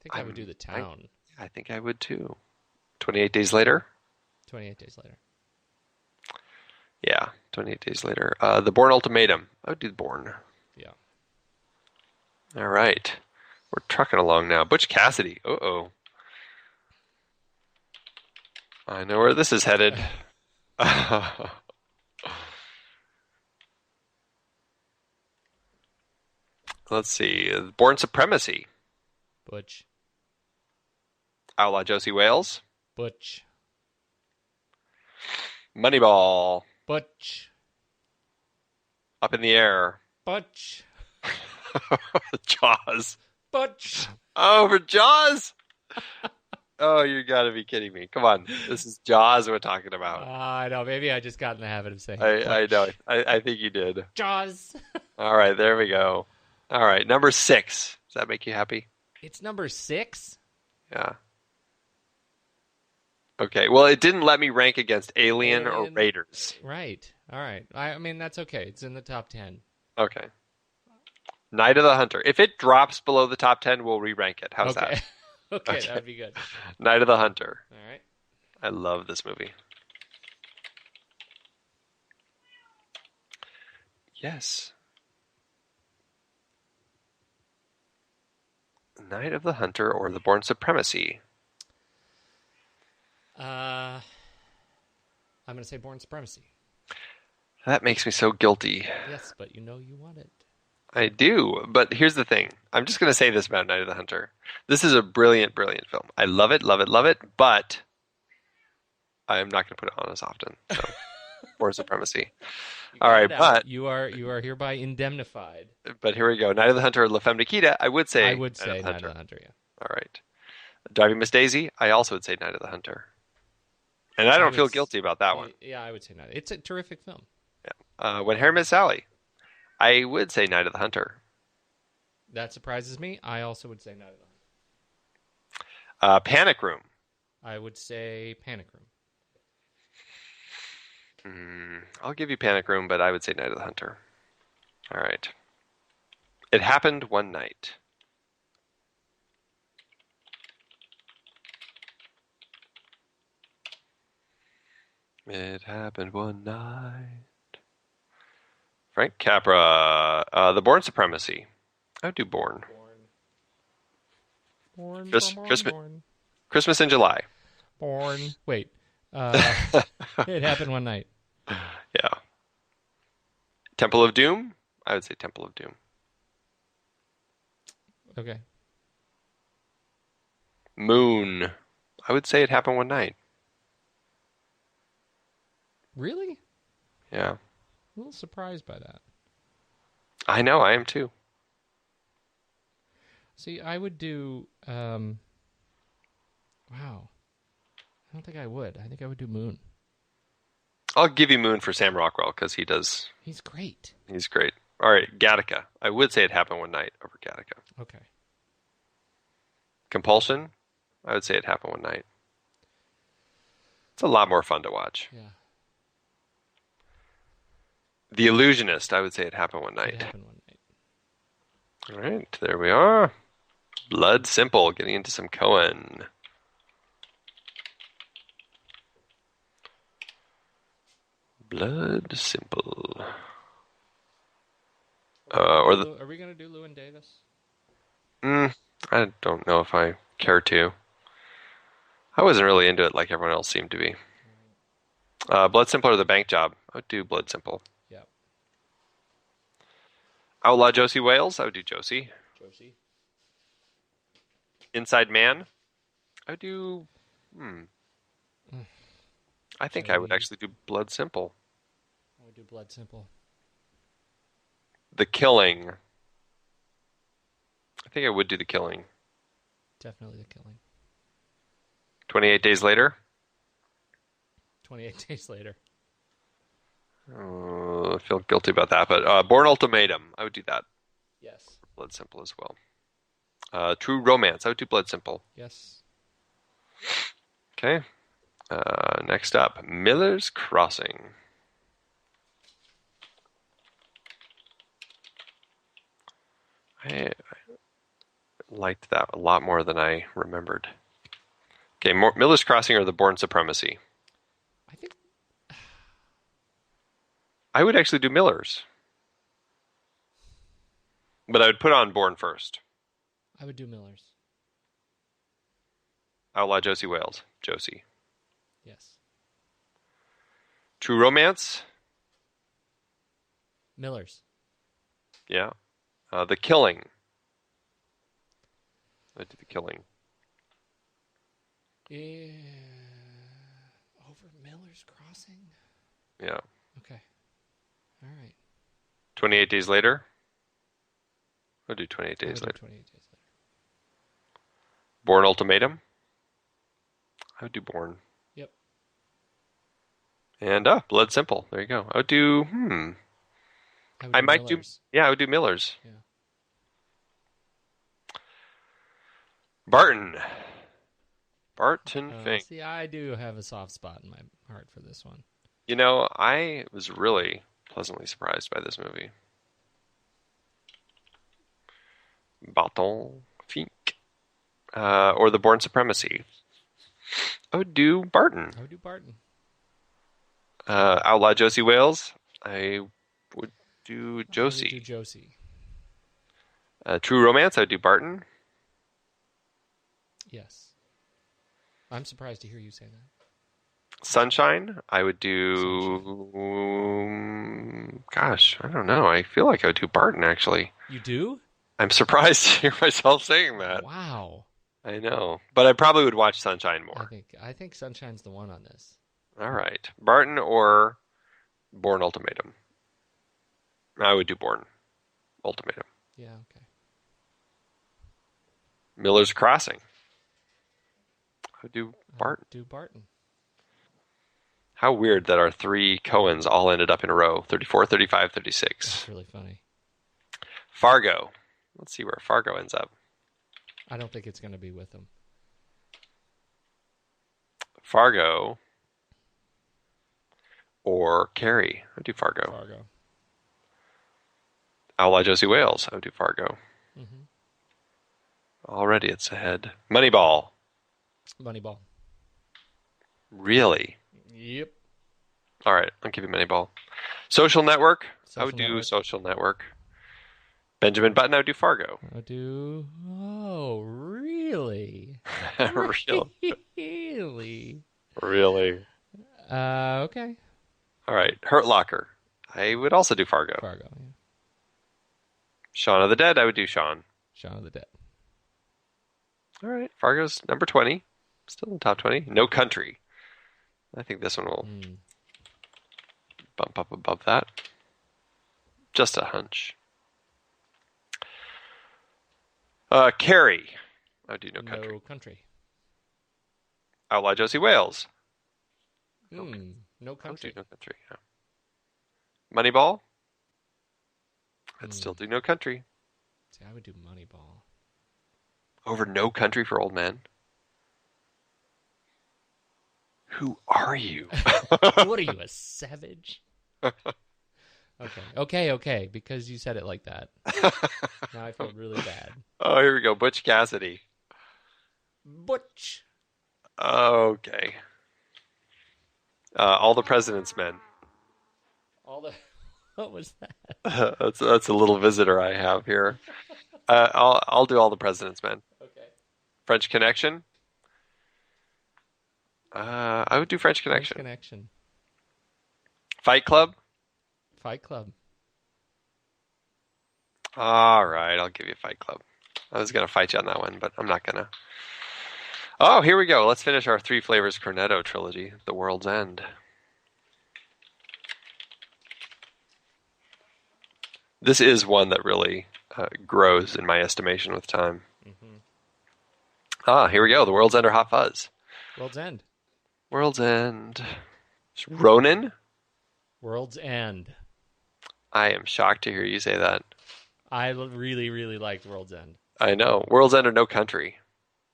think I would do The Town. I think I would too. 28 Days Later? 28 Days Later. Yeah, 28 Days Later. The Bourne Ultimatum. I would do The Bourne. Yeah. All right. We're trucking along now. Butch Cassidy. Uh-oh. I know where this is headed. Let's see. Bourne Supremacy. Butch. Outlaw Josie Wales. Butch. Moneyball. Butch. Up in the Air. Butch. Jaws. Butch. Oh, for Jaws? Oh, you gotta be kidding me. Come on. This is Jaws we're talking about. I know. Maybe I just got in the habit of saying I know. I think you did. Jaws. All right, there we go. All right, number 6. Does that make you happy? It's number 6? Yeah. Okay. Well, it didn't let me rank against Alien or Alien. Raiders. Right. All right. I mean, that's okay. It's in the top 10. Okay. Night of the Hunter. If it drops below the top 10, we'll re-rank it. How's Okay. that? Okay, Okay. that would be good. Night of the Hunter. All right. I love this movie. Yes. Night of the Hunter or The Bourne Supremacy. I'm going to say Born Supremacy. That makes me so guilty. Yes, but you know you want it. I do, but here's the thing. I'm just going to say this about Night of the Hunter. This is a brilliant, brilliant film. I love it, love it, love it, but I'm not going to put it on as often. So, Bourne Supremacy. All right, but you are hereby indemnified. But here we go. Night of the Hunter, La Femme Nikita. I would say Night of the Hunter. Yeah. All right. Driving Miss Daisy. I also would say Night of the Hunter. And I don't feel guilty about that one. Yeah, I would say Night. It's a terrific film. Yeah. When Harry Met Sally. I would say Night of the Hunter. That surprises me. I also would say Night of the Hunter. Panic Room. I would say Panic Room. I'll give you Panic Room, but I would say Night of the Hunter. All right. It Happened One Night. It happened one night. Frank Capra. The Bourne Supremacy. I would do Bourne. Christmas in July. Bourne. Wait. It Happened One Night. Yeah. Temple of Doom? I would say Temple of Doom. Okay. Moon. I would say It Happened One Night. Really? Yeah. A little surprised by that. I know, I am too. See, I would do... wow. I don't think I would. I think I would do Moon. I'll give you Moon for Sam Rockwell, because He's great. He's great. All right, Gattaca. I would say It Happened One Night over Gattaca. Okay. Compulsion. I would say It Happened One Night. It's a lot more fun to watch. Yeah. The Illusionist. I would say It Happened One Night. It Happened One Night. All right, there we are. Blood Simple. Getting into some Cohen. Blood Simple. Are we going to do Llewyn Davis? I don't know if I care to. I wasn't really into it like everyone else seemed to be. Blood Simple or The Bank Job? I would do Blood Simple. Yeah. Outlaw Josie Wales? I would do Josie. Inside Man? I would do... I think I would actually do Blood Simple. I would do Blood Simple. The Killing. I think I would do The Killing. Definitely The Killing. 28 Days Later? 28 Days Later. I feel guilty about that, but Born Ultimatum. I would do that. Yes. Blood Simple as well. True Romance. I would do Blood Simple. Yes. Okay. Next up, Miller's Crossing. I liked that a lot more than I remembered. Okay, Miller's Crossing or The Bourne Supremacy? I think... I would actually do Miller's. But I would put on Bourne first. I would do Miller's. Outlaw Josie Wales. Josie. Yes. True Romance? Miller's. Yeah. The Killing. I did The Killing. Yeah. Over Miller's Crossing? Yeah. Okay. All right. 28 Days Later? I'll do 28 Days Later. 28 Days Later. Bourne Ultimatum? I would do Bourne. Yep. And Blood Simple. There you go. I would do I might Miller's. I would do Miller's. Yeah. Barton. Barton Fink. See, I do have a soft spot in my heart for this one. You know, I was really pleasantly surprised by this movie. Barton Fink. Or The Bourne Supremacy. I would do Barton. Outlaw Josie Wales. I would do Josie. True Romance. I would do Barton. Yes. I'm surprised to hear you say that. Sunshine. I would do. Gosh, I don't know. I feel like I would do Barton, actually. You do? I'm surprised to hear myself saying that. Wow. I know. But I probably would watch Sunshine more. I think Sunshine's the one on this. All right. Barton or Bourne Ultimatum? I would do Bourne Ultimatum. Yeah, okay. Miller's Crossing. I would do Barton. How weird that our three Coens all ended up in a row. 34, 35, 36. That's really funny. Fargo. Let's see where Fargo ends up. I don't think it's going to be with them. Fargo or Carrie. I would do Fargo. Outlaw Josie Wales. I would do Fargo. Mm-hmm. Already it's ahead. Moneyball. Yep. Really? All right, I'll give you Moneyball. Social Network. I would do Social Network. Benjamin Button. I would do Fargo. Oh, really? Really? Okay. All right, Hurt Locker. I would also do Fargo. Yeah. Shaun of the Dead. I would do Shaun. Shaun of the Dead. All right, Fargo's number 20. Still in the top 20. No Country. I think this one will bump up above that. Just a hunch. Carrie. I would do No Country. Outlaw Josie Wales. No Country. No Country. Yeah. Moneyball. I'd still do No Country. See, I would do Moneyball. Over No Country for Old Men. Who are you? What are you, a savage? Okay, because you said it like that. Now I feel really bad. Oh, here we go. Butch Cassidy. Butch. Okay. All the President's Men. What was that? That's a little visitor I have here. I'll do All the President's Men. Okay. French Connection. I would do French Connection. Fight Club. All right, I'll give you Fight Club. I was going to fight you on that one, but I'm not going to. Oh, here we go. Let's finish our Three Flavors Cornetto trilogy, The World's End. This is one that really grows in my estimation with time. Mm-hmm. Here we go. The World's End or Hot Fuzz? World's End. Ronin? World's End. I am shocked to hear you say that. I really, really liked World's End. I know. World's End or No Country?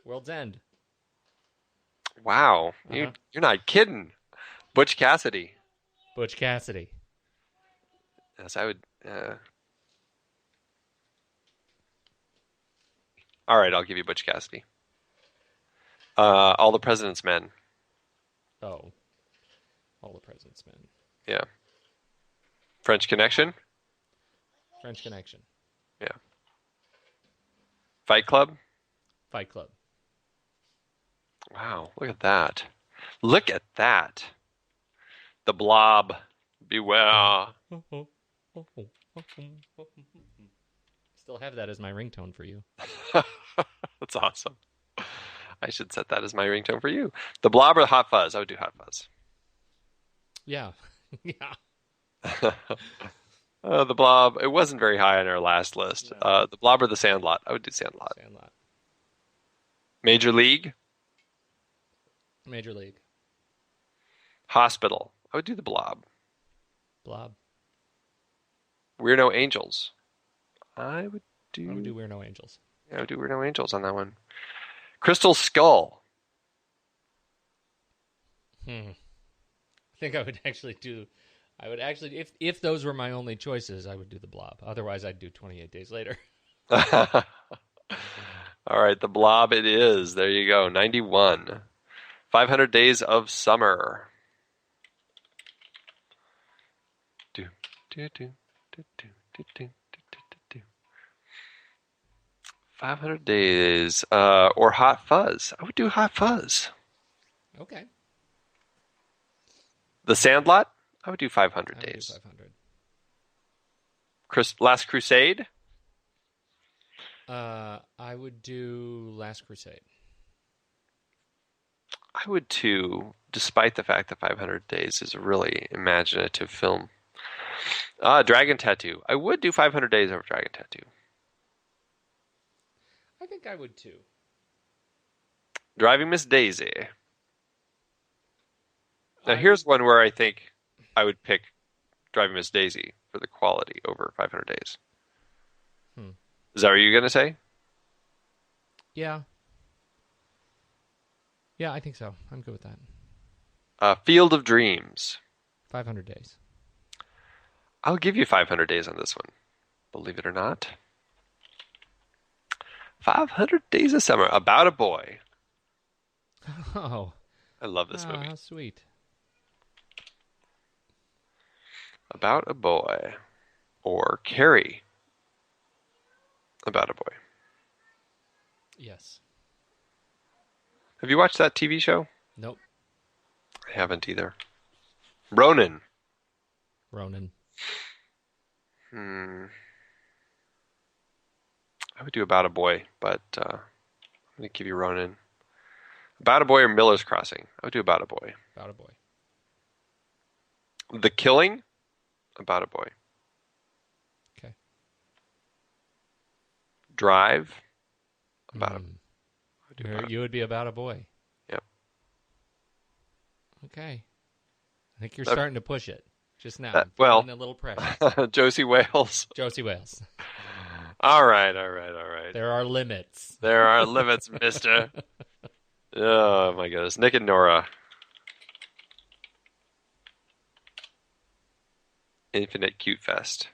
World's End. Wow. You're not kidding. Butch Cassidy. Yes, I would... All right, I'll give you Butch Cassidy. All the President's Men. Oh. All the President's Men. Yeah. French Connection? Yeah. Fight Club? Wow, look at that. The Blob. Beware. Still have that as my ringtone for you. That's awesome. I should set that as my ringtone for you. The Blob or Hot Fuzz? I would do Hot Fuzz. Yeah. The Blob, it wasn't very high on our last list. No. The Blob or the Sandlot? I would do Sandlot. Major League? Hospital? I would do the Blob. We're No Angels? I would do We're No Angels. Yeah, I would do We're No Angels on that one. Crystal Skull? I think I would actually do. I would actually, if those were my only choices, I would do The Blob. Otherwise, I'd do 28 Days Later. All right, The Blob it is. There you go. 91. 500 Days of Summer. Do, do, do, do, do, do, do, do. 500 Days. Or Hot Fuzz. I would do Hot Fuzz. Okay. The Sandlot. I would do 500 I would do Days. 500. Last Crusade. I would do Last Crusade. I would too, despite the fact that 500 Days is a really imaginative film. Dragon Tattoo. I would do 500 Days over Dragon Tattoo. I think I would too. Driving Miss Daisy. Now here's one where I think I would pick Driving Miss Daisy for the quality over 500 Days. Is that what you're going to say? Yeah. Yeah, I think so. I'm good with that. Field of Dreams. 500 Days. I'll give you 500 Days on this one. Believe it or not. 500 Days of Summer. About a Boy. Oh. I love this movie. How sweet. About a Boy. Or Carrie. About a Boy. Yes. Have you watched that TV show? Nope. I haven't either. Ronin. Ronin. I would do About a Boy, but I'm going to give you Ronin. About a Boy or Miller's Crossing? I would do About a Boy. About a Boy. The Killing? About a Boy. Okay. Drive? About a Boy. You would be About a Boy. Yep. Okay. I think you're starting to push it just now. Well, a little pressure. Josie Wales. Josie Wales. All right. There are limits. There are limits, mister. Oh, my goodness. Nick and Nora. Infinite Cute Fest.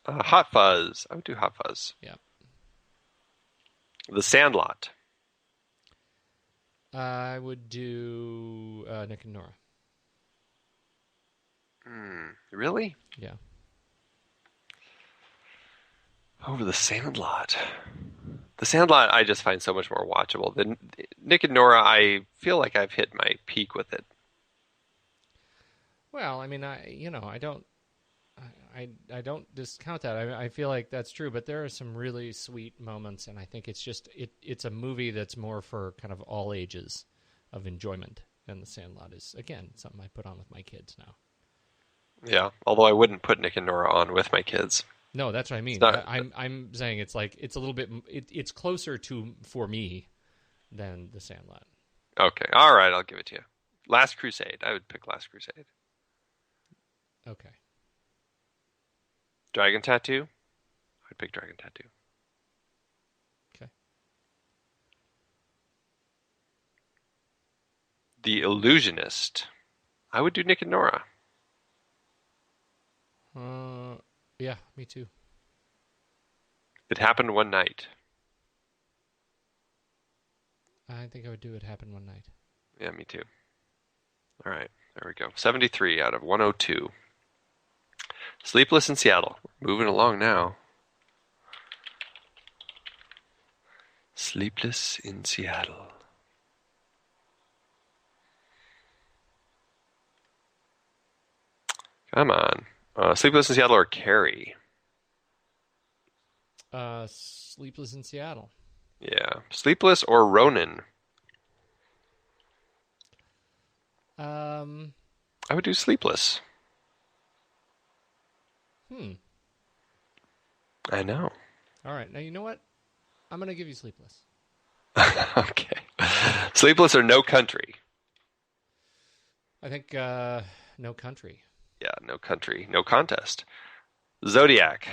Hot Fuzz. I would do Hot Fuzz. Yeah. The Sandlot. I would do Nick and Nora. Really? Yeah. Over The Sandlot. The Sandlot I just find so much more watchable. Than Nick and Nora, I feel like I've hit my peak with it. Well, I mean, I don't discount that. I feel like that's true, but there are some really sweet moments, and I think it's a movie that's more for kind of all ages of enjoyment. And The Sandlot is, again, something I put on with my kids now. Yeah, although I wouldn't put Nick and Nora on with my kids. No, that's what I mean. I'm saying it's like it's a little bit. It's closer to for me than The Sandlot. Okay, all right, I'll give it to you. Last Crusade. I would pick Last Crusade. Okay. Dragon Tattoo. I'd pick Dragon Tattoo. Okay. The Illusionist. I would do Nick and Nora. Yeah, me too. It Happened One Night. I think I would do It Happened One Night. Yeah, me too. All right, there we go. 73 out of 102. Sleepless in Seattle. Moving along now. Sleepless in Seattle. Come on. Sleepless in Seattle or Carrie? Sleepless in Seattle. Yeah. Sleepless or Ronin? I would do Sleepless. I know. All right. Now, you know what? I'm going to give you Sleepless. Okay. Sleepless or No Country? I think No Country. Yeah, No Country. No Contest. Zodiac.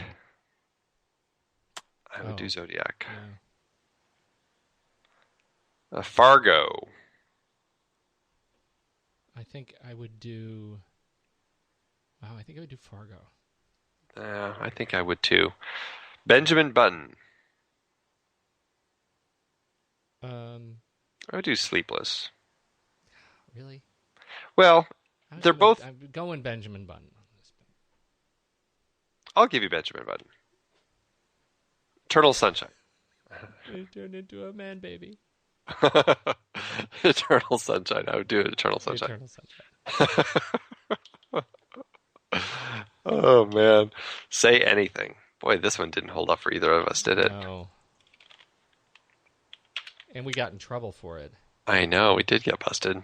I would do Zodiac. Yeah. Fargo. I think I would do. Wow, I think I would do Fargo. I think I would too. Benjamin Button. I would do Sleepless. Really? Well, they're both. I'm going Benjamin Button on this. I'll give you Benjamin Button. Eternal Sunshine. It turned into a man baby. Eternal Sunshine. I would do Eternal Sunshine. Eternal Sunshine. Oh, man. Say Anything. Boy, this one didn't hold up for either of us, did it? No. And we got in trouble for it. I know. We did get busted.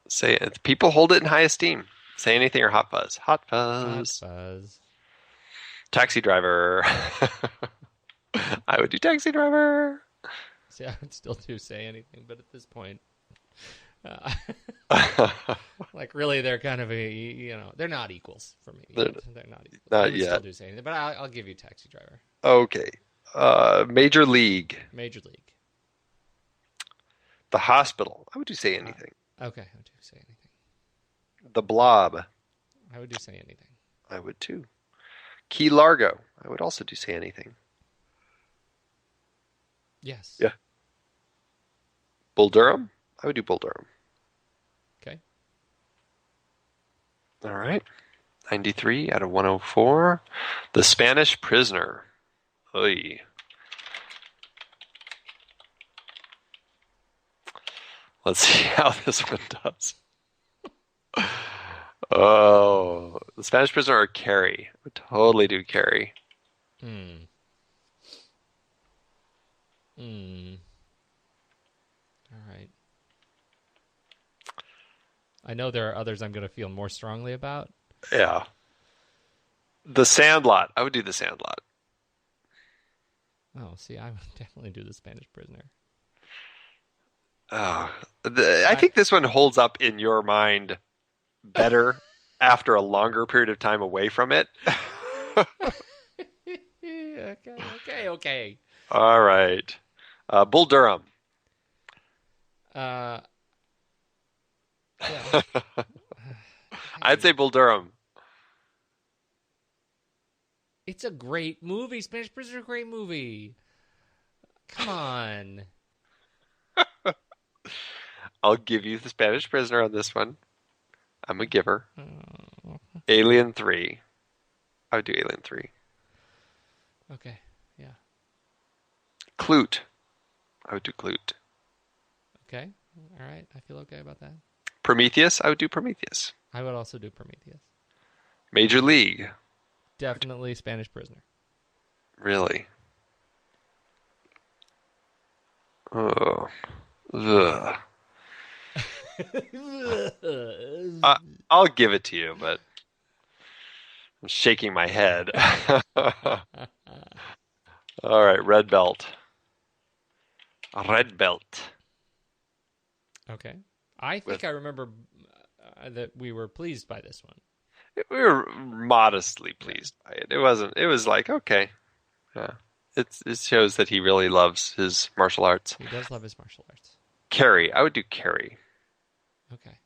Say it. People hold it in high esteem. Say Anything or Hot Fuzz. Hot Fuzz. Hot Fuzz. Taxi Driver. I would do Taxi Driver. See, I would still do Say Anything, but at this point, like really, they're kind of they're not equals for me. They're not equals. Not I would yet. Still do Say Anything, but I'll give you Taxi Driver. Okay. Major League. Major League. The Hospital. I would do Say Anything. Okay, I would do Say Anything. The Blob. I would do Say Anything. I would too. Key Largo. I would also do Say Anything. Yes. Yeah. Bull Durham. I would do Bull Durham. Okay. All right. 93 out of 104. The Spanish Prisoner. Oy. Let's see how this one does. Oh, The Spanish Prisoner or Carrie? I would totally do Carrie. All right. I know there are others I'm going to feel more strongly about. Yeah. The Sandlot. I would do The Sandlot. Oh, see, I would definitely do The Spanish Prisoner. I think this one holds up in your mind better after a longer period of time away from it. Okay. All right. Bull Durham. Yeah. I'd say Bull Durham. It's a great movie. Spanish Prisoner is a great movie. Come on. I'll give you The Spanish Prisoner on this one. I'm a giver. Alien 3. I would do Alien 3. Okay, yeah. Clute. I would do Clute. Okay, all right. I feel okay about that. Prometheus. I would do Prometheus. I would also do Prometheus. Major League. Definitely Spanish Prisoner. Really? Oh. Ugh. I'll give it to you, but I'm shaking my head. All right, Red Belt. Red Belt. Okay. I think I remember that we were pleased by this one. We were modestly pleased by it. It was like, okay. Yeah. It shows that he really loves his martial arts. He does love his martial arts. Carrie. I would do Carrie. Okay.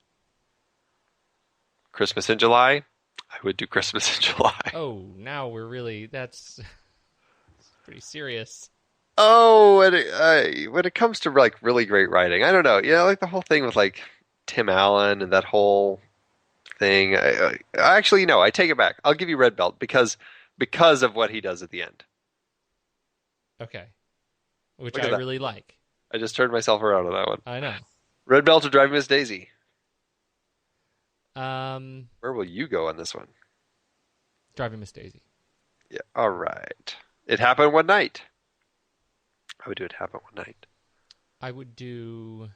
Christmas in July. I would do Christmas in July. Oh, now we're really, that's pretty serious. Oh, when it comes to like really great writing, I don't know. Yeah, like the whole thing with like Tim Allen and that whole thing. Actually, no, I take it back. I'll give you Red Belt because of what he does at the end. Okay. Which Look at I that. really like. I just turned myself around on that one. I know. Red Belt or Driving Miss Daisy? Driving Where will you go on this one? Miss Daisy. Yeah. All right. It Happened One Night. I would do It Happened One Night. I would do.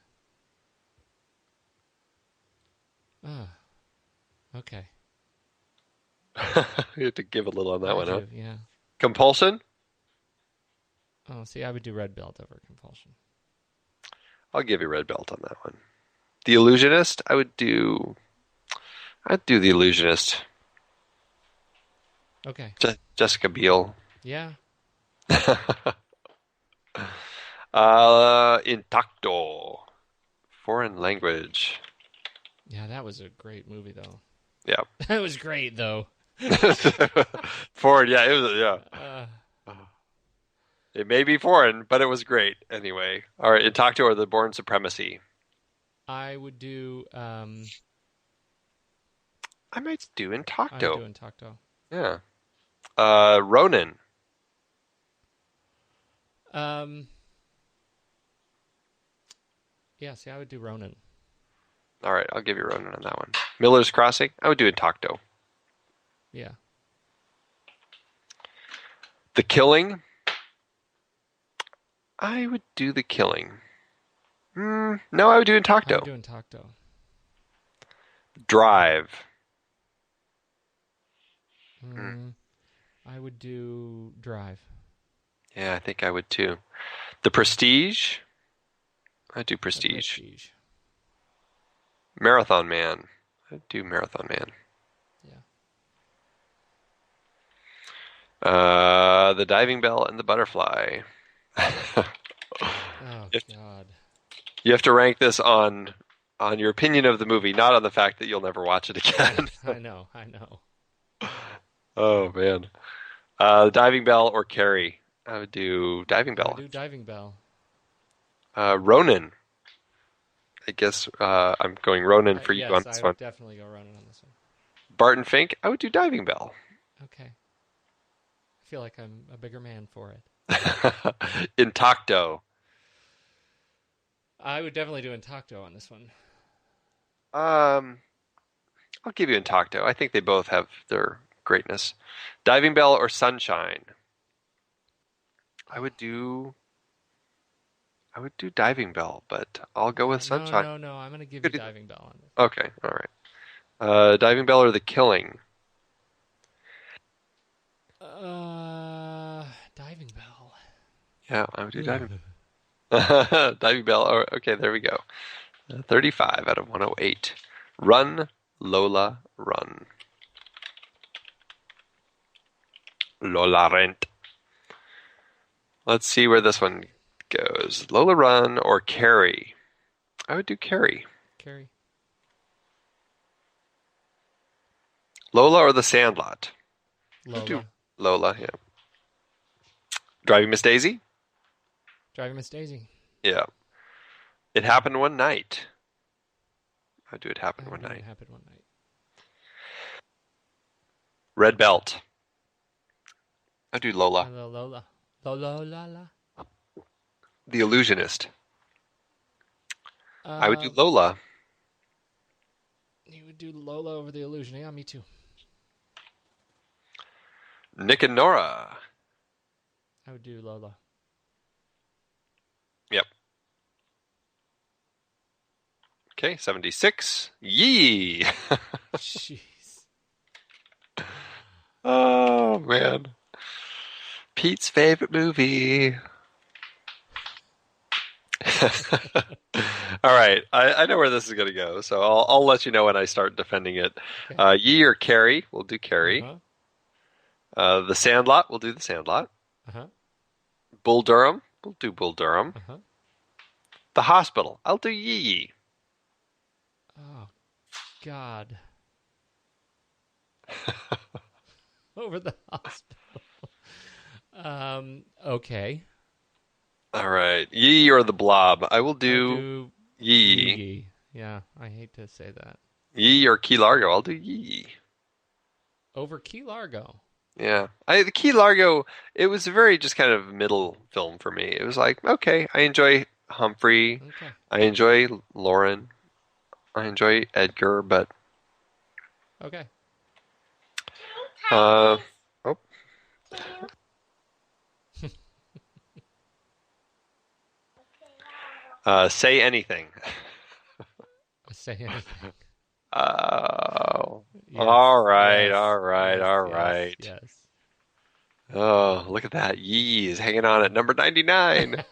Okay. You have to give a little on that one, huh? Yeah. Compulsion? Oh, see, I would do Red Belt over Compulsion. I'll give you Red Belt on that one. The Illusionist? I'd do The Illusionist. Okay. Jessica Biel. Yeah. Intacto. Foreign language. Yeah, that was a great movie, though. Yeah. That was great, though. Foreign, yeah, it was, yeah. Uh, It may be foreign, but it was great anyway. All right, Intacto or the Born Supremacy? I would do. I might do I would Intacto. do Intacto. Yeah. Ronin. Yeah, see, I would do Ronin. All right, I'll give you Ronin on that one. Miller's Crossing. I would do Intacto. Yeah. The Killing. I would do The Killing. No, I would do I would Intacto. do Intacto. Drive. I would do Drive. Yeah, I think I would too. The Prestige. I'd do The Prestige. Marathon Man. I'd do Marathon Man. Yeah. The Diving Bell and the Butterfly. Oh, God. You have to rank this on your opinion of the movie, not on the fact that you'll never watch it again. I know. Oh, man. Diving Bell or Carrie? I would do Diving Bell. I would do Diving Bell. Ronin. I guess I'm going Ronin for you yes, on this I one. would definitely go Ronin on this one. Barton Fink, I would do Diving Bell. Okay. I feel like I'm a bigger man for it. Intacto. I would definitely do Intacto on this one. I'll give you Intacto. I think they both have their greatness. Diving Bell or Sunshine? I would do Diving Bell, but I'll go with Sunshine. No. I'm going to give you Diving Bell on this. Okay, all right. Diving Bell or The Killing? Diving Bell. Yeah, I would do Diving Bell. Diving Bell. Oh, okay, there we go. 35 out of 108. Run, Lola, Run. Lola Rent. Let's see where this one goes. Lola Run or Carrie? I would do Carrie. Carrie. Lola or The Sandlot? Lola. Do Lola, yeah. Driving Miss Daisy? Driving Miss Daisy. Yeah. It Happened One Night. I'd do It Happened One Night. It happened one night. Red Belt. I'd do Lola. Lola. Lola. The Illusionist. I would do Lola. You would do Lola over The Illusion. Yeah, me too. Nick and Nora. I would do Lola. Yep. Okay, 76. Yee! Jeez. Oh, man. Pete's favorite movie. All right, I know where this is going to go, so I'll let you know when I start defending it. Okay. Yee or Carrie? We'll do Carrie. The Sandlot? We'll do The Sandlot. Bull Durham? We'll do Bull Durham. The Hospital? I'll do Yee. Oh, God. Over The Hospital. Okay. All right, Yee or The Blob? I will do Yee. Yee. Yeah, I hate to say that. Yee or Key Largo? I'll do Yee. Over Key Largo. Yeah. The Key Largo, it was a very just kind of middle film for me. It was like, okay, I enjoy Humphrey. Okay. I enjoy Lauren. I enjoy Edgar, but... Okay. Oh. Say Anything. Say anything. Oh. Yes, All right, yes, all right, yes, all yes, right. Yes. Oh, look at that. Yee is hanging on at number 99.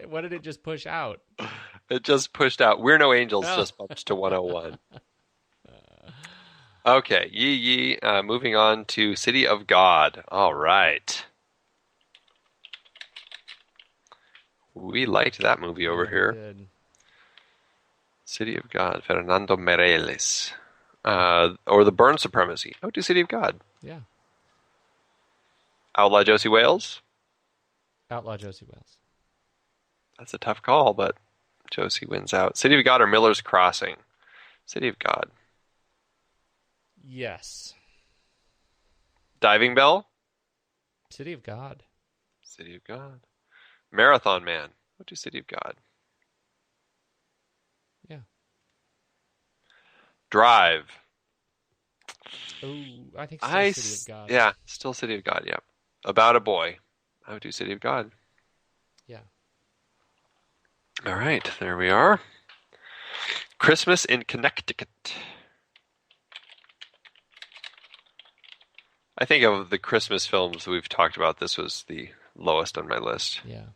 What did it just push out? It just pushed out. We're No Angels Oh. just bumped to 101. Okay, Yee. Moving on to City of God. All right. We liked that movie over Yeah, here. we did. City of God, Fernando Meirelles. Or The Bourne Supremacy. I would do City of God. Yeah. Outlaw Josie Wales. Outlaw Josie Wales. That's a tough call, but Josie wins out. City of God or Miller's Crossing? City of God. Yes. Diving Bell? City of God. City of God. Marathon Man. What do City of God? Yeah. Drive. Oh, I think still City of God. Yeah, still City of God, yeah. About a Boy. I would do City of God. Yeah. All right, there we are. Christmas in Connecticut. I think of the Christmas films we've talked about, this was the lowest on my list. Yeah.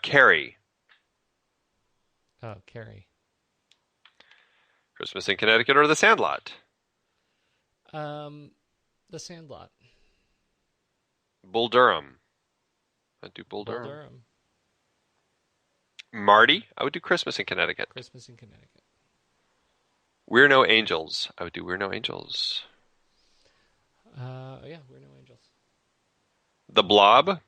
Carrie. Oh, Carrie. Christmas in Connecticut or The Sandlot? The Sandlot. Bull Durham. I'd do Bull Bull Durham. Durham. Marty. I would do Christmas in Connecticut. Christmas in Connecticut. We're No Angels. I would do We're No Angels. Yeah, We're No Angels. The Blob.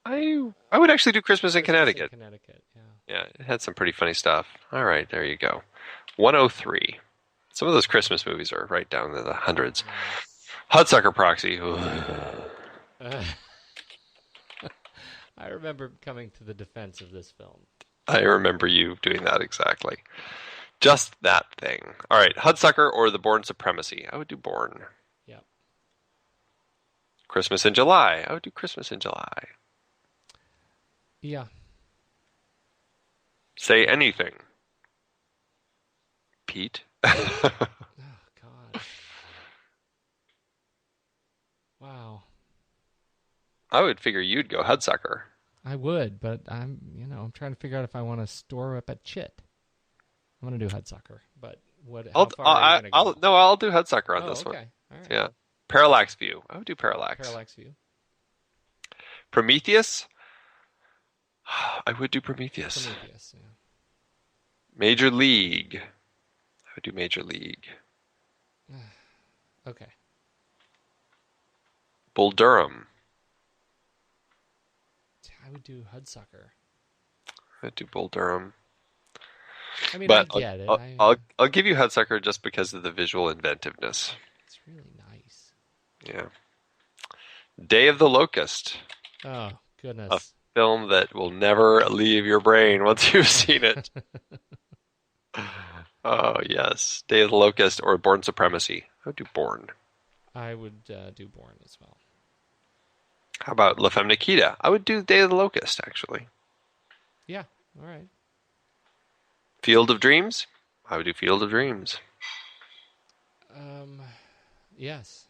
I would actually do Christmas in Connecticut. In Connecticut, yeah. Yeah, it had some pretty funny stuff. All right, there you go. 103. Some of those Christmas movies are right down in the hundreds. Hudsucker Proxy. I remember coming to the defense of this film. I remember you doing that exactly. Just that thing. All right, Hudsucker or The Bourne Supremacy? I would do Bourne. Yeah. Christmas in July? I would do Christmas in July. Yeah. Say Anything? Pete? Oh, God. Wow. I would figure you'd go Hudsucker. I would, but I'm trying to figure out if I want to store up at Chit. I'm going to do Hudsucker, but how far are you going to go? I'll do Hudsucker on this one. Okay. All right. Yeah. Parallax View. I would do Parallax. Parallax View. Prometheus? I would do Prometheus. Prometheus, yeah. Major League. I would do Major League. Okay. Bull Durham. I would do Hudsucker. I would do Bull Durham. I mean, But I get it. I'll give you Hudsucker just because of the visual inventiveness. It's really nice. Yeah. Day of the Locust. Oh, goodness. A film that will never leave your brain once you've seen it. Oh, yes. Day of the Locust or Bourne Supremacy. I would do Bourne. I would do Bourne as well. How about La Femme Nikita? I would do Day of the Locust, actually. Yeah, all right. Field of Dreams? I would do Field of Dreams. Yes.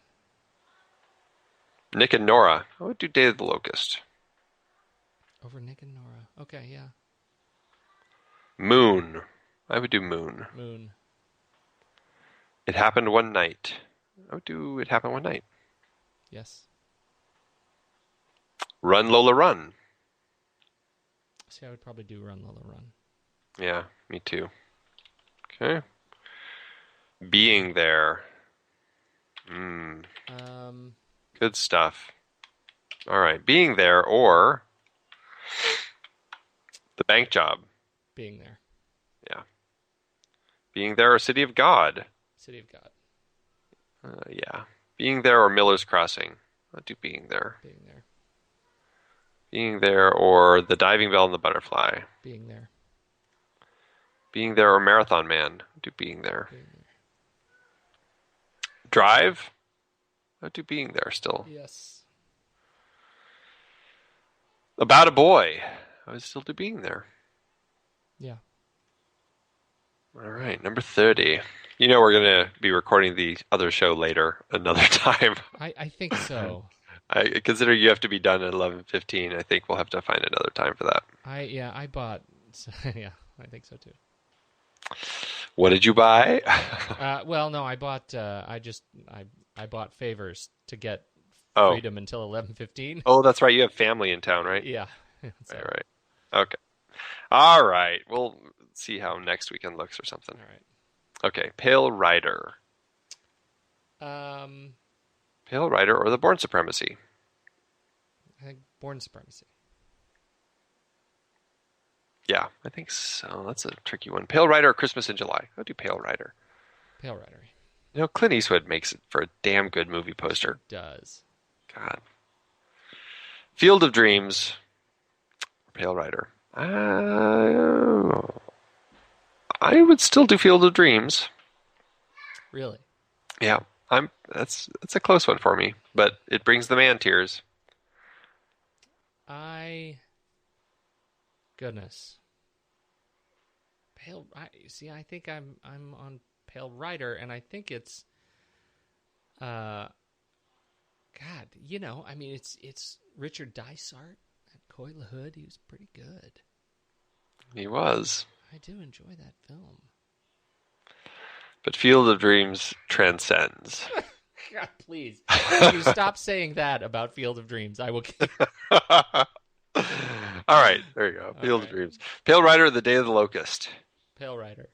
Nick and Nora? I would do Day of the Locust. Over Nick and Nora. Okay, yeah. Moon? I would do Moon. Moon. It Happened One Night? I would do It Happened One Night. Yes. Run Lola Run? See, I would probably do Run Lola Run. Yeah, me too. Okay. Being There. Good stuff. All right, Being There or The Bank Job. Being There. Yeah. Being There or City of God. City of God. Yeah. Being There or Miller's Crossing. I'll do Being There. Being There. Being There or The Diving Bell and the Butterfly. Being There. Being There or Marathon Man. I'll do Being There. Being There. Drive. I'll do Being There still. Yes. About a Boy. I would still do Being There. Yeah. All right, number 30. You know we're going to be recording the other show later, another time. I think so. I consider you have to be done at 11:15. I think we'll have to find another time for that. I bought. Yeah, I think so too. What did you buy? Well, no, I bought. I bought favors to get Oh. freedom until 11:15. Oh, that's right. You have family in town, right? Yeah. All right. Okay. All right. We'll see how next weekend looks or something. All right. Okay. Pale Rider. Um, Pale Rider or The Bourne Supremacy? I think Bourne Supremacy. Yeah, I think so. That's a tricky one. Pale Rider or Christmas in July? I'll do Pale Rider. Pale Rider. You know, Clint Eastwood makes it for a damn good movie poster. Does. God. Field of Dreams. Pale Rider. I would still do Field of Dreams. Really? Yeah, that's a close one for me, but it brings the man tears. Goodness. I think I'm on Pale Rider, and I think it's God, I mean it's Richard Dysart and Coy LaHood. He was pretty good. He was. I do enjoy that film. But Field of Dreams transcends. God, please. If you stop saying that about Field of Dreams, I will keep... All right, there you go. Field of Dreams. Pale Rider, The Day of the Locust. Pale Rider.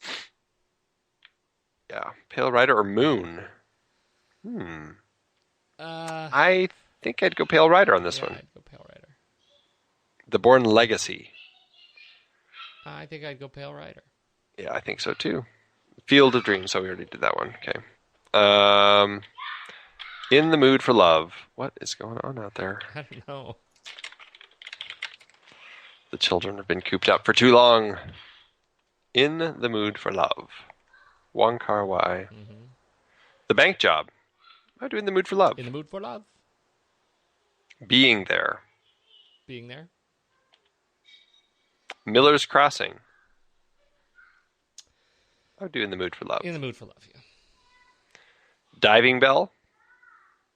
Yeah, Pale Rider or Moon? I think I'd go Pale Rider on this one. I'd go Pale Rider. The Bourne Legacy. I think I'd go Pale Rider. Yeah, I think so too. Field of Dreams. So we already did that one. Okay. In the Mood for Love. What is going on out there? I don't know. The children have been cooped up for too long. In the Mood for Love. Wong Kar-wai. Mm-hmm. The Bank Job. I'm doing The Mood for Love. In the Mood for Love. Being There. Being There. Miller's Crossing. I would do In the Mood for Love. In the Mood for Love, yeah. Diving Bell.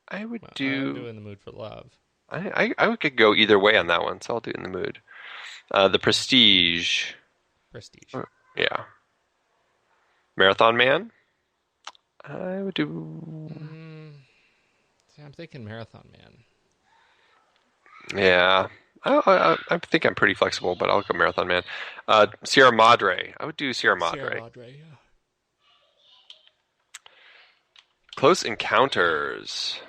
I would do... I'm doing The Mood for Love. I could go either way on that one, so I'll do In the Mood. The Prestige. Prestige. Yeah. Marathon Man. I would do... I'm thinking Marathon Man. Yeah. I think I'm pretty flexible, but I'll go Marathon Man. Sierra Madre. I would do Sierra Madre. Sierra Madre, yeah. Close Encounters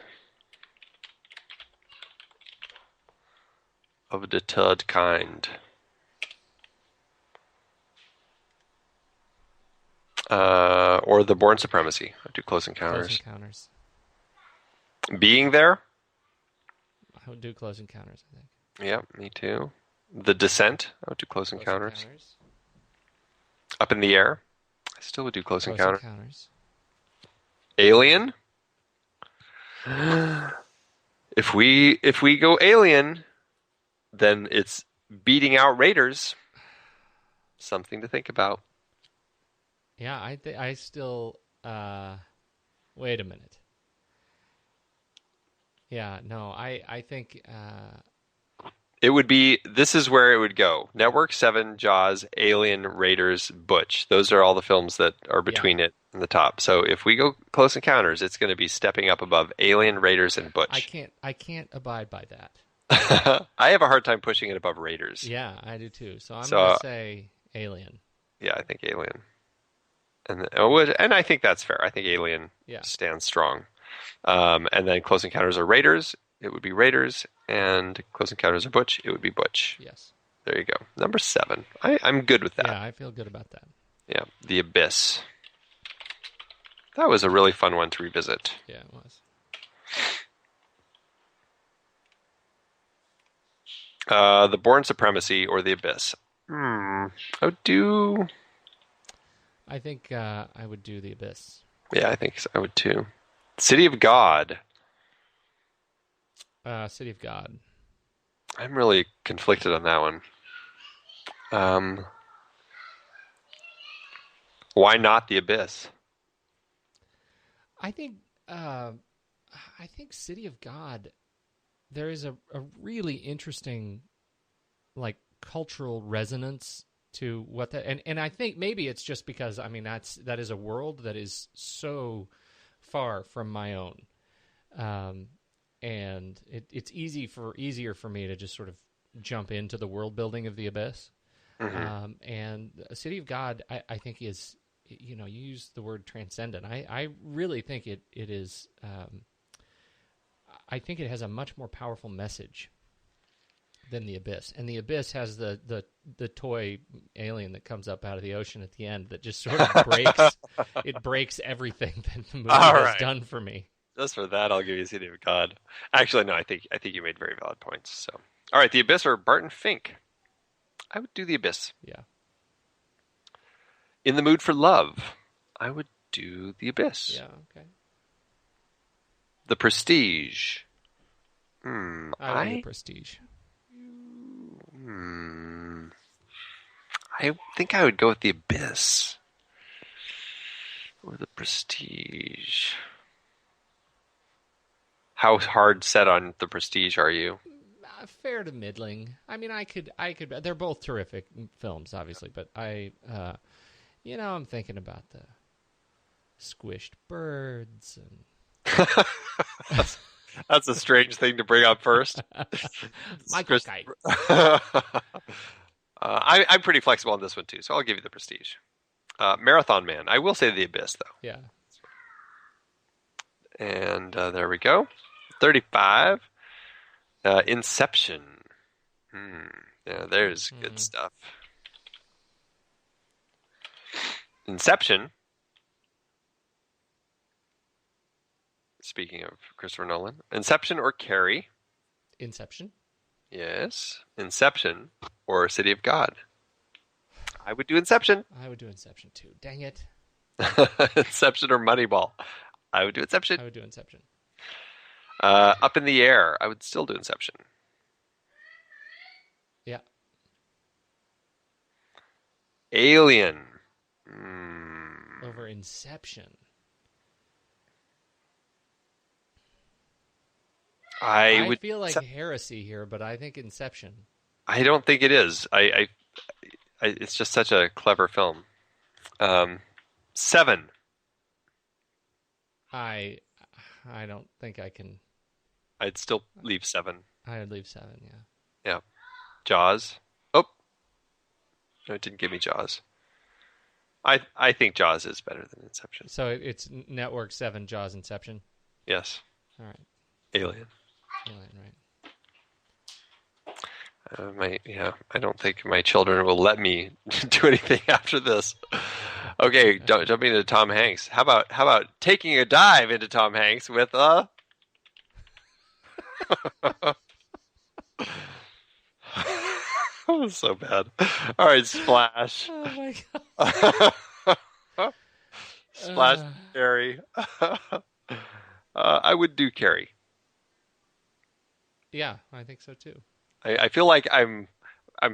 of the Third Kind. Or The Bourne Supremacy. I'd do Close Encounters. Close Encounters. Being There. I would do Close Encounters, I think. Yeah, me too. The Descent. I would do Close Encounters. Up in the Air. I still would do Close Encounters. Alien. If we go Alien, then it's beating out Raiders. Something to think about. Yeah, I still... wait a minute. Yeah, no, I think... It would be, this is where it would go. Network 7, Jaws, Alien, Raiders, Butch. Those are all the films that are between it and the top. So if we go Close Encounters, it's going to be stepping up above Alien, Raiders, and Butch. I can't abide by that. I have a hard time pushing it above Raiders. Yeah, I do too. So I'm going to say Alien. Yeah, I think Alien. And I think that's fair. I think Alien stands strong. And then Close Encounters are Raiders. It would be Raiders, and Close Encounters of Butch, it would be Butch. Yes. There you go. Number 7. I'm good with that. Yeah, I feel good about that. Yeah. The Abyss. That was a really fun one to revisit. Yeah, it was. The Bourne Supremacy or The Abyss. I would do... I think I would do The Abyss. Yeah, I think so. I would too. City of God. City of God. I'm really conflicted on that one. Why not The Abyss? I think City of God, there is a really interesting cultural resonance to what that, and I think maybe it's just because that is a world that is so far from my own. And it's easier for me to just sort of jump into the world building of The Abyss. And A City of God, I think is, you use the word transcendent. I really think it is. I think it has a much more powerful message than The Abyss. And The Abyss has the toy alien that comes up out of the ocean at the end that just sort of breaks everything that the movie has done for me. Just for that, I'll give you City of God. Actually, no, I think you made very valid points. So, all right, The Abyss or Barton Fink? I would do The Abyss. Yeah. In the Mood for Love? I would do The Abyss. Yeah, okay. The Prestige? I would do The Prestige. I think I would go with The Abyss. Or The Prestige. How hard set on The Prestige are you? Fair to middling. I mean, I could. They're both terrific films, obviously, but I'm thinking about the squished birds and. That's a strange thing to bring up first. Michael Kite. I'm pretty flexible on this one too, so I'll give you The Prestige. Marathon Man. I will say The Abyss though. Yeah. And there we go. 35. Inception. Yeah, there's good stuff. Inception. Speaking of Christopher Nolan. Inception or Carrie? Inception. Yes. Inception or City of God? I would do Inception. I would do Inception too. Dang it. Inception or Moneyball? I would do Inception. I would do Inception. Up in the Air. I would still do Inception. Yeah. Alien. Over Inception. I feel like heresy here, but I think Inception. I don't think it is. It's just such a clever film. 7. I don't think I can. I'd still leave 7. I would leave 7. Yeah. Yeah. Jaws. Oh, no, it didn't give me Jaws. I think Jaws is better than Inception. So it's Network 7, Jaws, Inception. Yes. All right. Alien. Right. I don't think my children will let me do anything after this. Okay, jumping into Tom Hanks. How about taking a dive into Tom Hanks with a? Oh, so bad. All right, Splash. Oh my god. Splash, Carrie. I would do Carrie. Yeah, I think so too. I feel like I'm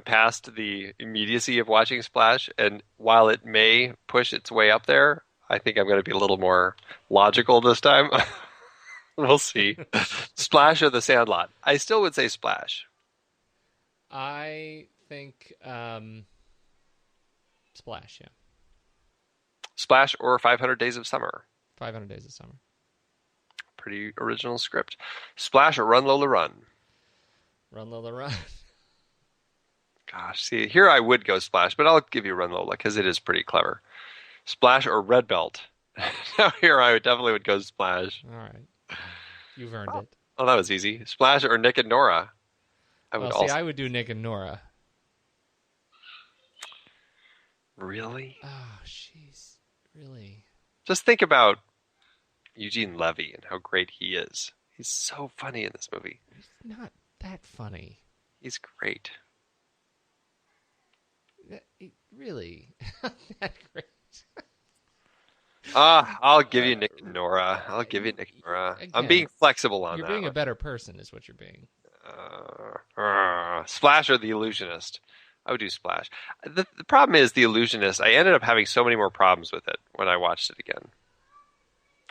past the immediacy of watching Splash, and while it may push its way up there, I think I'm going to be a little more logical this time. We'll see. Splash or The Sandlot? I still would say Splash. I think Splash, yeah. Splash or 500 Days of Summer? 500 Days of Summer. Pretty original script. Splash or Run Lola Run? Run Lola Run. Gosh, see, here I would go Splash, but I'll give you Run Lola because it is pretty clever. Splash or Red Belt? Now here I definitely would go Splash. All right. You've earned it. Oh, that was easy. Splash or Nick and Nora? I would do Nick and Nora. Really? Oh, jeez. Really? Just think about Eugene Levy and how great he is. He's so funny in this movie. He's not that funny. He's great. Really? Not that great. I'll give you Nick and Nora. Again, I'm being flexible on that. You're being a better person is what you're being. Splash or The Illusionist? I would do Splash. The problem is The Illusionist, I ended up having so many more problems with it when I watched it again.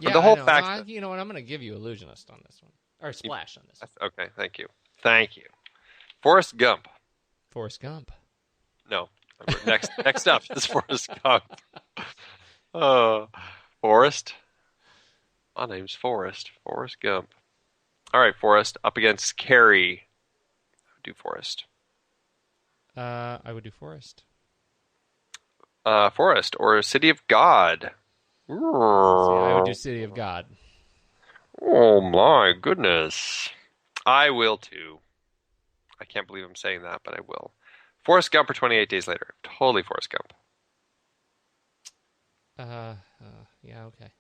Yeah, the whole I know. fact You know what? I'm going to give you Illusionist on this one. Or Splash on this one. Okay, thank you. Forrest Gump. Forrest Gump. No. Next up is Forrest Gump. Oh, Forrest. My name's Forrest. Forrest Gump. All right, Forrest up against Carrie. Do Forrest. I would do Forest. Forest or City of God. See, I would do City of God. Oh my goodness. I will too. I can't believe I'm saying that, but I will. Forrest Gump or 28 Days Later. Totally Forrest Gump. Yeah, okay.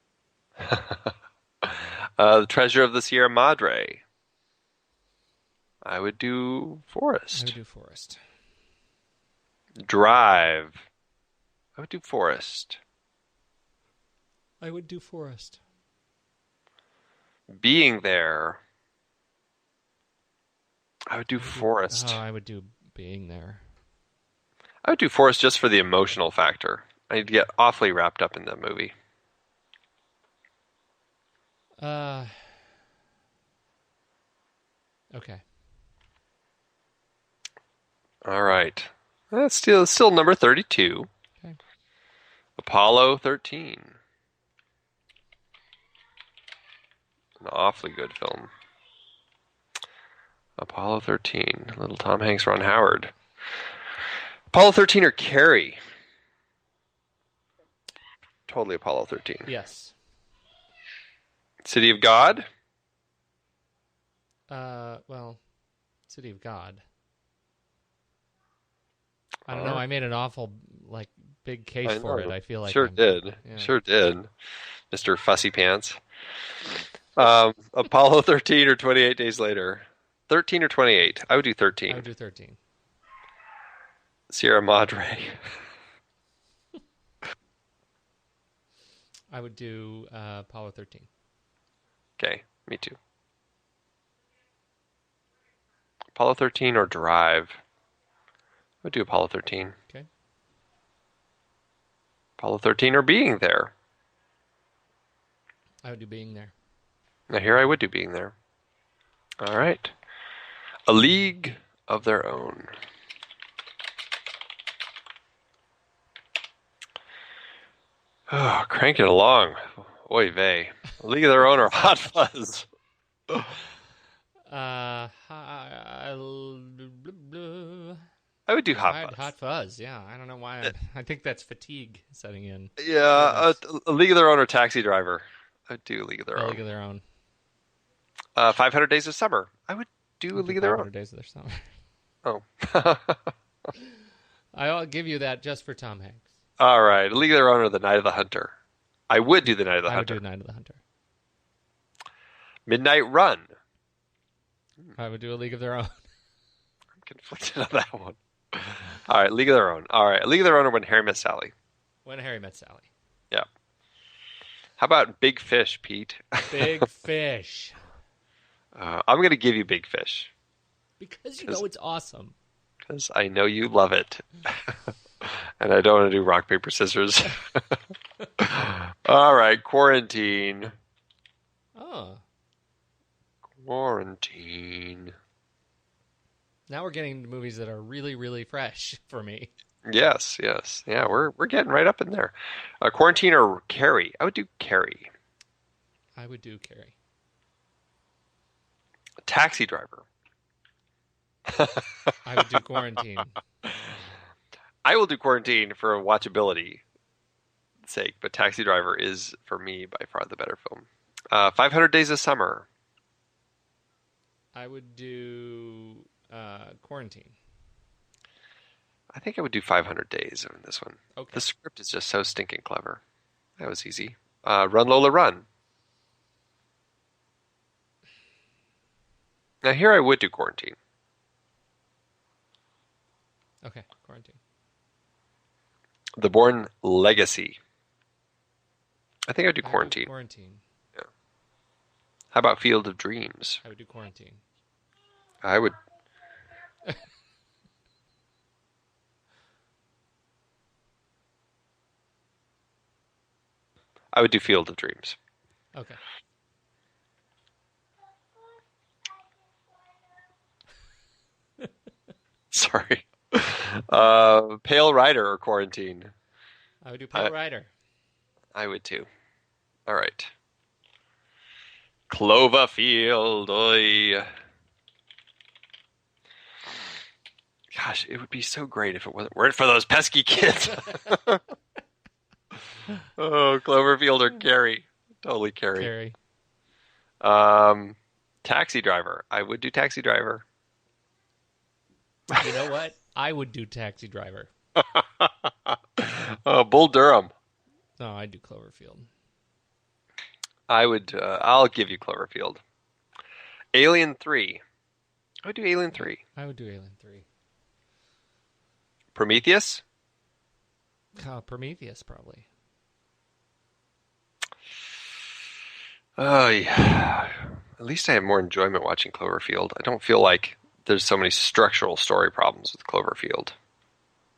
The Treasure of the Sierra Madre. I would do Forest. I would do Forest. Drive. I would do Forest. I would do Forest. Being There. I would do Forest. I would do Being There. I would do Forest just for the emotional factor. I'd get awfully wrapped up in that movie. Okay. All right. That's still number 32. Okay. Apollo 13. An awfully good film. Apollo 13. Little Tom Hanks, Ron Howard. Apollo 13 or Carrie? Totally Apollo 13. Yes. City of God? Well, City of God. I don't know. I made an awful, big case for it. I feel like Sure did. Yeah. Sure did. Mr. Fussy Pants. Apollo 13 or 28 Days Later? 13 or 28? I would do 13. I would do 13. Sierra Madre. I would do Apollo 13. Okay, me too. Apollo 13 or Drive? I would do Apollo 13. Okay. Apollo 13 or Being There? I would do Being There. Now here I would do Being There. All right. A League of Their Own. Oh, crank it along. Oy vey. A League of Their Own or Hot Fuzz? I I would do Hot Fuzz. Hot Fuzz, yeah. I don't know why. I think that's fatigue setting in. Yeah, a League of Their Own or Taxi Driver? I would do a League of Their A Own. League of Their Own. 500 Days of Summer. I would do a League of Their Own. 500 Days of Their Summer. Oh. I'll give you that just for Tom Hanks. All right. A League of Their Own or The Night of the Hunter? I would do The Night of the Hunter. I would do Night of the Hunter. Midnight Run. I would do A League of Their Own. I'm conflicted on that one. All right. League of Their Own. All right. A League of Their Own or When Harry Met Sally? When Harry Met Sally. Yeah. How about Big Fish, Pete? Big Fish. I'm going to give you Big Fish. Because you know it's awesome. Because I know you love it. And I don't want to do rock, paper, scissors. All right. Quarantine. Oh. Quarantine. Now we're getting into movies that are really, really fresh for me. Yes, yes. Yeah, we're getting right up in there. Quarantine or Carrie? I would do Carrie. I would do Carrie. Taxi Driver. I would do Quarantine. I will do Quarantine for watchability sake, but Taxi Driver is, for me, by far the better film. 500 Days of Summer. I would do Quarantine. I think I would do 500 Days on this one. Okay. The script is just so stinking clever. That was easy. Run, Lola, Run. Now here I would do Quarantine. Okay, Quarantine. The Bourne Legacy. I think I would do Quarantine. Quarantine. Yeah. How about Field of Dreams? I would do Quarantine. I would. I would do Field of Dreams. Okay. Sorry. Pale Rider or Quarantine? I would do Pale Rider. I would too. All right. Cloverfield. Oy. God, gosh, it would be so great if it weren't for those pesky kids. Oh, Cloverfield or Carrie. Totally Carrie. Taxi Driver. I would do Taxi Driver. You know what? I would do Taxi Driver. Bull Durham. No, I'd do Cloverfield. I would. I'll give you Cloverfield. Alien 3. I would do Alien 3. I would do Alien 3. Prometheus? Prometheus, probably. Oh, yeah. At least I have more enjoyment watching Cloverfield. I don't feel like there's so many structural story problems with Cloverfield.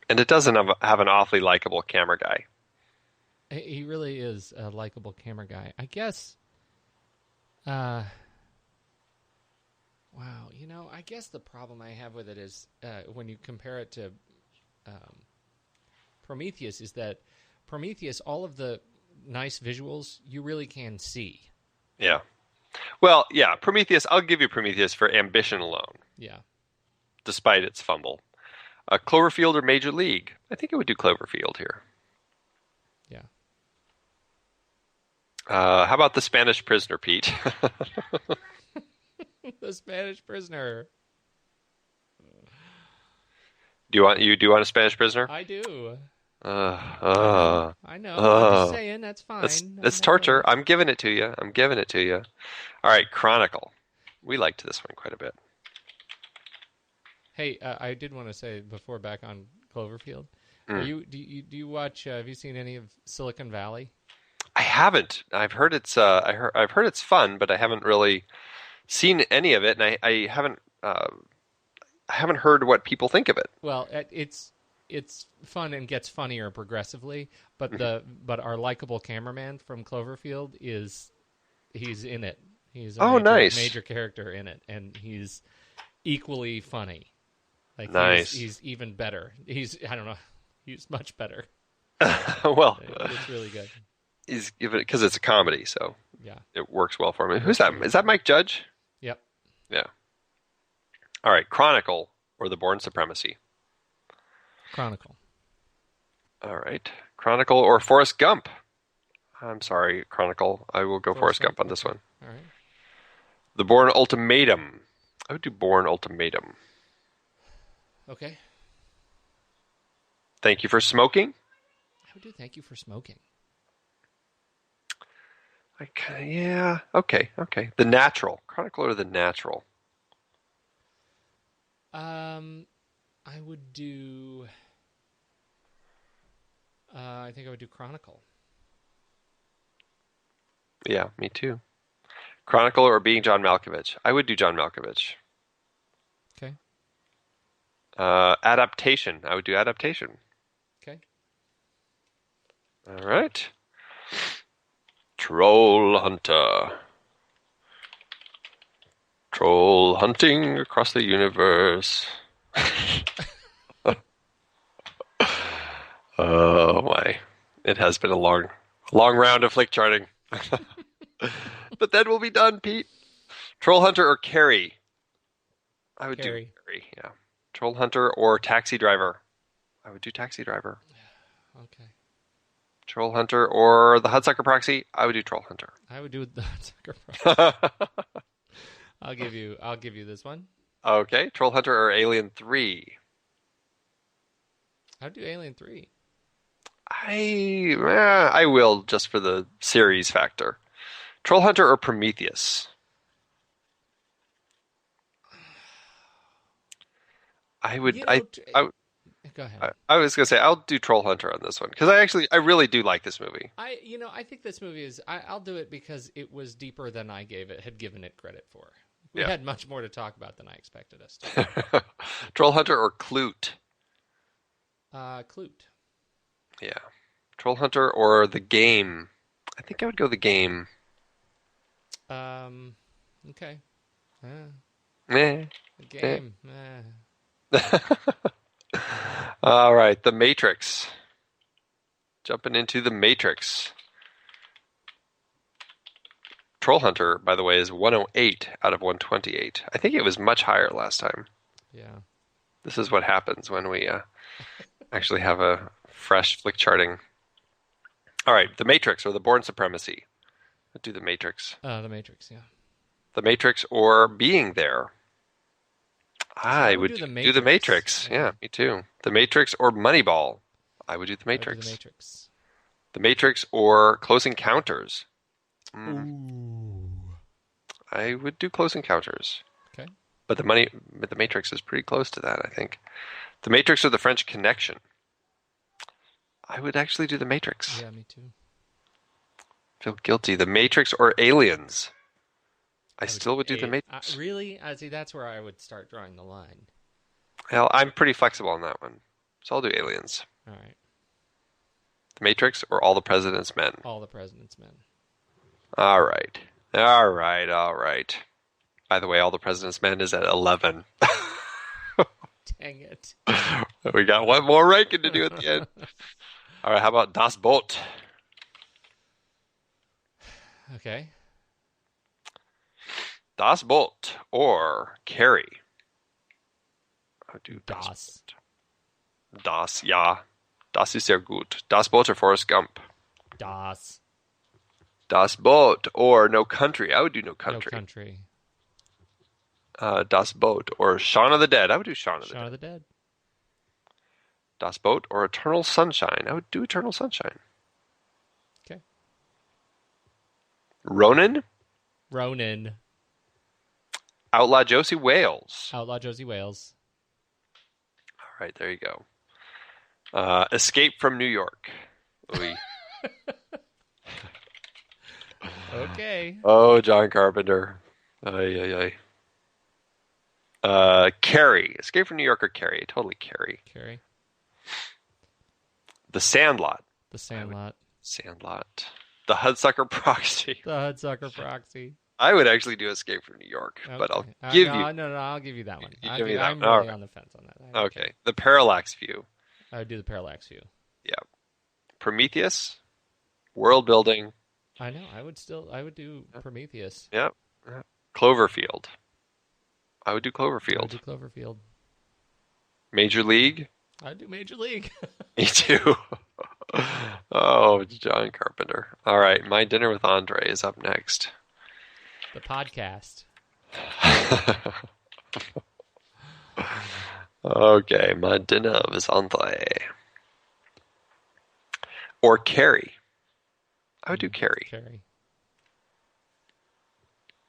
And it doesn't have an awfully likable camera guy. He really is a likable camera guy. I guess... wow, I guess the problem I have with it is when you compare it to Prometheus is that Prometheus, all of the nice visuals, you really can see. Yeah. Well, yeah, Prometheus, I'll give you Prometheus for ambition alone. Yeah. Despite its fumble. Cloverfield or Major League? I think it would do Cloverfield here. Yeah. How about The Spanish Prisoner, Pete? The Spanish Prisoner. Do you want a Spanish Prisoner? I do. I know. I'm just saying, that's fine. It's torture. I'm giving it to you. All right, Chronicle. We liked this one quite a bit. Hey, I did want to say before, back on Cloverfield. Do you watch? Have you seen any of Silicon Valley? I haven't. I've heard it's. I've heard it's fun, but I haven't really seen any of it, and I haven't. I haven't heard what people think of it. Well, it's fun and gets funnier progressively, but but our likable cameraman from Cloverfield he's in it. He's a major character in it, and he's equally funny. Like nice. He's even better. He's much better. Well, it's really good. He's given because it's a comedy, so yeah, it works well for me. Who's that? Is that Mike Judge? Yep. Yeah. All right, Chronicle or The Bourne Supremacy? Chronicle. All right, Chronicle or Forrest Gump? I'm sorry, Chronicle. I will go Forrest Gump on this one. All right. The Bourne Ultimatum. I would do Bourne Ultimatum. Okay. Thank You for Smoking? I would do Thank You for Smoking. Yeah. Okay. The Natural. Chronicle or The Natural? I would do. I think I would do Chronicle. Yeah, me too. Chronicle or Being John Malkovich? I would do John Malkovich. Okay. Adaptation. I would do Adaptation. Okay. All right. Troll Hunter. Troll hunting across the universe. Oh my. It has been a long round of flick charting. But then we'll be done, Pete. Troll Hunter or Carrie? I would do Carrie, yeah. Troll Hunter or Taxi Driver? I would do Taxi Driver. Okay. Troll Hunter or the Hudsucker Proxy? I would do Troll Hunter. I would do the Hudsucker Proxy. I'll give you this one. Okay. Troll Hunter or Alien 3? I would do Alien 3. I will just for the series factor. Troll Hunter or Prometheus? I would. Go ahead. I was gonna say I'll do Troll Hunter on this one because I really do like this movie. I think this movie is. I'll do it because it was deeper than I had given it credit for. We had much more to talk about than I expected us to. Troll Hunter or Clute? Clute. Yeah. Troll Hunter or The Game? I think I would go The Game. Okay. The Game. All right, The Matrix. Jumping into The Matrix. Troll Hunter, by the way, is 108 out of 128. I think it was much higher last time. Yeah. This is what happens when we actually have a fresh flick charting. All right, The Matrix or The Bourne Supremacy. Let's do The Matrix. The Matrix, yeah. The Matrix or Being There. I would do The Matrix. Yeah, me too. The Matrix or Moneyball. I would do The Matrix. The Matrix. The Matrix or Close Encounters. Ooh. I would do Close Encounters. Okay. But The Matrix is pretty close to that, I think. The Matrix or The French Connection. I would actually do The Matrix. Yeah, me too. Feel guilty. The Matrix or Aliens. I still would do The Matrix. Really? See, that's where I would start drawing the line. Well, I'm pretty flexible on that one. So I'll do Aliens. All right. The Matrix or All the President's Men. All the President's Men. All right. All right. All right. By the way, All the President's Men is at 11. Dang it. We got one more ranking to do at the end. All right. How about Das Boot? Okay. Das Boot or Carrie? I'll do Das. Boot. Das, ja. Das ist sehr gut. Das Boot or Forrest Gump? Das. Das Boot or No Country? I would do No Country. No Country. Das Boot or Shaun of the Dead? I would do Shaun of the Dead. Shaun of the Dead. Das Boot or Eternal Sunshine? I would do Eternal Sunshine. Okay. Ronin? Ronin. Outlaw Josie Wales. Outlaw Josie Wales. All right, there you go. Escape from New York. Oy. Okay. Oh, John Carpenter. Ay, ay, ay. Carrie. Escape from New York or Carrie? Totally Carrie. Carrie. The Sandlot. The Sandlot. Sandlot. The Hudsucker Proxy. The Hudsucker Proxy. I would actually do Escape from New York, Okay. but I'll give no, you... No, I'll give you that one. You give me that I'm one. All really right. on the fence on that. Okay. The Parallax View. I would do the Parallax View. Yeah. Prometheus. World Building. I know. I would do Prometheus. Yep. Cloverfield. I would do Cloverfield. I would do Cloverfield. Major League. I'd do Major League. Me too. Oh, John Carpenter. All right. My Dinner with Andre is up next. The podcast. Okay. My Dinner with Andre. Or Carrie. I would do Carrie. Carrie.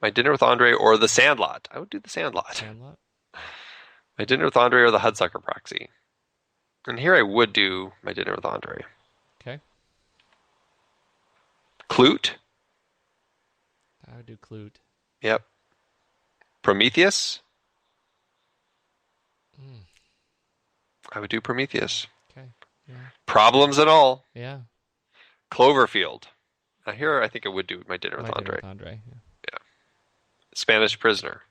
My Dinner with Andre or The Sandlot. I would do The Sandlot. Sandlot. My Dinner with Andre or The Hudsucker Proxy. And here I would do My Dinner with Andre. Okay. Clute. I would do Clute. Yep. Prometheus. I would do Prometheus. Okay. Yeah. Problems and All. Yeah. Cloverfield. Now here I think I would do My Dinner with My Andre. Dinner with Andre. Yeah. Spanish Prisoner.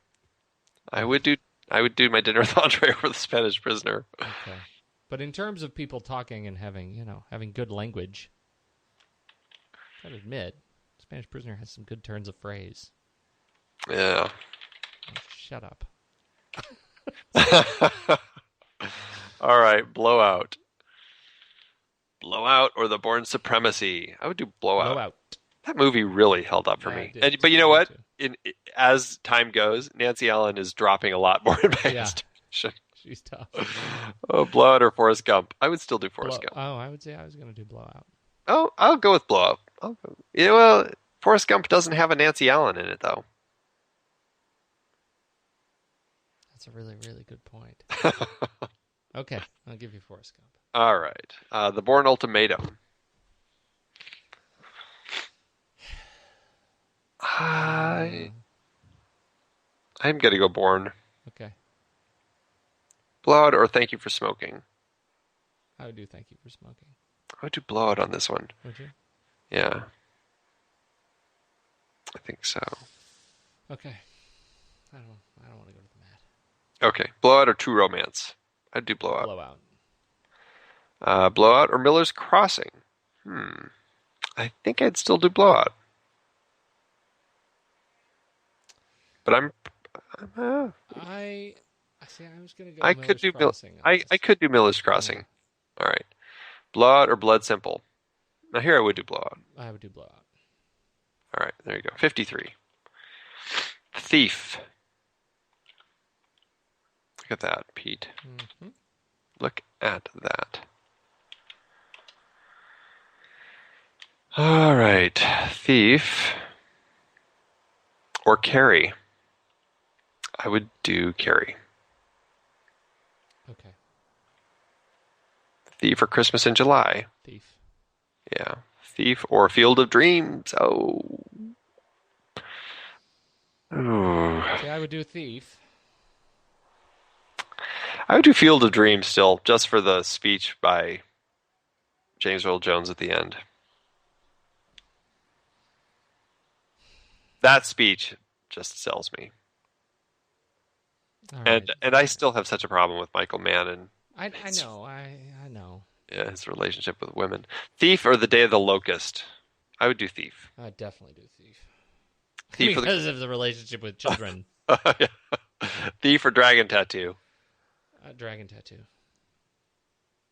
I would do My Dinner with Andre over The Spanish Prisoner. Okay. But in terms of people talking and having good language, I gotta admit, Spanish Prisoner has some good turns of phrase. Yeah. Oh, shut up. All right, Blowout. Blowout or The Bourne Supremacy. I would do Blowout. That movie really held up for me. But you know what? As time goes, Nancy Allen is dropping a lot more in my estimation. She's tough. Oh, Blowout or Forrest Gump. I would still do Forrest Gump. Oh, I would say I was going to do Blowout. Oh, I'll go with Blowout. Well, Forrest Gump doesn't have a Nancy Allen in it, though. That's a really, really good point. Okay, I'll give you Forrest Gump. All right. The Bourne Ultimatum. I'm going to go Bourne. Okay. Blowout or Thank You for Smoking? I would do Thank You for Smoking. I would do Blowout on this one. Would you? Yeah. I think so. Okay. I don't want to go to the mat. Okay. Blowout or True Romance? I'd do Blowout. Blowout. Blowout or Miller's Crossing? I think I'd still do Blowout. But I See, I was going to go I Miller's could do Crossing. I could do Miller's Crossing. All right. Blowout or Blood Simple? Now here I would do Blowout. I would do Blowout. All right, there you go. 53. Thief. Look at that, Pete. Mm-hmm. Look at that. All right. Thief or Carrie? I would do Carrie. Okay. Thief or Christmas in July? Thief. Yeah. Thief or Field of Dreams? Oh. Ooh. See, I would do Thief. I would do Field of Dreams still, just for the speech by James Earl Jones at the end. That speech just sells me. All right. And I still have such a problem with Michael Mann and I know. I know. yeah, his relationship with women. Thief or The Day of the Locust? I would do Thief. I'd definitely do Thief. Thief Because of the relationship with children. Thief or Dragon Tattoo? Dragon Tattoo.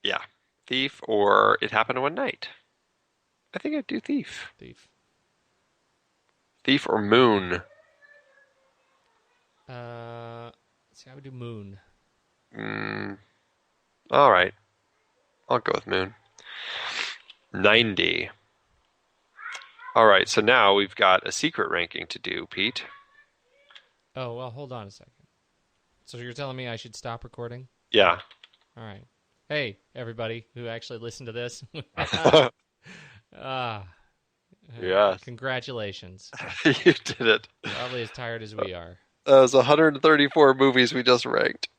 Yeah. Thief or It Happened One Night? I think I'd do Thief. Thief. Thief or Moon? See, I would do Moon. All right. I'll go with Moon. 90. All right, so now we've got a secret ranking to do, Pete. Oh, well, hold on a second. So you're telling me I should stop recording? Yeah. All right. Hey, everybody who actually listened to this. Yes. Congratulations. You did it. Probably as tired as we are. That was 134 movies we just ranked.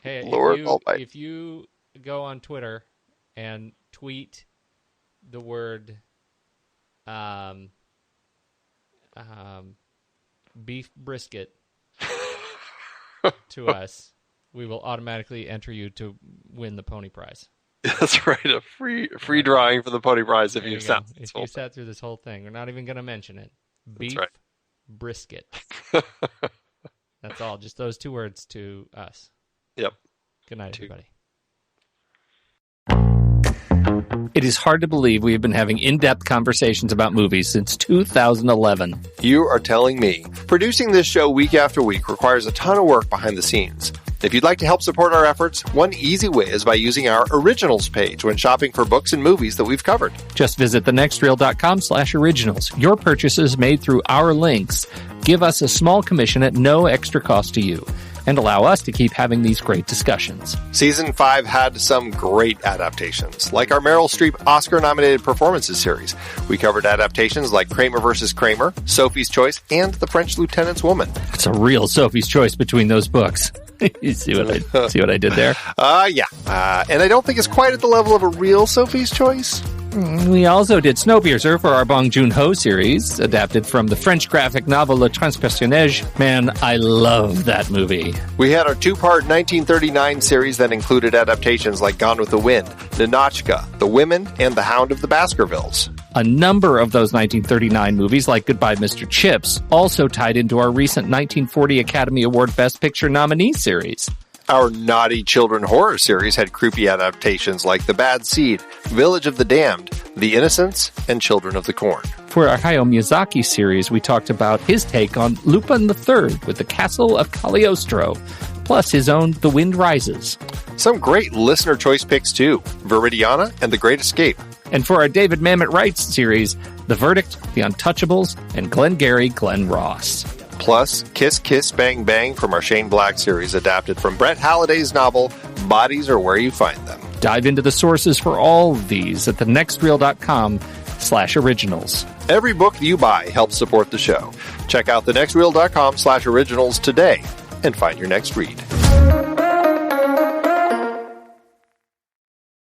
Hey, Lord Almighty. if you go on Twitter and tweet the word beef brisket to us, we will automatically enter you to win the pony prize. That's right, a free drawing for the pony prize if There you you sat go. through this If whole you thing. sat through this whole thing, we're not even going to mention it. Beef right. brisket. That's all. Just those two words to us. Yep. Good night, everybody. It is hard to believe we have been having in-depth conversations about movies since 2011. You are telling me. Producing this show week after week requires a ton of work behind the scenes. If you'd like to help support our efforts, one easy way is by using our Originals page when shopping for books and movies that we've covered. Just visit thenextreel.com/originals. Your purchases made through our links give us a small commission at no extra cost to you and allow us to keep having these great discussions. Season 5 had some great adaptations, like our Meryl Streep Oscar-nominated performances series. We covered adaptations like Kramer vs. Kramer, Sophie's Choice, and The French Lieutenant's Woman. It's a real Sophie's Choice between those books. You see what I did there? Yeah. And I don't think it's quite at the level of a real Sophie's Choice. We also did Snowpiercer for our Bong Joon-ho series, adapted from the French graphic novel Le Transpersonnage. Man, I love that movie. We had our two-part 1939 series that included adaptations like Gone with the Wind, Ninotchka, The Women, and The Hound of the Baskervilles. A number of those 1939 movies, like Goodbye, Mr. Chips, also tied into our recent 1940 Academy Award Best Picture nominee series. Our naughty children horror series had creepy adaptations like The Bad Seed, Village of the Damned, The Innocents, and Children of the Corn. For our Hayao Miyazaki series, we talked about his take on Lupin III with The Castle of Cagliostro, plus his own The Wind Rises. Some great listener choice picks too, Viridiana and The Great Escape. And for our David Mamet Wright series, The Verdict, The Untouchables, and Glengarry Glen Ross. Plus, Kiss Kiss Bang Bang from our Shane Black series adapted from Brett Halliday's novel, Bodies Are Where You Find Them. Dive into the sources for all of these at thenextreel.com/originals. Every book you buy helps support the show. Check out thenextreel.com/originals today and find your next read.